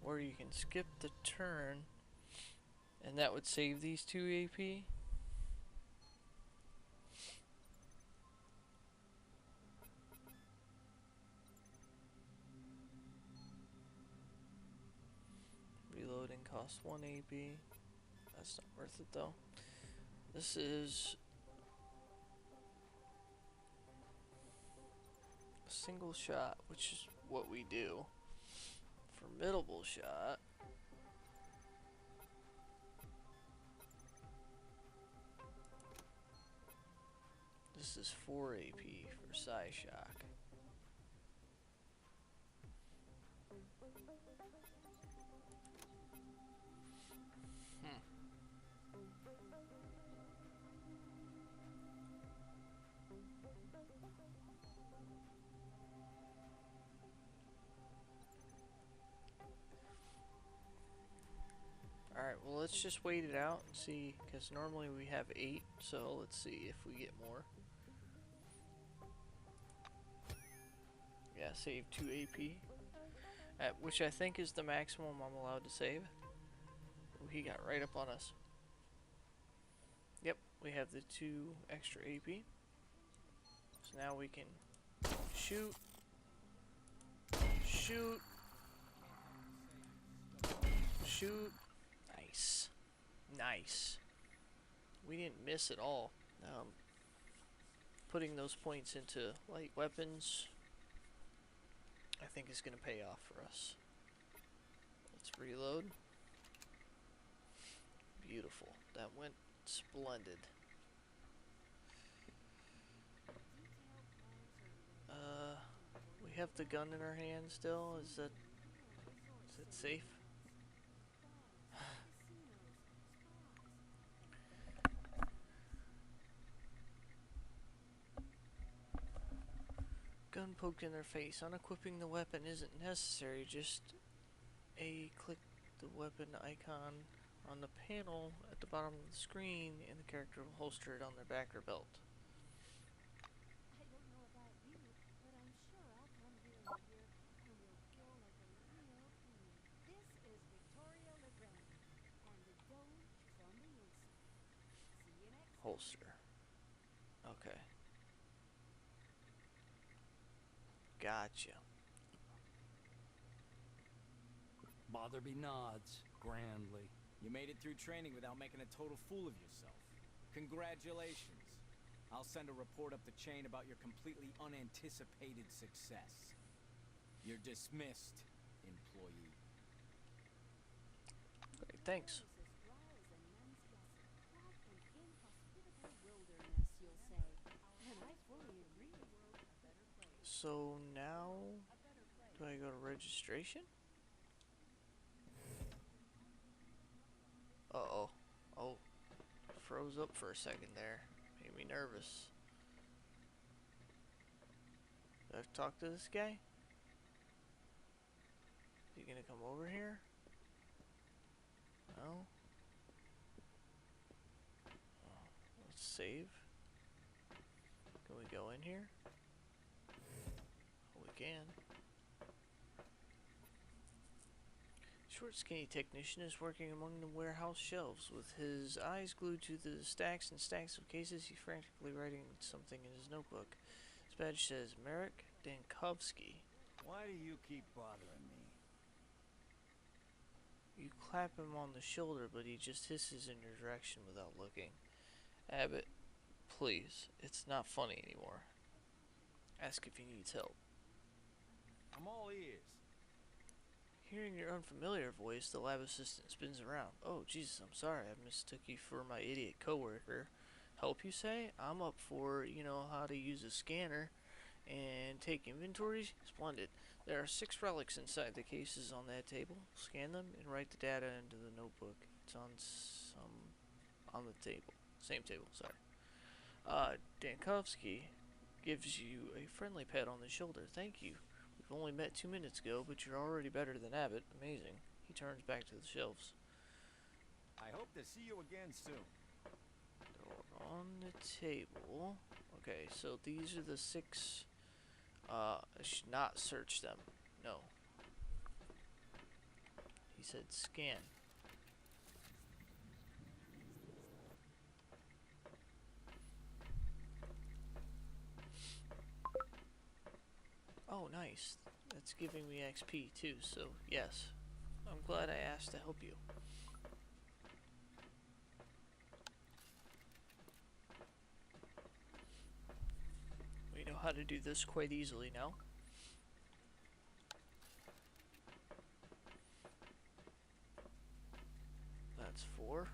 Or you can skip the turn, and that would save these 2 AP. Reloading costs 1 AP. That's not worth it though. This is a single shot, which is what we do. Formidable shot. This is 4 AP for Psyshock. Alright, well let's just wait it out and see, because normally we have 8, so let's see if we get more. Yeah, save 2 AP, which I think is the maximum I'm allowed to save. Ooh, he got right up on us. Yep, we have the 2 extra AP. So now we can shoot, shoot, shoot. Nice. Nice. We didn't miss at all. Putting those points into light weapons, I think is going to pay off for us. Let's reload. Beautiful. That went splendid. We have the gun in our hand still. Is that safe? Gun poked in their face. Unequipping the weapon isn't necessary. Just click the weapon icon on the panel at the bottom of the screen, and the character will holster it on their back or belt. I don't know about you, but I'm sure I'll come here later and we'll feel like a real queen. This is Victoria LeGrand, and the dome from the inside. See you next time. Holster. Okay. Gotcha. Bother be nods, grandly. You made it through training without making a total fool of yourself. Congratulations. I'll send a report up the chain about your completely unanticipated success. You're dismissed, employee. Great, thanks. So now, do I go to registration? Uh-oh. Oh, froze up for a second there. Made me nervous. Do I have to talk to this guy? Is he gonna come over here? No? Oh, let's save. Can we go in here? Oh, we can. Short, skinny technician is working among the warehouse shelves. With his eyes glued to the stacks and stacks of cases, he's frantically writing something in his notebook. His badge says, Marek Dankovsky. Why do you keep bothering me? You clap him on the shoulder, but he just hisses in your direction without looking. Abbott, please. It's not funny anymore. Ask if he needs help. I'm all ears. Hearing your unfamiliar voice, the lab assistant spins around. Oh, Jesus, I'm sorry. I mistook you for my idiot coworker. Help, you say? I'm up for, how to use a scanner and take inventories. Splendid. There are 6 relics inside the cases on that table. Scan them and write the data into the notebook. It's on the table. Same table, sorry. Dankovsky gives you a friendly pat on the shoulder. Thank you. We've only met 2 minutes ago, but you're already better than Abbott. Amazing. He turns back to the shelves. I hope to see you again soon. Door on the table. Okay, so these are the 6. I should not search them. No. He said scan. Oh, nice. That's giving me XP too, so yes. I'm glad I asked to help you. We know how to do this quite easily now. That's 4.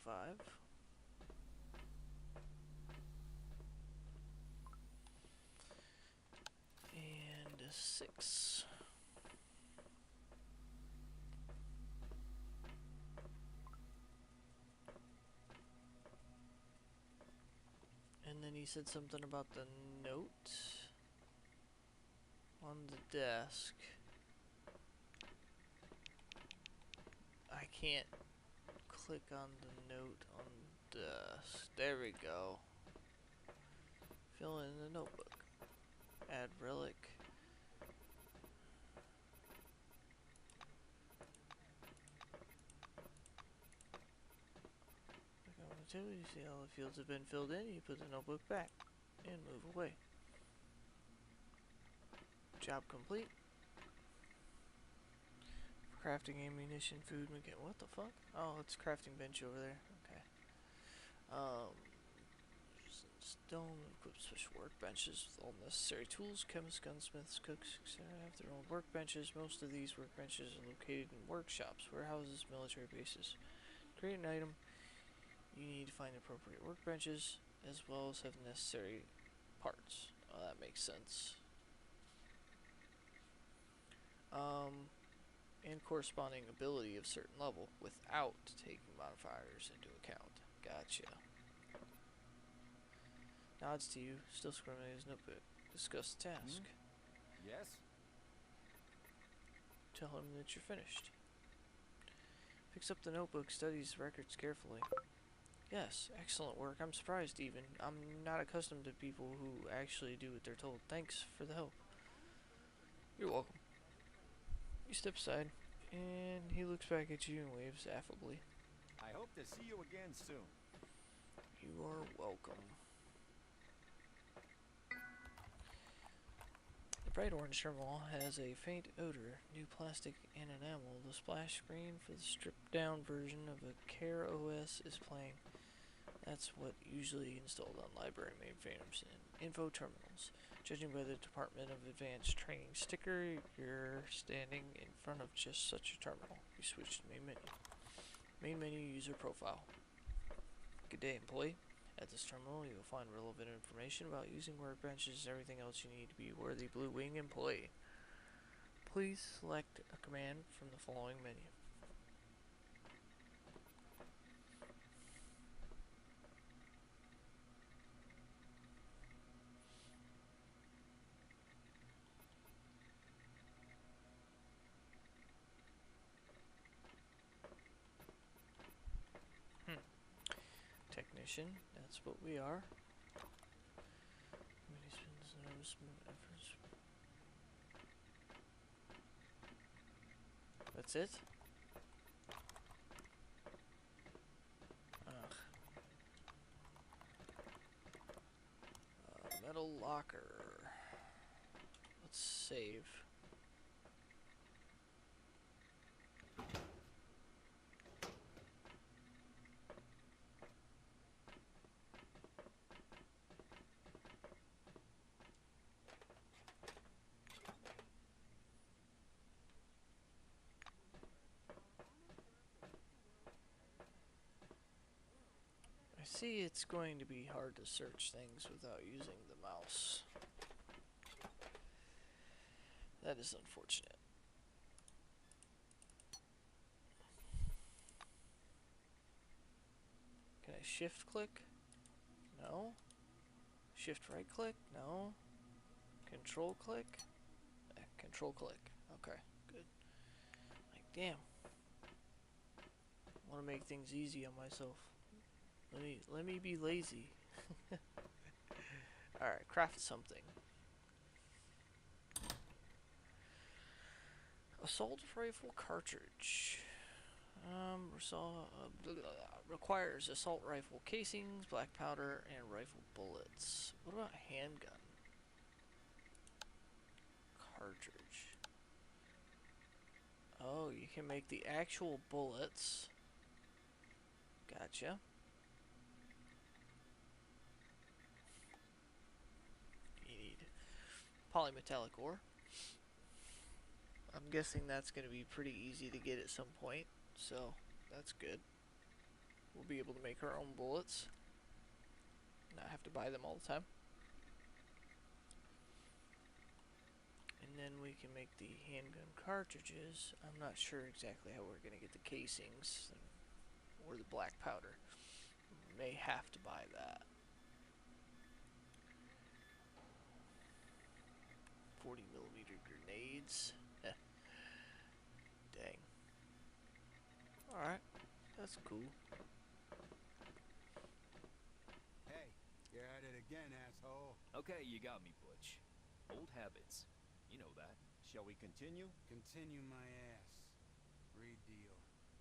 5. And a 6. And then he said something about the note on the desk. I can't click on the note on the desk. There we go. Fill in the notebook. Add relic. You see all the fields have been filled in, you put the notebook back and move away. Job complete. Crafting ammunition, food, what the fuck? Oh, it's crafting bench over there. Okay. Stone equipped special workbenches with all necessary tools. Chemists, gunsmiths, cooks, etc. have their own workbenches. Most of these workbenches are located in workshops, warehouses, military bases. Create an item. You need to find appropriate workbenches, as well as have necessary parts. Oh, that makes sense. And corresponding ability of certain level, without taking modifiers into account. Gotcha. Nods to you, still scribbling his notebook. Discuss the task. Yes? Tell him that you're finished. Picks up the notebook, studies the records carefully. Yes, excellent work. I'm surprised even. I'm not accustomed to people who actually do what they're told. Thanks for the help. You're welcome. You step aside, and he looks back at you and waves affably. I hope to see you again soon. You are welcome. The bright orange terminal has a faint odor, new plastic and enamel. The splash screen for the stripped down version of a Care OS is playing. That's what usually installed on library mainframes and info terminals. Judging by the Department of Advanced Training sticker, you're standing in front of just such a terminal. You switch to main menu. Main menu, user profile. Good day, employee. At this terminal, you'll find relevant information about using workbenches and everything else you need to be a worthy Blue Wing employee. Please select a command from the following menu. Technician, that's what we are. That's it? Ugh. Metal locker. Let's save. I see it's going to be hard to search things without using the mouse. That is unfortunate. shift click? No. Shift right click? No. Control click? Control click. Okay, good. Like, damn. I want to make things easy on myself. Let me be lazy. Alright, craft something. Assault rifle cartridge. Requires assault rifle casings, black powder, and rifle bullets. What about handgun? Cartridge. Oh, you can make the actual bullets. Gotcha. You need polymetallic ore. I'm guessing that's going to be pretty easy to get at some point, so that's good. We'll be able to make our own bullets, not have to buy them all the time. And then we can make the handgun cartridges. I'm not sure exactly how we're going to get the casings or the black powder. May have to buy that. 40mm grenades. Dang. Alright, that's cool. Hey, you're at it again, asshole. Okay, you got me, Butch. Old habits. You know that. Shall we continue? Continue my ass. Read deal.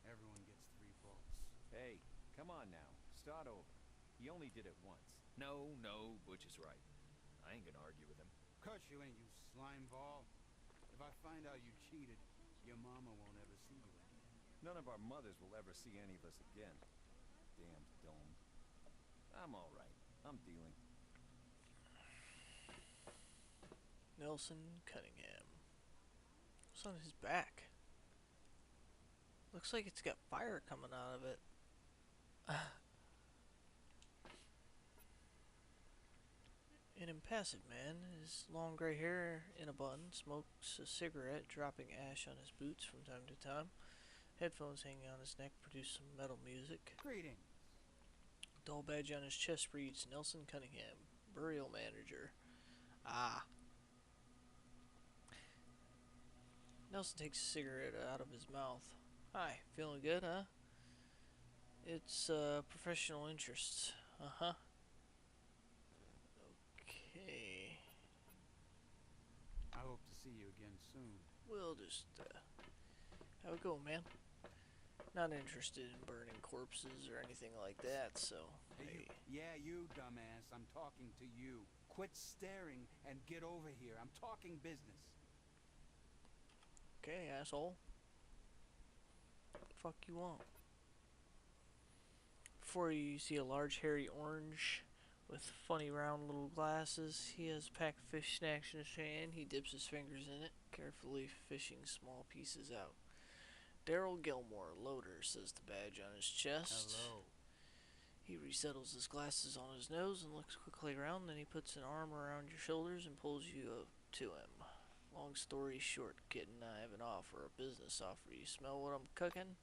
Everyone gets 3 bolts. Hey, come on now. Start over. He only did it once. No, Butch is right. I ain't gonna argue with him. Course you ain't, you slime ball. If I find out you cheated, your mama won't ever see you again. None of our mothers will ever see any of us again. Damn dome. I'm alright. I'm dealing. Nelson Cunningham. What's on his back? Looks like it's got fire coming out of it. An impassive man, his long gray hair in a bun, smokes a cigarette, dropping ash on his boots from time to time. Headphones hanging on his neck produce some metal music. Greetings. Dull badge on his chest reads Nelson Cunningham, burial manager. Ah. Nelson takes a cigarette out of his mouth. Hi, feeling good, huh? It's professional interests. Uh-huh. Okay. I hope to see you again soon. We'll just, how it go, man? Not interested in burning corpses or anything like that, so, hey. Yeah, you, dumbass. I'm talking to you. Quit staring and get over here. I'm talking business. Okay, asshole. What the fuck you want? Before you see a large hairy orange with funny round little glasses. He has a pack of fish snacks in his hand. He dips his fingers in it, carefully fishing small pieces out. Daryl Gilmore, loader, says the badge on his chest. Hello. He resettles his glasses on his nose and looks quickly around. Then he puts an arm around your shoulders and pulls you up to him. Long story short, kitten, I have an offer, a business offer. You smell what I'm cooking?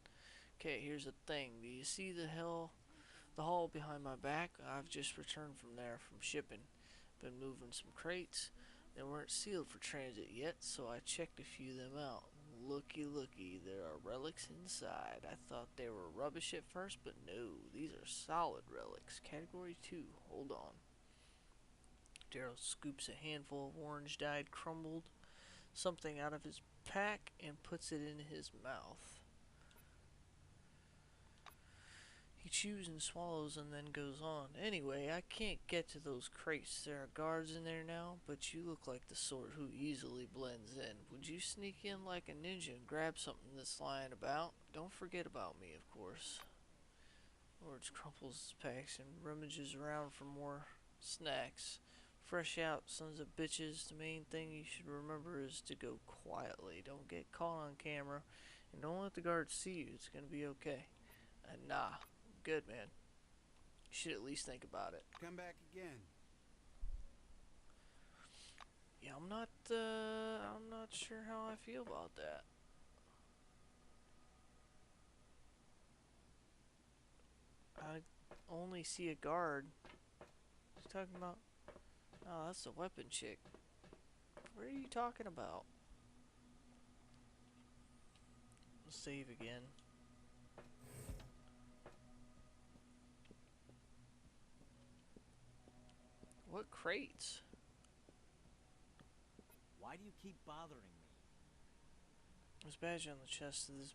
Okay, here's the thing. Do you see the hall behind my back? I've just returned from there from shipping. Been moving some crates. They weren't sealed for transit yet, so I checked a few of them out. Looky, there are relics inside. I thought they were rubbish at first, but no, these are solid relics. Category 2, hold on. Daryl scoops a handful of orange-dyed crumbled something out of his pack and puts it in his mouth. He chews and swallows and then goes on. Anyway, I can't get to those crates. There are guards in there now, but you look like the sort who easily blends in. Would you sneak in like a ninja and grab something that's lying about? Don't forget about me, of course. Lords crumples his packs and rummages around for more snacks. Fresh out, sons of bitches. The main thing you should remember is to go quietly. Don't get caught on camera, and don't let the guards see you. It's gonna be okay. Nah. Good, man. You should at least think about it. Come back again. Yeah, I'm not sure how I feel about that. only see a guard. He's talking about... Oh, that's the weapon chick. What are you talking about? Let's save again. What crates? Why do you keep bothering me? There's a badge on the chest of this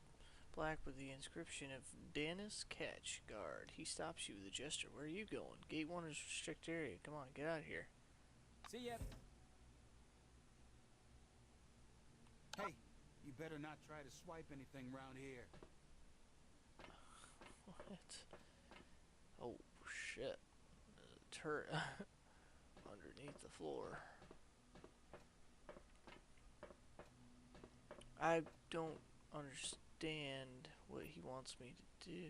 black with the inscription of Dennis Catch Guard. He stops you with a gesture. Where are you going? Gate 1 is restricted area. Come on, get out of here. See ya. Hey, you better not try to swipe anything round here. What? Oh, shit. There's a turret underneath the floor. I don't understand what he wants me to do.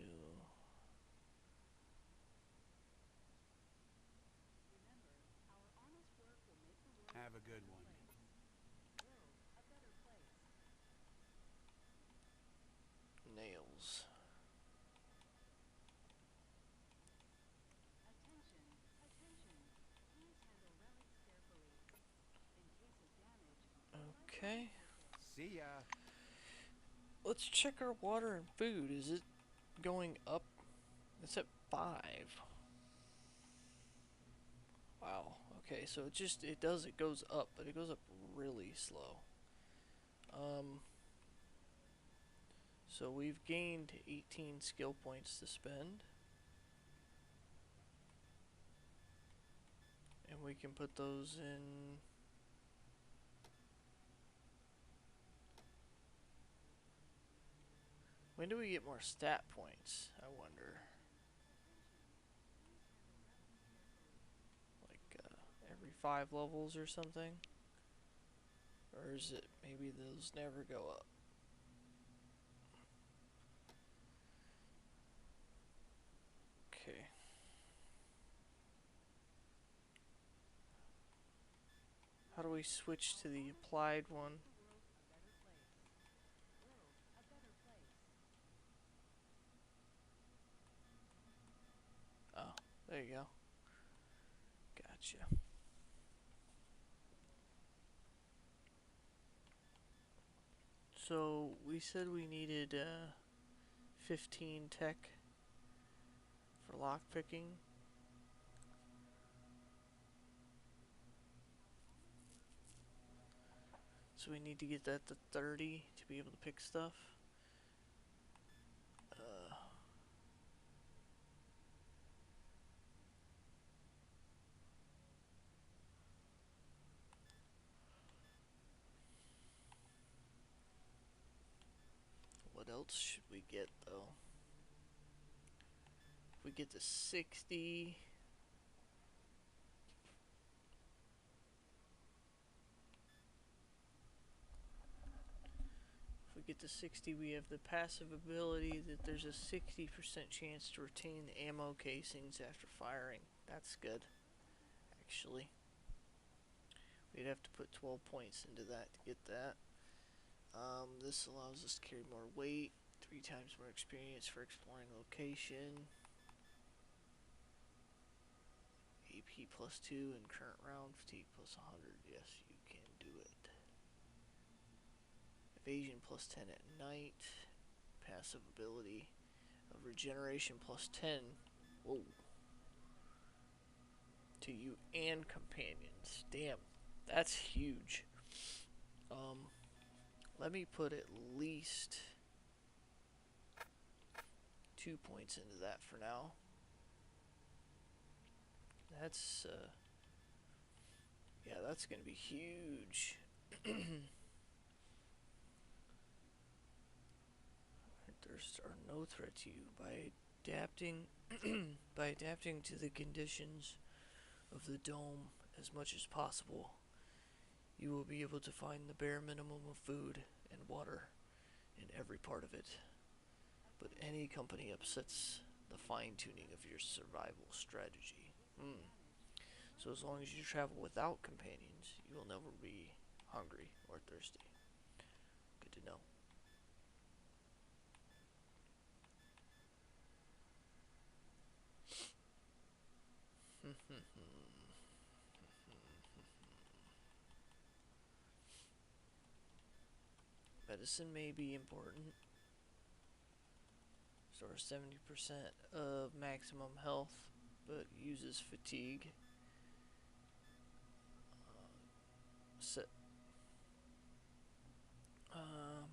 Have a good one. Nails. Okay. See ya. Let's check our water and food. Is it going up? It's at 5. Wow. Okay, so it goes up, but it goes up really slow. So we've gained 18 skill points to spend. And we can put those in... When do we get more stat points, I wonder? Like, every 5 levels or something? Or is it maybe those never go up? Okay. How do we switch to the applied one? Oh, there you go. Gotcha. So, we said we needed 15 tech for lockpicking. So we need to get that to 30 to be able to pick stuff. What else should we get though? If we get to 60... If we get to 60, we have the passive ability that there's a 60% chance to retain the ammo casings after firing. That's good, actually. We'd have to put 12 points into that to get that. This allows us to carry more weight, 3 times more experience for exploring location. AP plus 2 and current round, fatigue plus 100. Yes, you can do it. Evasion plus 10 at night. Passive ability of regeneration plus 10. Whoa. To you and companions. Damn, that's huge. Let me put at least 2 points into that for now. That's, yeah, that's gonna be huge. There are no threat to you. By adapting to the conditions of the dome as much as possible, you will be able to find the bare minimum of food and water in every part of it. But any company upsets the fine-tuning of your survival strategy. So as long as you travel without companions, you will never be hungry or thirsty. Good to know. Medicine may be important. Restores 70% of maximum health, but uses fatigue. Set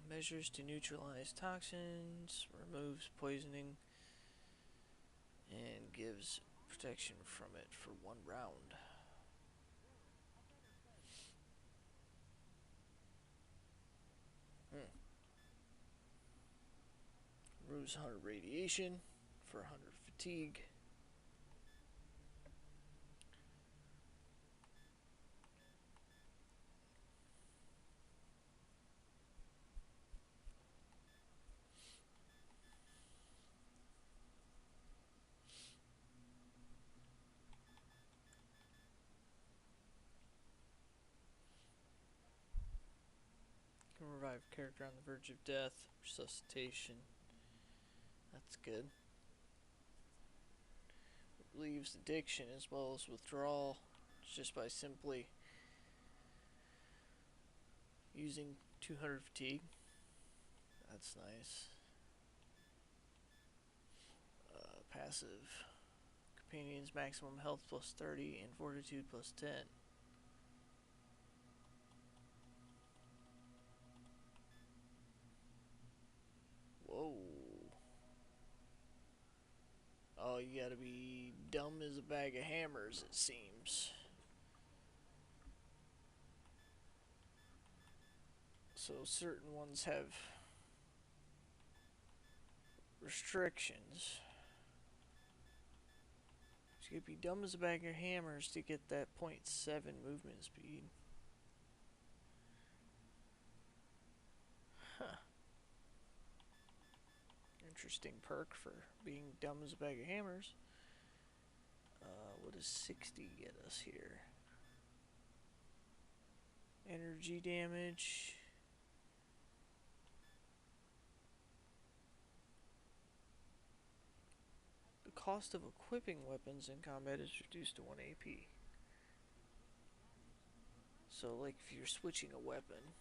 measures to neutralize toxins, removes poisoning, and gives protection from it for 1 round. Removes 100 radiation for 100 fatigue. Can revive a character on the verge of death. Resuscitation. That's good. Relieves addiction as well as withdrawal just by simply using 200 fatigue. That's nice. Passive. Companion's maximum health plus 30 and fortitude plus 10. Whoa. Oh, you gotta be dumb as a bag of hammers, it seems. So certain ones have restrictions. So you gotta be dumb as a bag of hammers to get that 0.7 movement speed. Huh. Interesting perk for being dumb as a bag of hammers. What does 60 get us here? Energy damage. The cost of equipping weapons in combat is reduced to 1 AP. So, like, if you're switching a weapon,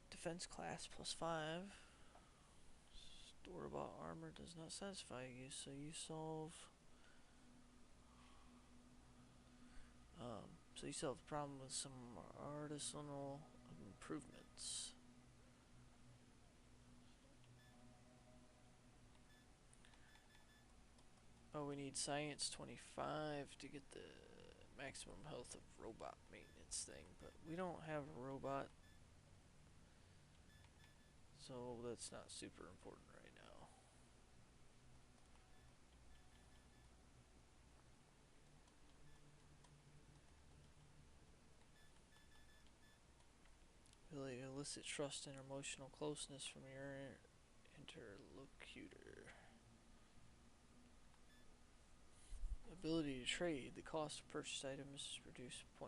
defense class plus 5. Store-bought armor does not satisfy you, so you solve. So you solve the problem with some artisanal improvements. Oh, we need science 25 to get the maximum health of robot maintenance thing, but we don't have a robot, so that's not super important right now. Ability to elicit trust and emotional closeness from your interlocutor. Ability to trade. The cost of purchased items is reduced 0.1%.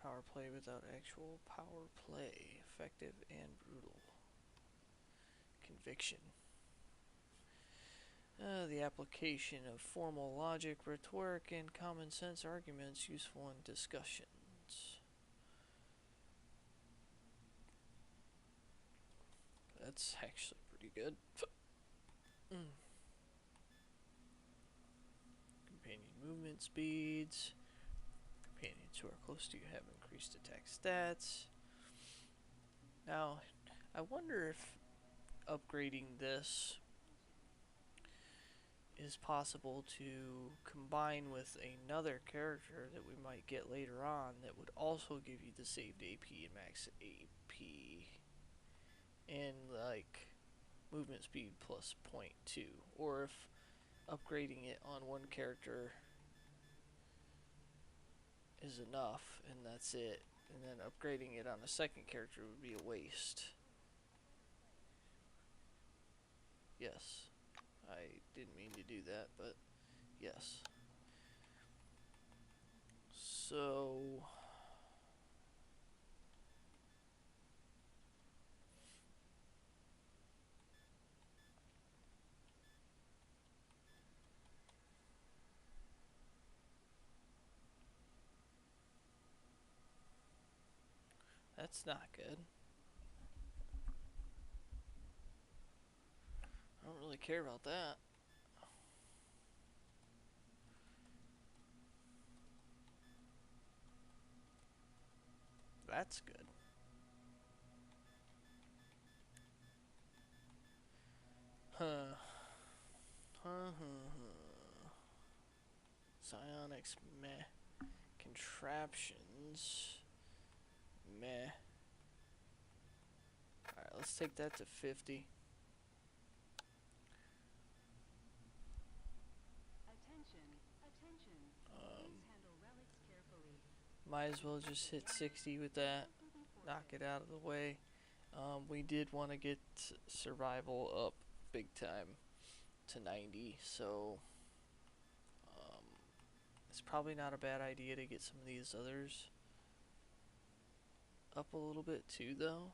Power play without actual power play. Effective and brutal. Conviction. The application of formal logic, rhetoric, and common sense arguments useful in discussions. That's actually pretty good. Companion movement speeds. Companions who are close to you have increased attack stats. Now, I wonder if upgrading this is possible to combine with another character that we might get later on that would also give you the saved AP and max AP and like movement speed plus 0.2, or if upgrading it on one character is enough and that's it, and then upgrading it on a second character would be a waste. Yes, I didn't mean to do that, but yes. So That's not good. I don't really care about that. That's good. Huh. Psionics, meh. Contraptions, meh. Alright, let's take that to 50. Might as well just hit 60 with that. Knock it out of the way. We did want to get survival up big time to 90, so it's probably not a bad idea to get some of these others up a little bit too, though.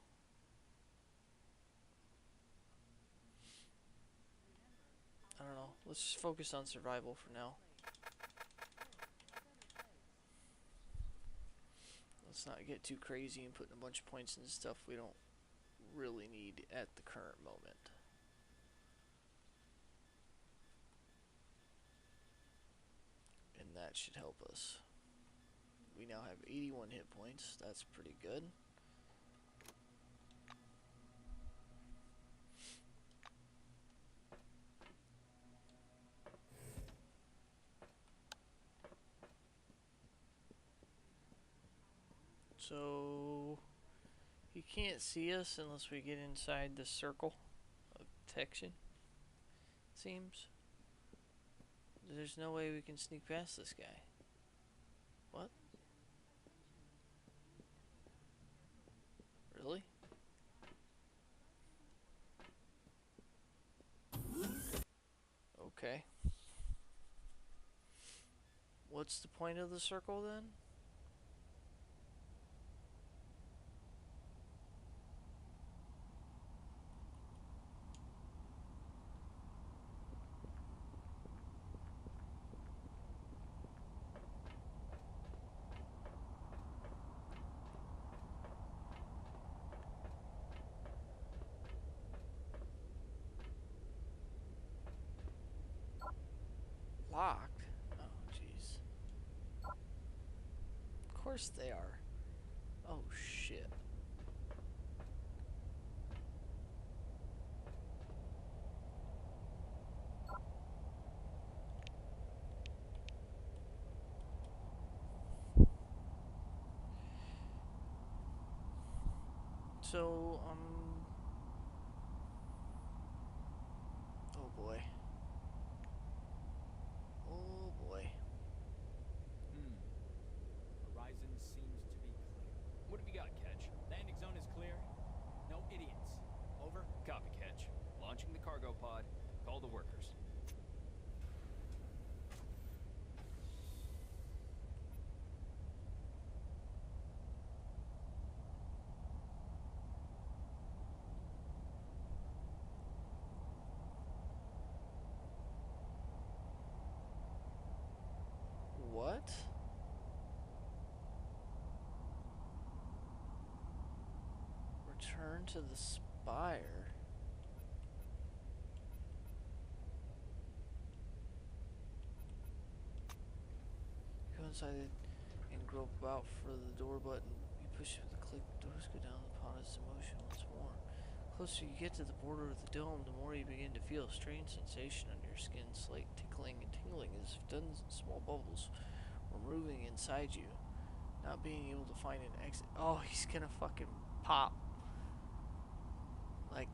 I don't know. Let's just focus on survival for now. Let's not get too crazy and putting a bunch of points into stuff we don't really need at the current moment. And that should help us. We now have 81 hit points. That's pretty good. So he can't see us unless we get inside the circle of detection, seems. There's no way we can sneak past this guy. What? Really? Okay. What's the point of the circle then? Locked? Oh, jeez. Of course they are. Oh, shit. So, oh boy. Oh boy. Horizon seems to be clear. What have you got, Ketch? Landing zone is clear. No idiots. Over. Copy, Ketch. Launching the cargo pod. Call the workers. What? Return to the spire. Go inside it and grope about for the door button. You push it with a click, doors go down, the pod is in motion once more. The closer you get to the border of the dome, the more you begin to feel a strange sensation on your skin, slight tickling and tingling as if dozens of small bubbles were moving inside you. Not being able to find an exit. Oh, he's gonna fucking pop. Like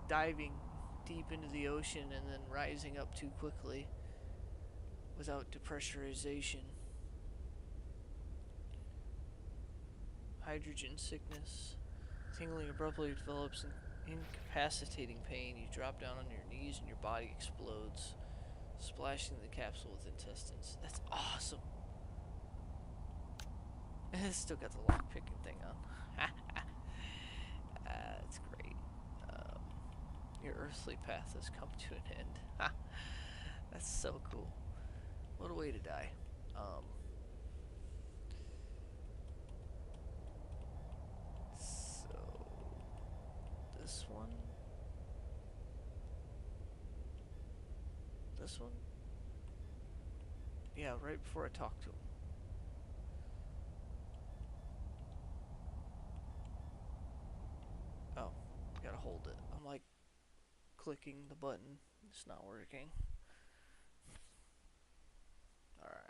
diving deep into the ocean and then rising up too quickly without depressurization. Hydrogen sickness. Tingling abruptly develops an incapacitating pain. You drop down on your knees and your body explodes, splashing the capsule with intestines. That's awesome. It's still got the lock picking thing on. That's great. Your earthly path has come to an end. That's so cool. What a way to die. So this one, this one, yeah, right before I talk to him. Oh, gotta hold it. I'm like clicking the button. It's not working. Alright.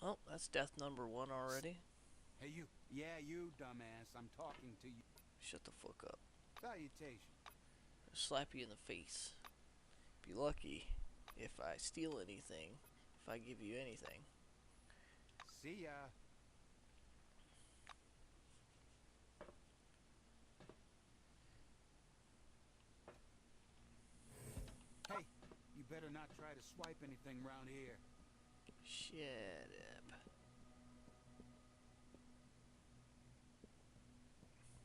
Oh, that's death number 1 already. Hey, you. Yeah, you, dumbass. I'm talking to you. Shut the fuck up. Salutation. I'll slap you in the face. Be lucky if I steal anything, if I give you anything. See ya. Hey, you better not try to swipe anything round here. Shut up.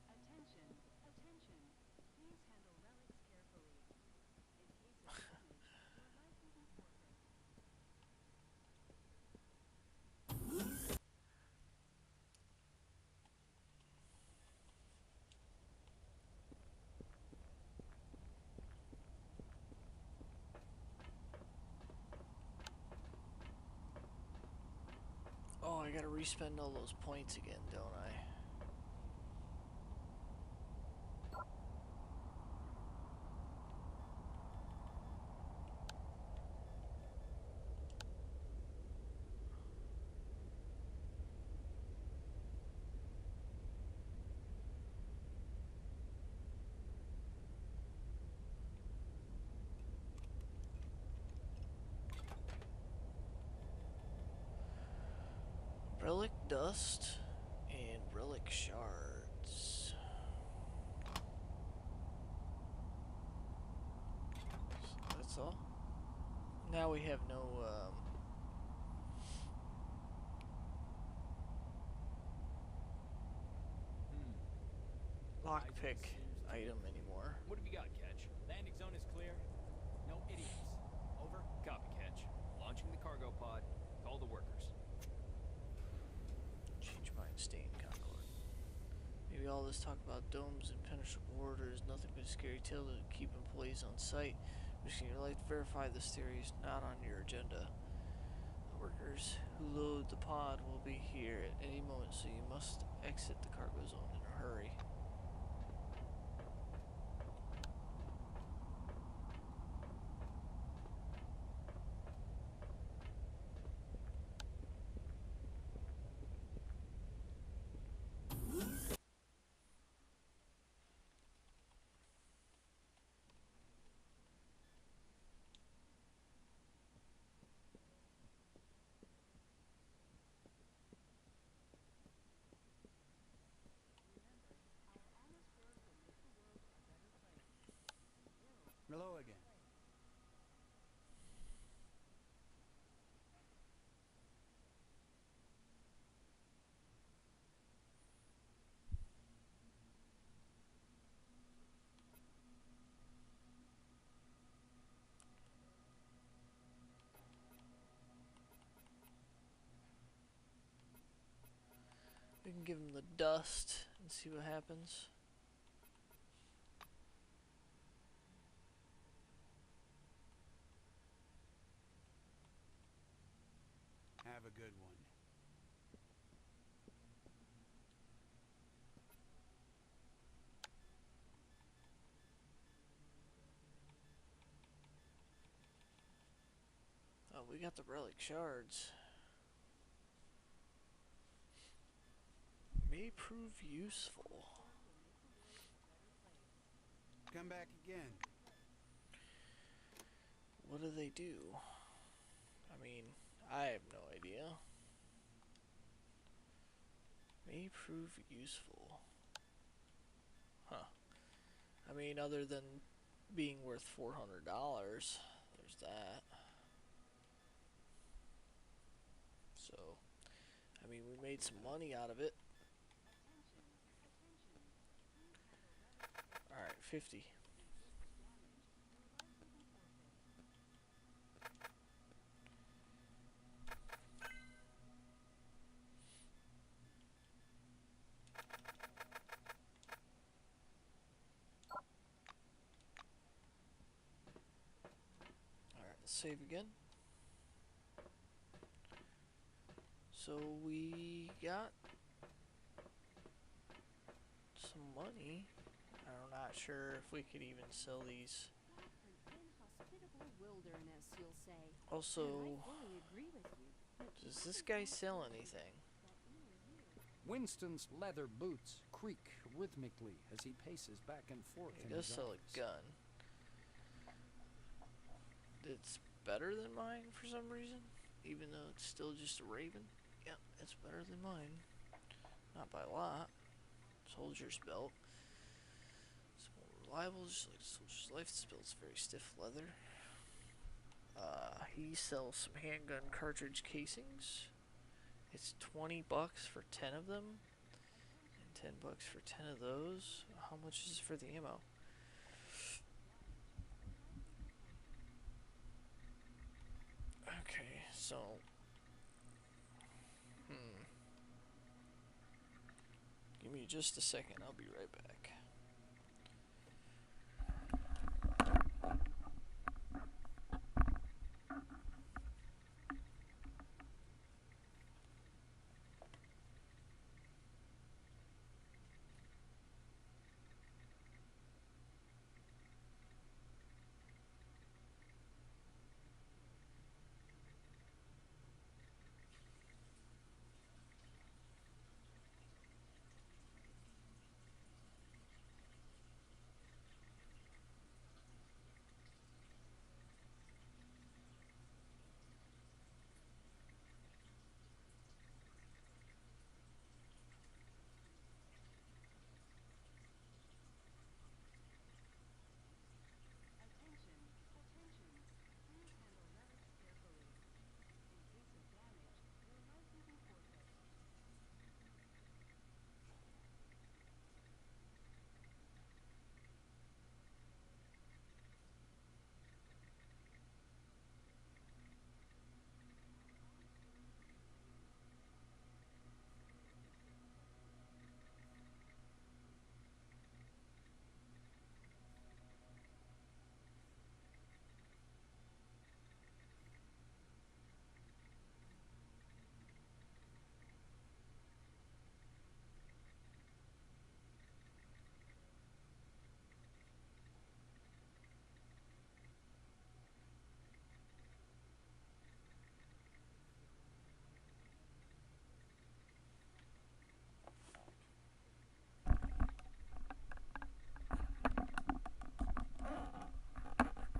Attention, attention. Please handle relics carefully. In case of damage, your life will be forfeit. Oh, I gotta respend all those points again, don't I? Relic dust and relic shards. So that's all. Now we have no lockpick item anymore. What have you got, Catch? Landing zone is clear. No idiots. Over. Copy, Catch. Launching the cargo pod. Call the workers. Change mine, stay in Concord. Maybe all this talk about domes and penetrable order is nothing but a scary tale to keep employees on site. Risking your life to verify this theory is not on your agenda. The workers who load the pod will be here at any moment, so you must exit the cargo zone in a hurry. Hello again. We can give him the dust and see what happens. Have a good one. Oh, we got the relic shards. May prove useful. Come back again. What do they do? I mean, I have no idea. May prove useful. Huh. I mean, other than being worth $400, there's that. So, I mean, we made some money out of it. Alright, 50. save again. So we got some money. I'm not sure if we could even sell these. An inhospitable wilderness, you'll say. Also, And I fully agree with you. But does this guy sell anything? Winston's leather boots creak rhythmically as he paces back and forth He in does his sell office. a gun. It's better than mine for some reason, even though it's still just a Raven. Yep, it's better than mine. Not by a lot. Soldier's belt. It's more reliable, just like Soldier's Life. This belt's very stiff leather. He sells some handgun cartridge casings. It's $20 for 10 of them, and $10 for 10 of those. How much is it for the ammo? Okay, so give me just a second. I'll be right back.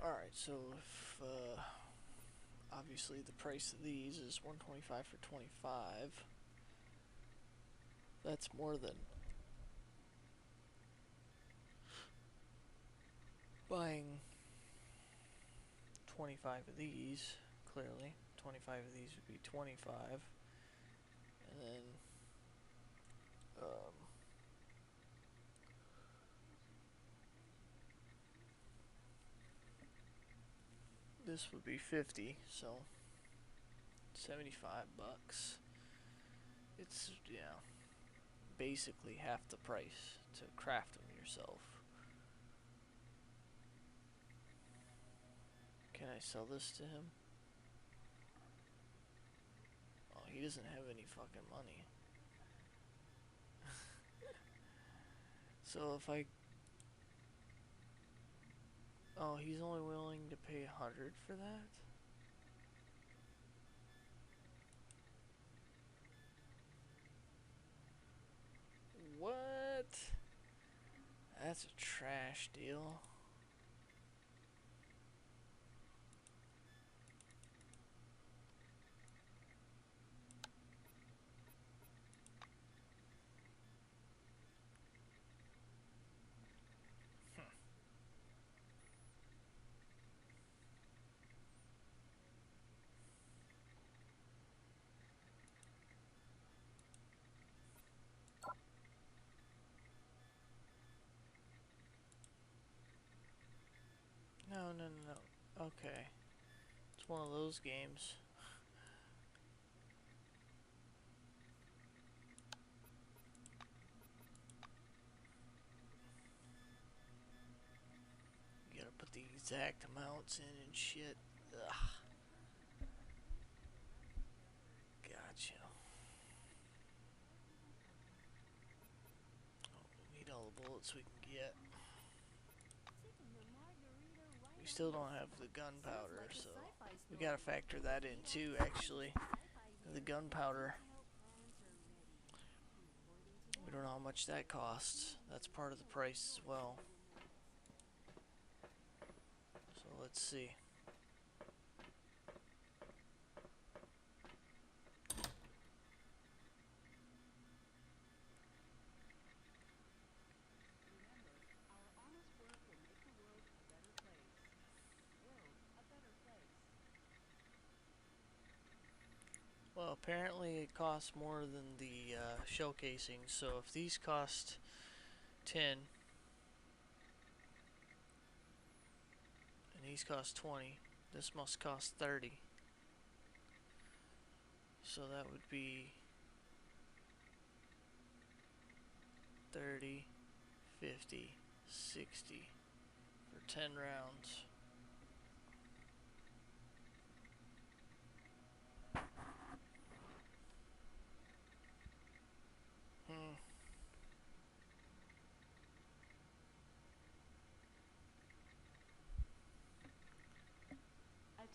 Alright, so if obviously the price of these is $125 for 25, that's more than buying 25 of these. Clearly 25 of these would be 25, and then this would be 50, so $75. It's, yeah, basically half the price to craft them yourself. Can I sell this to him? Oh, he doesn't have any fucking money. So if I... Oh, he's only willing to pay 100 for that? What? That's a trash deal. No, no, no, no. Okay. It's one of those games. You gotta put the exact amounts in and shit. Ugh. Gotcha. Oh, we need all the bullets we can get. We still don't have the gunpowder, so we gotta factor that in too, actually. The gunpowder. We don't know how much that costs. That's part of the price as well. So let's see. Well, apparently it costs more than the shell casings, so if these cost 10 and these cost 20, this must cost 30. So that would be 30, 50, 60 for 10 rounds.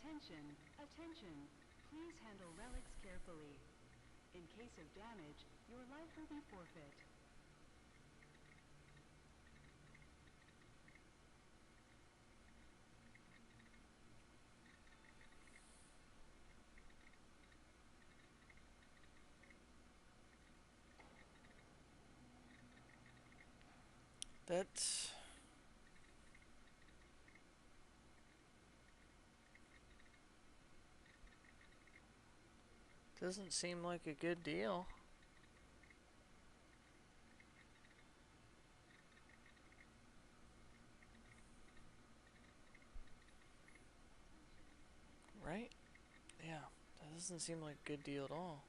Attention, attention. Please handle relics carefully. In case of damage, your life will be forfeit. That's doesn't seem like a good deal. Right? Yeah, that doesn't seem like a good deal at all.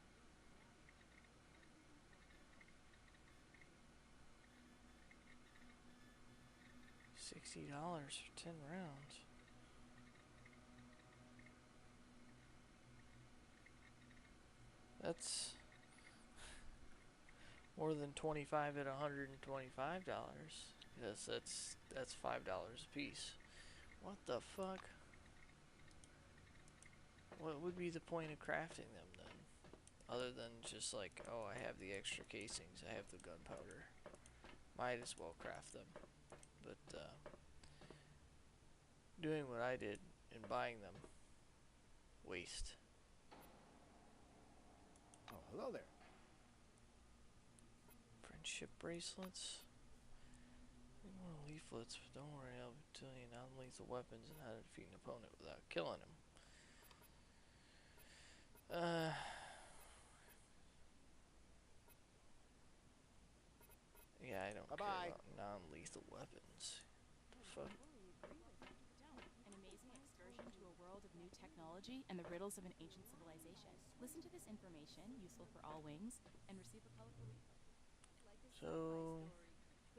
$60 for 10 rounds. That's more than 25 at $125. Yes, that's $5 a piece. What the fuck? What would be the point of crafting them then? Other than just like, oh, I have the extra casings, I have the gunpowder. Might as well craft them. But doing what I did and buying them, waste. Oh, hello there. Friendship bracelets. More leaflets, but don't worry, I'll be telling you non-lethal weapons and how to defeat an opponent without killing him. Yeah, I don't care about non-lethal weapons. The fuck? An amazing excursion to a world of new technology and the riddles of an ancient civilization. Listen to this information, useful for all wings, and receive a colorful leaflet. So,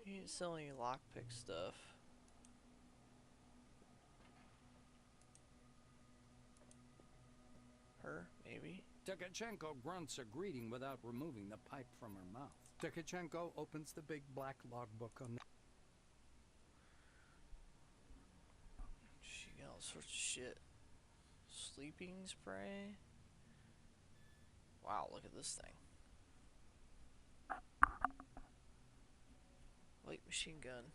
he ain't selling lockpick stuff. Her, maybe? Tkachenko grunts a greeting without removing the pipe from her mouth. Tkachenko opens the big black logbook on the... She got all sorts of shit. Sleeping spray? Wow, look at this thing. Light machine gun.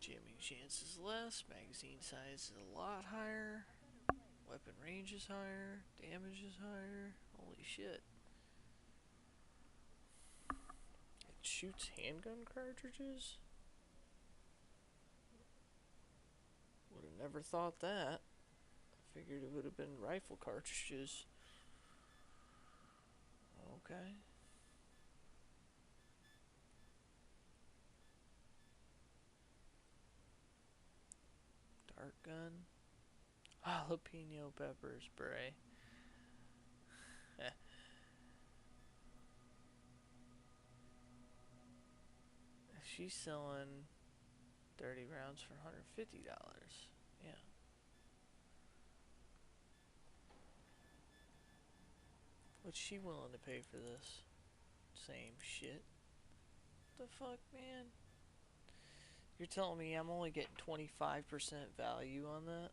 Jamming chance is less, magazine size is a lot higher, weapon range is higher, damage is higher. Holy shit. It shoots handgun cartridges? Would have never thought that. Figured it would have been rifle cartridges. Okay. Dart gun. Jalapeno pepper spray. she's selling 30 rounds for $150. Yeah. What's she willing to pay for this? Same shit. The fuck, man? You're telling me I'm only getting 25% value on that?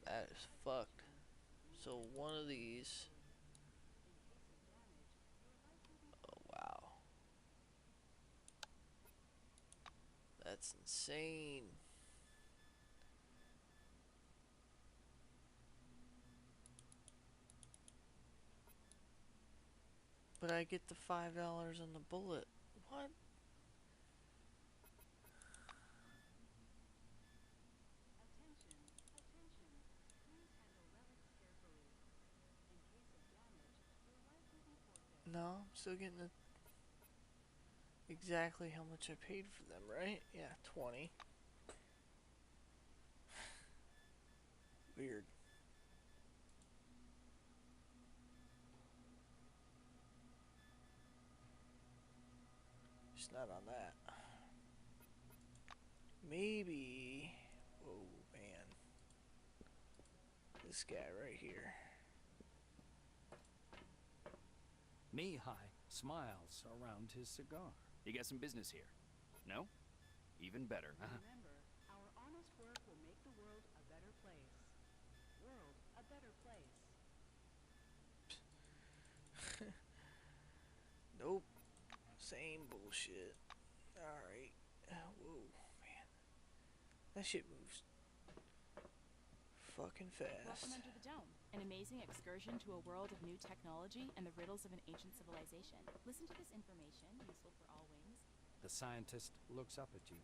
That is fucked. So one of these. Oh, wow. That's insane. But I get the $5 on the bullet. What? No, I'm still getting the exactly how much I paid for them, right? Yeah, 20. Weird. Just not on that. Maybe. Oh man. This guy right here. Mihai smiles around his cigar. You got some business here? No? Even better, huh? Remember, our honest work will make the world a better place. World a better place. Nope. Same bullshit. Alright. Whoa, man. That shit moves fucking fast. Welcome under the dome, an amazing excursion to a world of new technology and the riddles of an ancient civilization. Listen to this information, useful for all wings. The scientist looks up at you.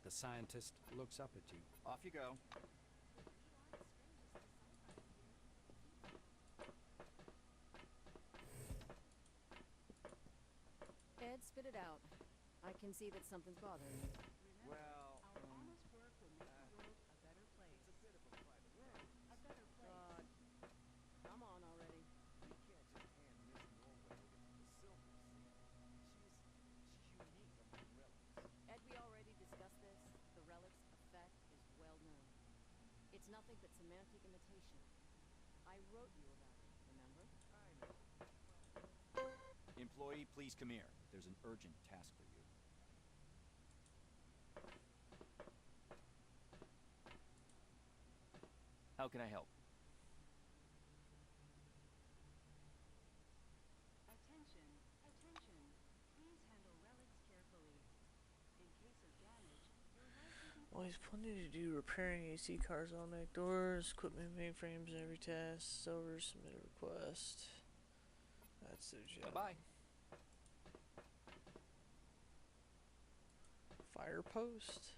The scientist looks up at you. Off you go. Ed, spit it out. I can see that something's bothering you. Well, Our honest work will make the world a better place. it's a bit of a private World a better place. Come on already. We can't just hand Miss Norway the silver, see? She's unique among relics. Ed, we already discussed this. The relic's effect is well known. It's nothing but semantic imitation. I wrote you about it, remember? I know. employee, please come here. There's an urgent task for you. How can I help? Attention, attention. Please handle relics carefully. In case of damage, your life will be Always plenty to do. Repairing AC cars, automatic doors, equipment, mainframes, every task. Over, submit a request. That's their job. Bye-bye. Fire post.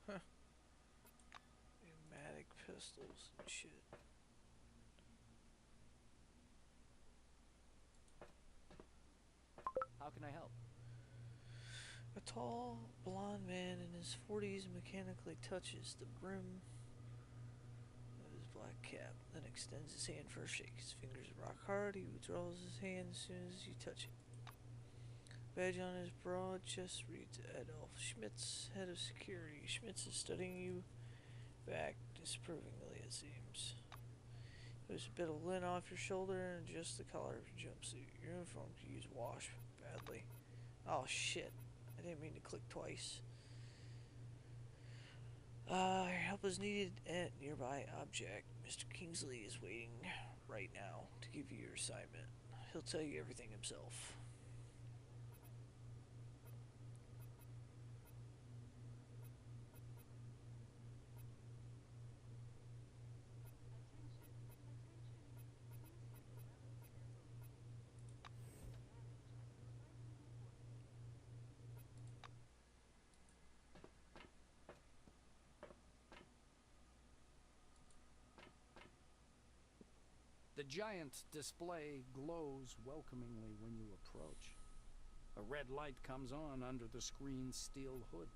Huh. Pneumatic pistols and shit. How can I help? A tall, blond man in his 40s mechanically touches the brim of his black cap, then extends his hand for a shake. His fingers rock hard. He withdraws his hand as soon as you touch it. Badge on his broad chest reads Adolf Schmitz, head of security. Schmitz is studying you back disapprovingly, it seems. There's a bit of lint off your shoulder and just the collar of your jumpsuit. Your uniform could use wash badly. Oh shit. I didn't mean to click twice. Your help is needed at nearby object. Mr. Kingsley is waiting right now to give you your assignment. He'll tell you everything himself. The giant display glows welcomingly when you approach. A red light comes on under the screen's steel hood.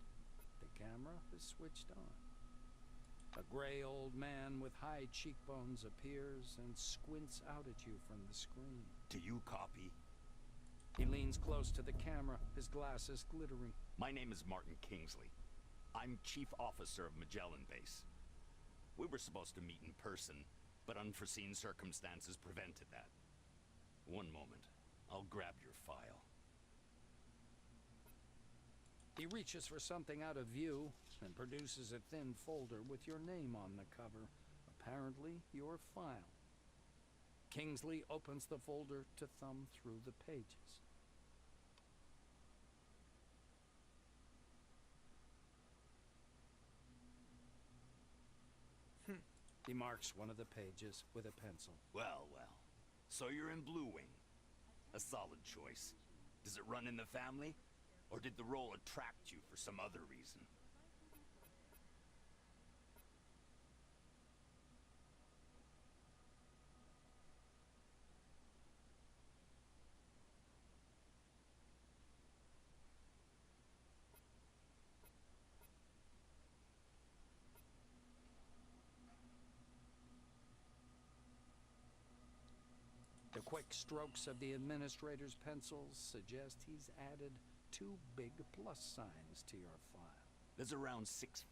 The camera is switched on. A gray old man with high cheekbones appears and squints out at you from the screen. Do you copy? He leans close to the camera, his glasses glittering. My name is Martin Kingsley. I'm Chief Officer of Magellan Base. We were supposed to meet in person, but unforeseen circumstances prevented that. One moment. I'll grab your file. He reaches for something out of view and produces a thin folder with your name on the cover. Apparently, your file. Kingsley opens the folder to thumb through the pages. He marks one of the pages with a pencil. Well, well. So you're in Blue Wing. A solid choice. Does it run in the family? Or did the role attract you for some other reason? The quick strokes of the administrator's pencils suggest he's added 2 big plus signs to your file. There's around 6,000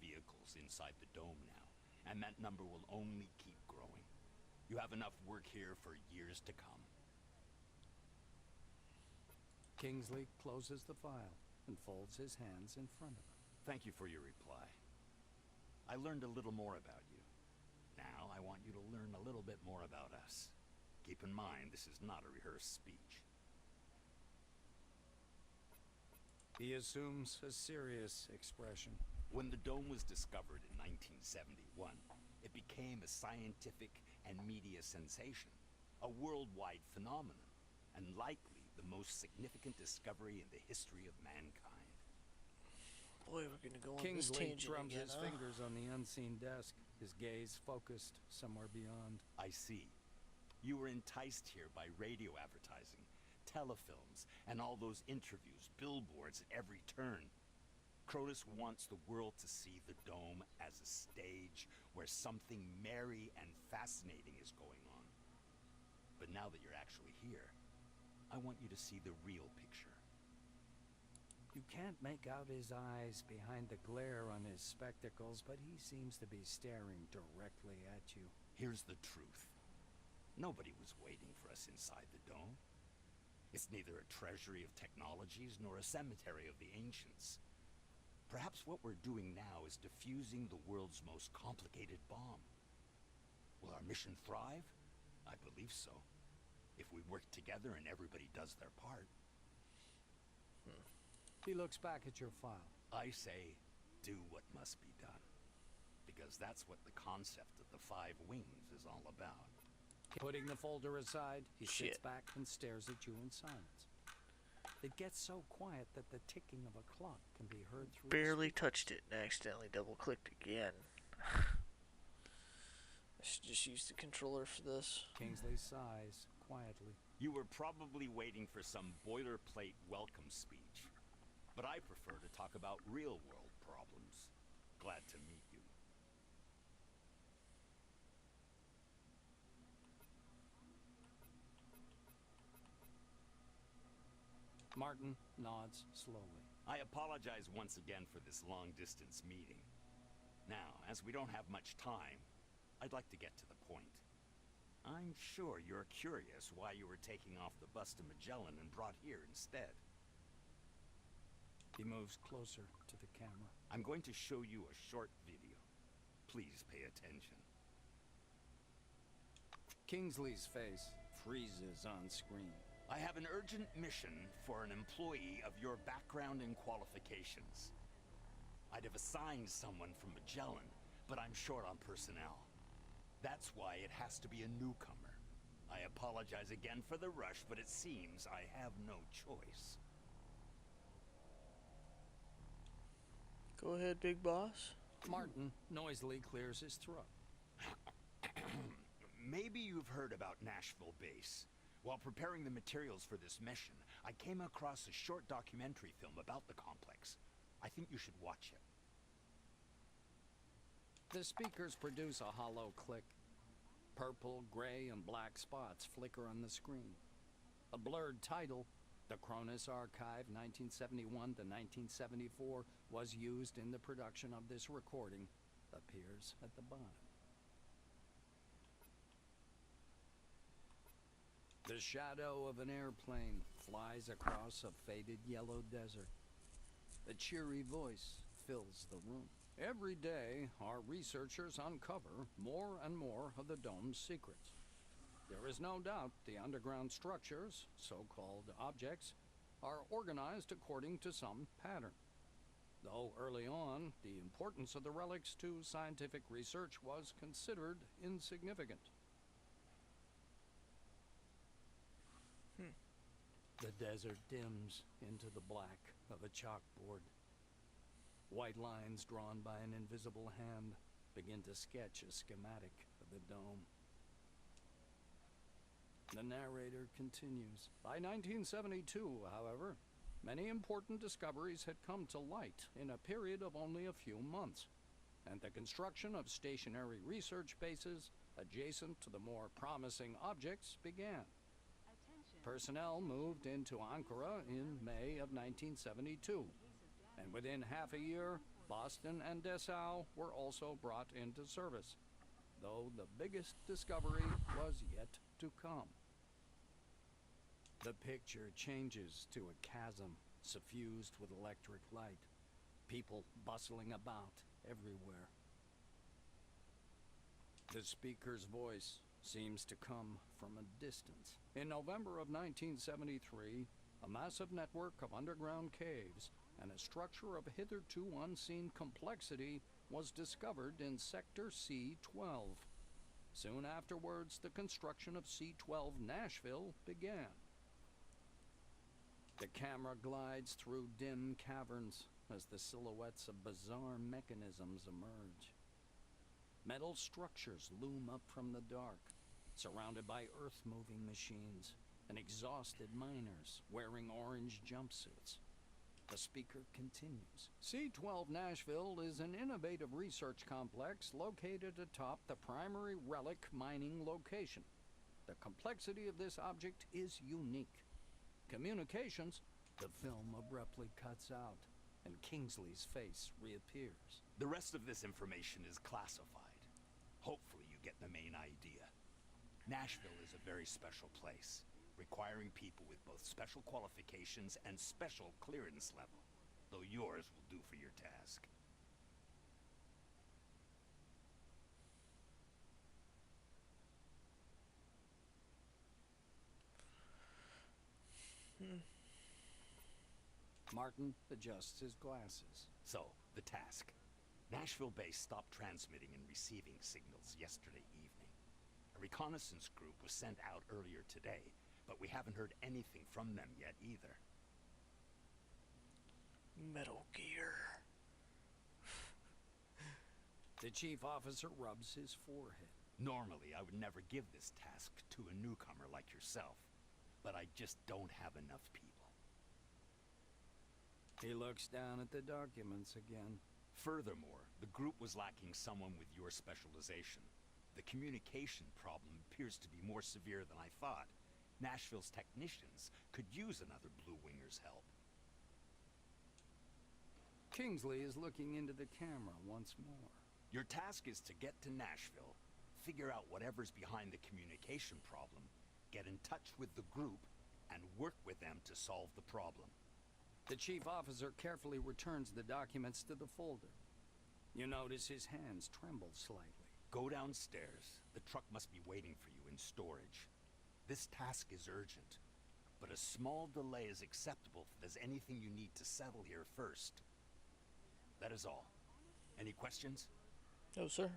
vehicles inside the dome now, and that number will only keep growing. You have enough work here for years to come. Kingsley closes the file and folds his hands in front of him. Thank you for your reply. I learned a little more about you. Now I want you to learn a little bit more about us. Keep in mind, this is not a rehearsed speech. He assumes a serious expression. When the dome was discovered in 1971, it became a scientific and media sensation, a worldwide phenomenon, and likely the most significant discovery in the history of mankind. Boy, we're gonna go on Kingsley this tangent drums again, his huh? fingers on the unseen desk, his gaze focused somewhere beyond. I see. You were enticed here by radio advertising, telefilms, and all those interviews, billboards at every turn. Crotus wants the world to see the dome as a stage where something merry and fascinating is going on. But now that you're actually here, I want you to see the real picture. You can't make out his eyes behind the glare on his spectacles, but he seems to be staring directly at you. Here's the truth. Nobody was waiting for us inside the dome. It's neither a treasury of technologies nor a cemetery of the ancients. Perhaps what we're doing now is defusing the world's most complicated bomb. Will our mission thrive? I believe so. If we work together and everybody does their part. He looks back at your file. I say, do what must be done. Because that's what the concept of the 5 wings is all about. Putting the folder aside, he sits Shit. back and stares at you in silence. It gets so quiet that the ticking of a clock can be heard through the Barely speaker. touched it and accidentally double-clicked again. I should just use the controller for this. Kingsley sighs quietly. You were probably waiting for some boilerplate welcome speech. But I prefer to talk about real-world problems. Glad to meet you. Martin nods slowly. I apologize once again for this long-distance meeting. Now, as we don't have much time, I'd like to get to the point. I'm sure you're curious why you were taking off the bus to Magellan and brought here instead. He moves closer to the camera. I'm going to show you a short video. Please pay attention. Kingsley's face freezes on screen. I have an urgent mission for an employee of your background and qualifications. I'd have assigned someone from Magellan, but I'm short on personnel. That's why it has to be a newcomer. I apologize again for the rush, but it seems I have no choice. Go ahead, big boss. Martin noisily clears his throat. Maybe you've heard about Nashville Base. While preparing the materials for this mission, I came across a short documentary film about the complex. I think you should watch it. The speakers produce a hollow click. Purple, gray, and black spots flicker on the screen. A blurred title, The Cronus Archive 1971 to 1974, was used in the production of this recording, appears at the bottom. The shadow of an airplane flies across a faded yellow desert. A cheery voice fills the room. Every day, our researchers uncover more and more of the dome's secrets. There is no doubt the underground structures, so-called objects, are organized according to some pattern. Though early on, the importance of the relics to scientific research was considered insignificant. The desert dims into the black of a chalkboard. White lines drawn by an invisible hand begin to sketch a schematic of the dome. The narrator continues. By 1972, however, many important discoveries had come to light in a period of only a few months, and the construction of stationary research bases adjacent to the more promising objects began. Personnel moved into Ankara in May of 1972, and within half a year, Boston and Dessau were also brought into service, though the biggest discovery was yet to come. The picture changes to a chasm suffused with electric light, people bustling about everywhere. The speaker's voice seems to come from a distance. In November of 1973, a massive network of underground caves and a structure of hitherto unseen complexity was discovered in Sector C-12. Soon afterwards, the construction of C-12 Nashville began. The camera glides through dim caverns as the silhouettes of bizarre mechanisms emerge. Metal structures loom up from the dark, surrounded by earth-moving machines and exhausted miners wearing orange jumpsuits. The speaker continues. C-12 Nashville is an innovative research complex located atop the primary relic mining location. The complexity of this object is unique. Communications, the film abruptly cuts out, and Kingsley's face reappears. The rest of this information is classified. Hopefully you get the main idea. Nashville is a very special place, requiring people with both special qualifications and special clearance level, though yours will do for your task. Martin adjusts his glasses. So, the task. Nashville base stopped transmitting and receiving signals yesterday evening. A reconnaissance group was sent out earlier today, but we haven't heard anything from them yet either. Metal Gear. The chief officer rubs his forehead. Normally, I would never give this task to a newcomer like yourself, but I just don't have enough people. He looks down at the documents again. Furthermore, the group was lacking someone with your specialization. The communication problem appears to be more severe than I thought. Nashville's technicians could use another Blue Winger's help. Kingsley is looking into the camera once more. Your task is to get to Nashville, figure out whatever's behind the communication problem, get in touch with the group, and work with them to solve the problem. The chief officer carefully returns the documents to the folder. You notice his hands tremble slightly. Go downstairs. The truck must be waiting for you in storage. This task is urgent, but a small delay is acceptable if there's anything you need to settle here first. That is all. Any questions? No, sir.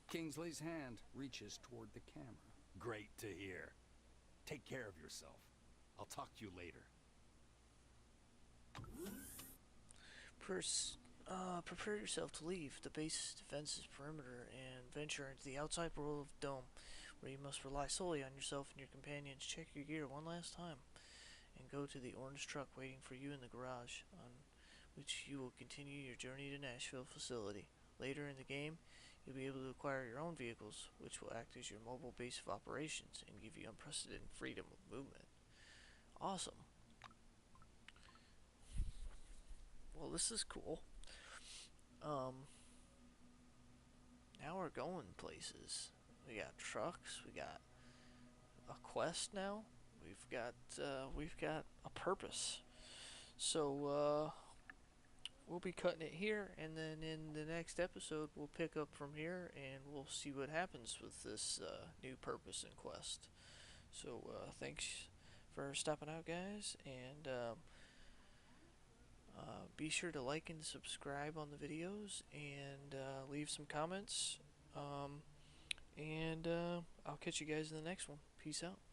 Kingsley's hand reaches toward the camera. Great to hear. Take care of yourself. I'll talk to you later. Prepare yourself to leave the base's defenses perimeter and venture into the outside world of Dome, where you must rely solely on yourself and your companions. Check your gear one last time, and go to the orange truck waiting for you in the garage, on which you will continue your journey to Nashville facility. Later in the game, You'll be able to acquire your own vehicles, which will act as your mobile base of operations and give you unprecedented freedom of movement. Awesome. Well, this is cool. Now we're going places. We got trucks. We got a quest now. We've got a purpose. So we'll be cutting it here, and then in the next episode we'll pick up from here, and we'll see what happens with this new purpose and quest. So thanks for stopping out, guys, and be sure to like and subscribe on the videos, and leave some comments. And I'll catch you guys in the next one. Peace out.